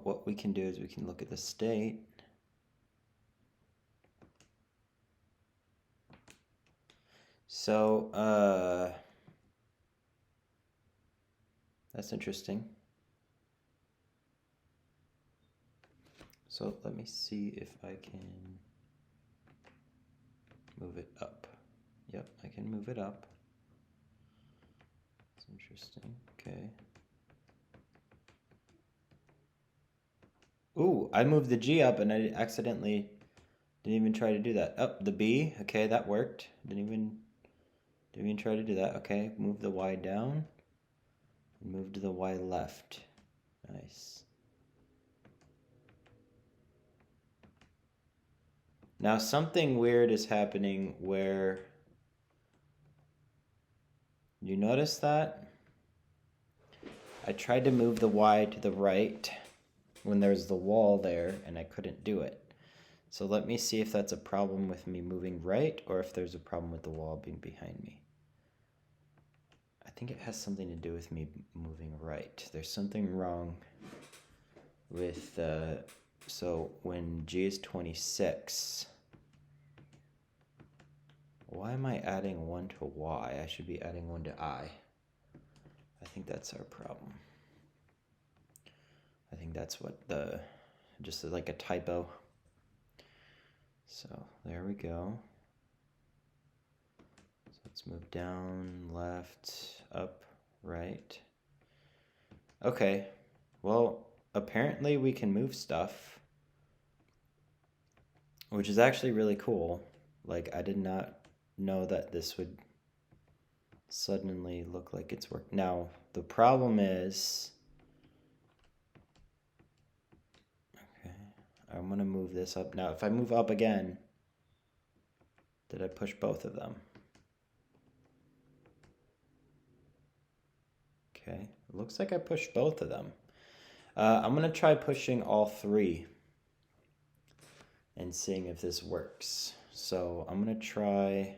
what we can do is we can look at the state. So, that's interesting. So let me see if I can move it up. Yep, I can move it up. That's interesting. Okay. Ooh, I moved the G up and I accidentally didn't even try to do that. Up the B. Okay, that worked. Didn't even try to do that. Okay, move the Y down and move to the Y left. Nice. Now something weird is happening where you notice that I tried to move the Y to the right when there's the wall there and I couldn't do it. So let me see if that's a problem with me moving right or if there's a problem with the wall being behind me. I think it has something to do with me moving right. There's something wrong with, so when G is 26, why am I adding 1 to Y? I should be adding 1 to I. I think that's our problem. I think that's what just like a typo. So there we go. So let's move down, left, up, right. Okay, well, apparently we can move stuff, which is actually really cool. Like, I did not know that this would suddenly look like it's working. Now, the problem is, okay, I'm gonna move this up. Now, if I move up again, did I push both of them? Okay, it looks like I pushed both of them. I'm gonna try pushing all 3 and seeing if this works. So I'm gonna try,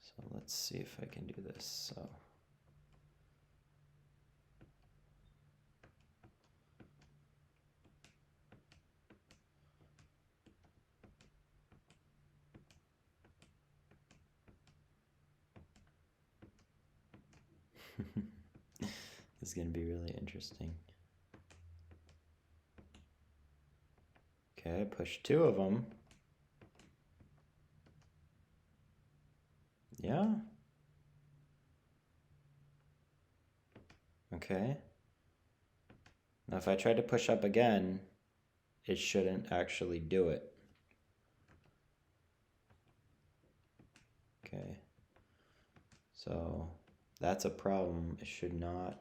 so let's see if I can do this. So this is gonna be really interesting. Okay, I pushed 2 of them. Yeah. Okay. Now if I try to push up again, it shouldn't actually do it. Okay. So that's a problem. It should not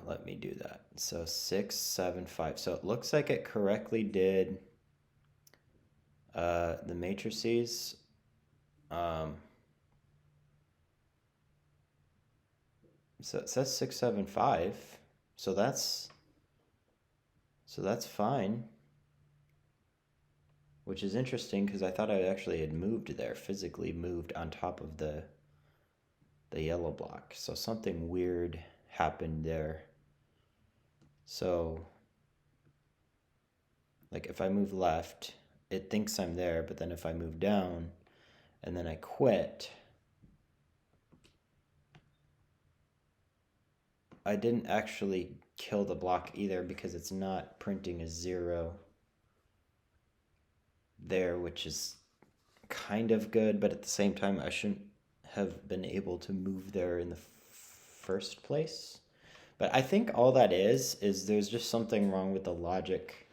let me do that. So 6, 7, 5. So it looks like it correctly did the matrices. So it says 6, 7, 5. So that's fine. Which is interesting because I thought I actually had moved there, physically moved on top of the yellow block. So something weird happened there. So like if I move left, it thinks I'm there, but then if I move down and then I quit, I didn't actually kill the block either because it's not printing a 0 there, which is kind of good, but at the same time I shouldn't have been able to move there in the first place. But I think all that is there's just something wrong with the logic.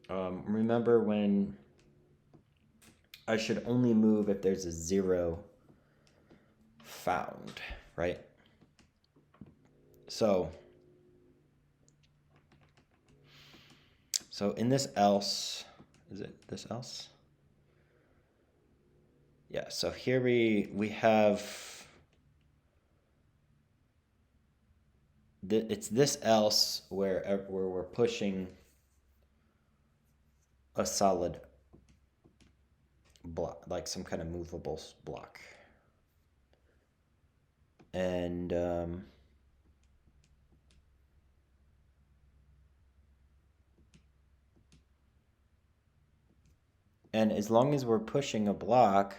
Remember when I should only move if there's a 0 found, right? So in this else, is it this else? Yeah, so here we have it's this else where we're pushing a solid block, like some kind of movable block. And as long as we're pushing a block,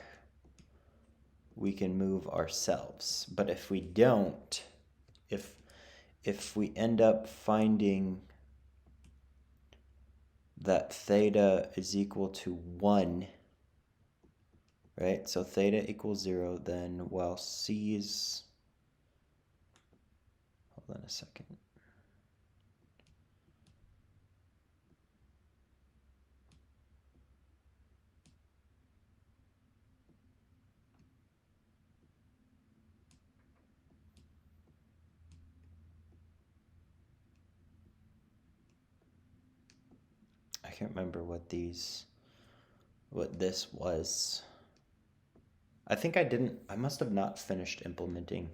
we can move ourselves. But if we don't, if we end up finding that theta is equal to 1, right? So theta equals 0, then while c is... Hold on a second. I can't remember what this was. I think I must have not finished implementing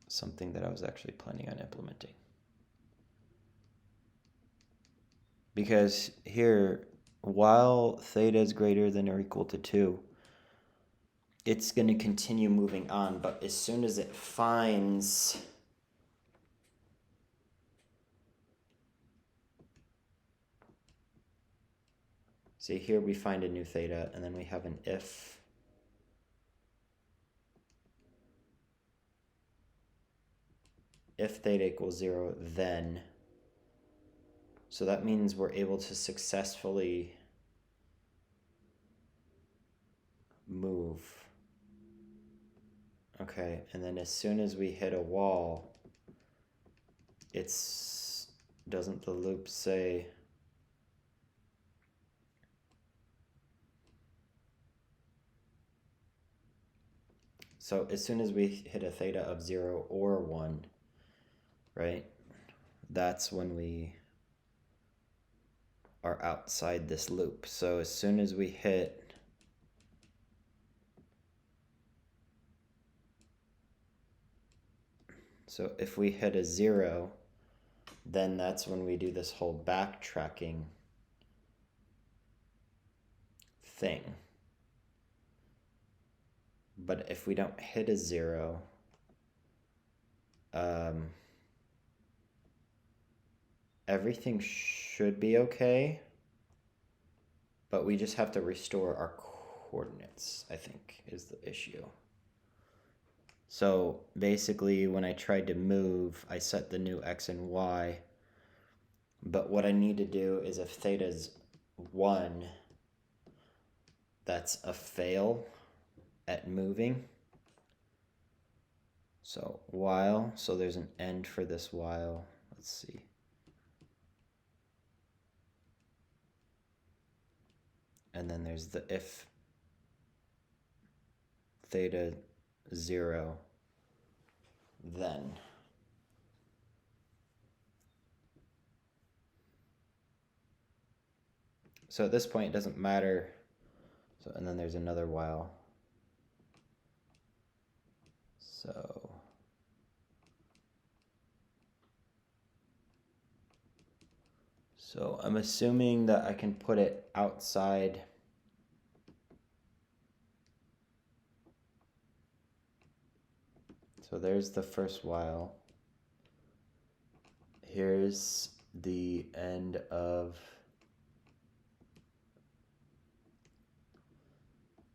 something that I was actually planning on implementing. Because here, while theta is greater than or equal to 2, it's going to continue moving on, but as soon as it finds... See, here we find a new theta, and then we have an if theta equals 0, then. So that means we're able to successfully move. Okay, and then as soon as we hit a wall, doesn't the loop say... So as soon as we hit a theta of 0 or 1, right, that's when we are outside this loop. So as soon as we hit So if we hit a 0, then that's when we do this whole backtracking thing. But if we don't hit a 0, everything should be okay, but we just have to restore our coordinates, I think, is the issue. So basically, when I tried to move, I set the new x and y, but what I need to do is if theta's 1, that's a fail at moving. So while, so there's an end for this while. Let's see. And then there's the if theta 0, then. So at this point, it doesn't matter. So, and then there's another while. So I'm assuming that I can put it outside. So there's the first while. Here's the end of...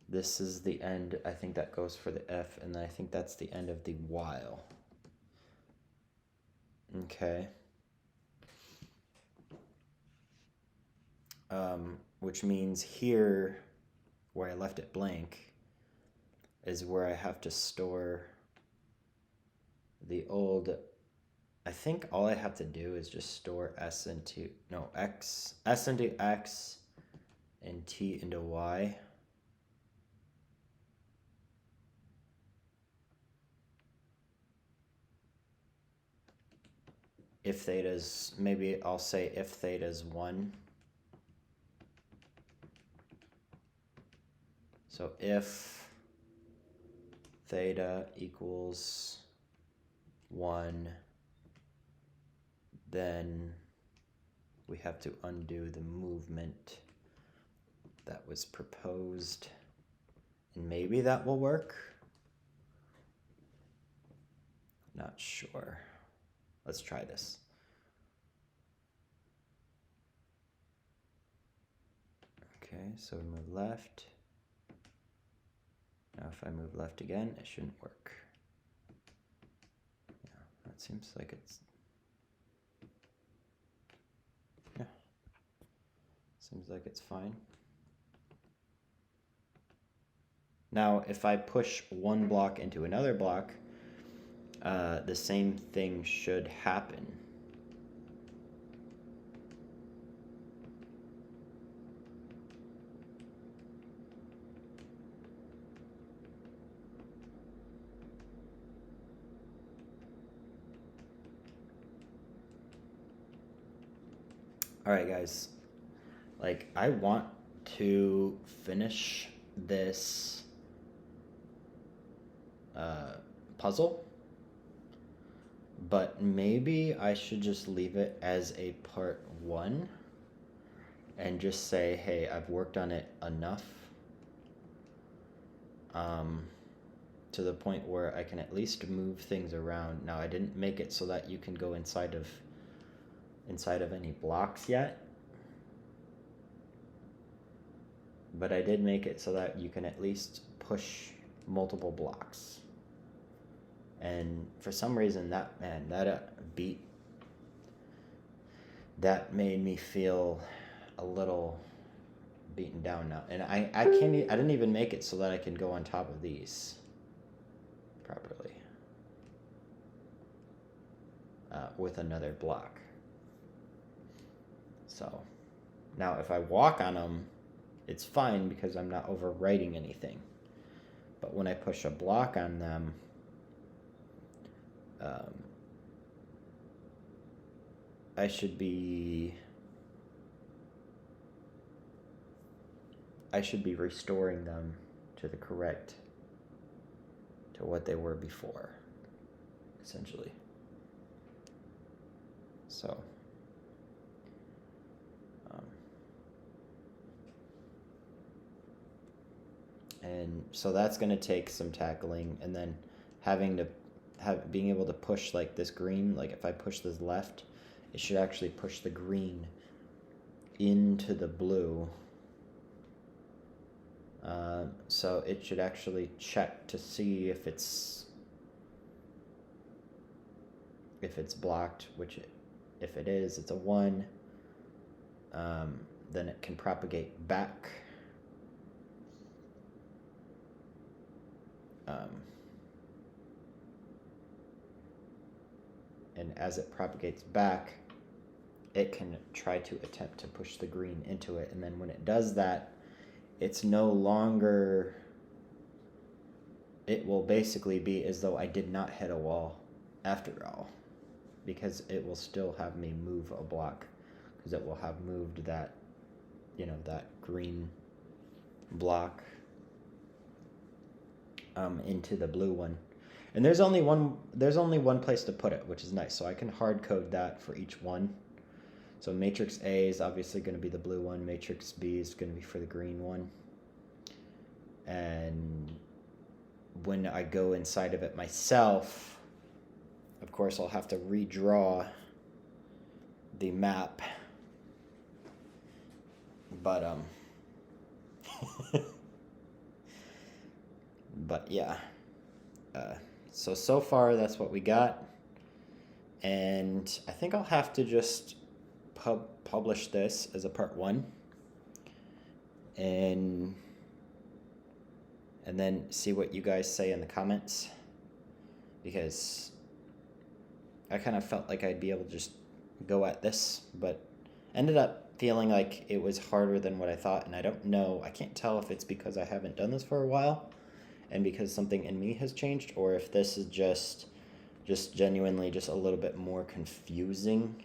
This is the end, I think that goes for the F, and I think that's the end of the while. Okay. Which means here, where I left it blank, is where I have to store the old... I think all I have to do is just store S into X and T into Y. If theta's, maybe I'll say if theta's 1. So if theta equals 1, then we have to undo the movement that was proposed, and maybe that will work. Not sure. Let's try this. Okay, so we move left. Now if I move left again, it shouldn't work. Yeah, that seems like it's... Yeah. Seems like it's fine. Now, if I push one block into another block, the same thing should happen. All right, guys. Like, I want to finish this puzzle, but maybe I should just leave it as a part 1 and just say, hey, I've worked on it enough to the point where I can at least move things around. Now, I didn't make it so that you can go inside of any blocks yet, but I did make it so that you can at least push multiple blocks. And for some reason, that made me feel a little beaten down now. And I didn't even make it so that I can go on top of these properly with another block. So now if I walk on them, it's fine because I'm not overwriting anything. But when I push a block on them, I should be restoring them to what they were before, essentially. So and so that's going to take some tackling, and then being able to push like this green, like if I push this left, it should actually push the green into the blue. So it should actually check to see if it's blocked, which if it is, it's a 1. Then it can propagate back. And as it propagates back, it can try to attempt to push the green into it. And then when it does that, it's no longer, it will basically be as though I did not hit a wall after all, because it will still have me move a block, because it will have moved that, that green block into the blue one. And there's only one place to put it, which is nice. So I can hard code that for each one. So matrix A is obviously going to be the blue one. Matrix B is going to be for the green one. And when I go inside of it myself, of course, I'll have to redraw the map. But but yeah. So far that's what we got, and I think I'll have to just publish this as a part 1, and then see what you guys say in the comments, because I kind of felt like I'd be able to just go at this, but ended up feeling like it was harder than what I thought, and I don't know, I can't tell if it's because I haven't done this for a while and because something in me has changed, or if this is just genuinely just a little bit more confusing,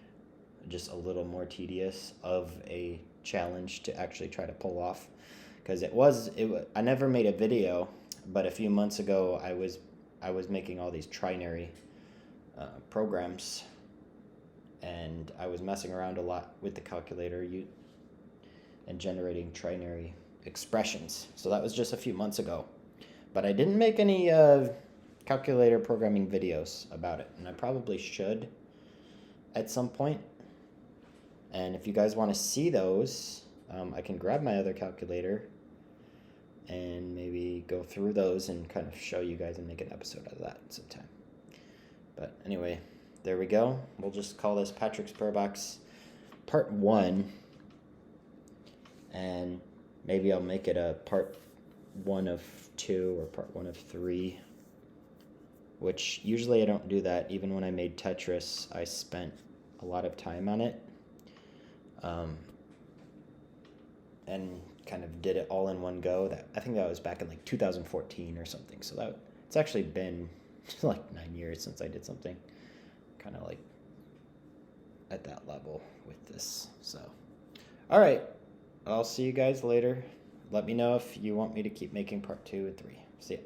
just a little more tedious of a challenge to actually try to pull off. Because I never made a video, but a few months ago I was making all these trinary programs, and I was messing around a lot with the calculator and generating trinary expressions. So that was just a few months ago. But I didn't make any calculator programming videos about it, and I probably should at some point. And if you guys want to see those, I can grab my other calculator and maybe go through those and kind of show you guys and make an episode out of that sometime. But anyway, there we go. We'll just call this Patrick's Parabox Part 1. And maybe I'll make it a Part 1 of 2 or Part 1 of 3. Which usually I don't do that. Even when I made Tetris, I spent a lot of time on it. And kind of did it all in one go. I think that was back in like 2014 or something. So it's actually been like 9 years since I did something kind of like at that level with this. So, all right, I'll see you guys later. Let me know if you want me to keep making part 2 and 3. See ya.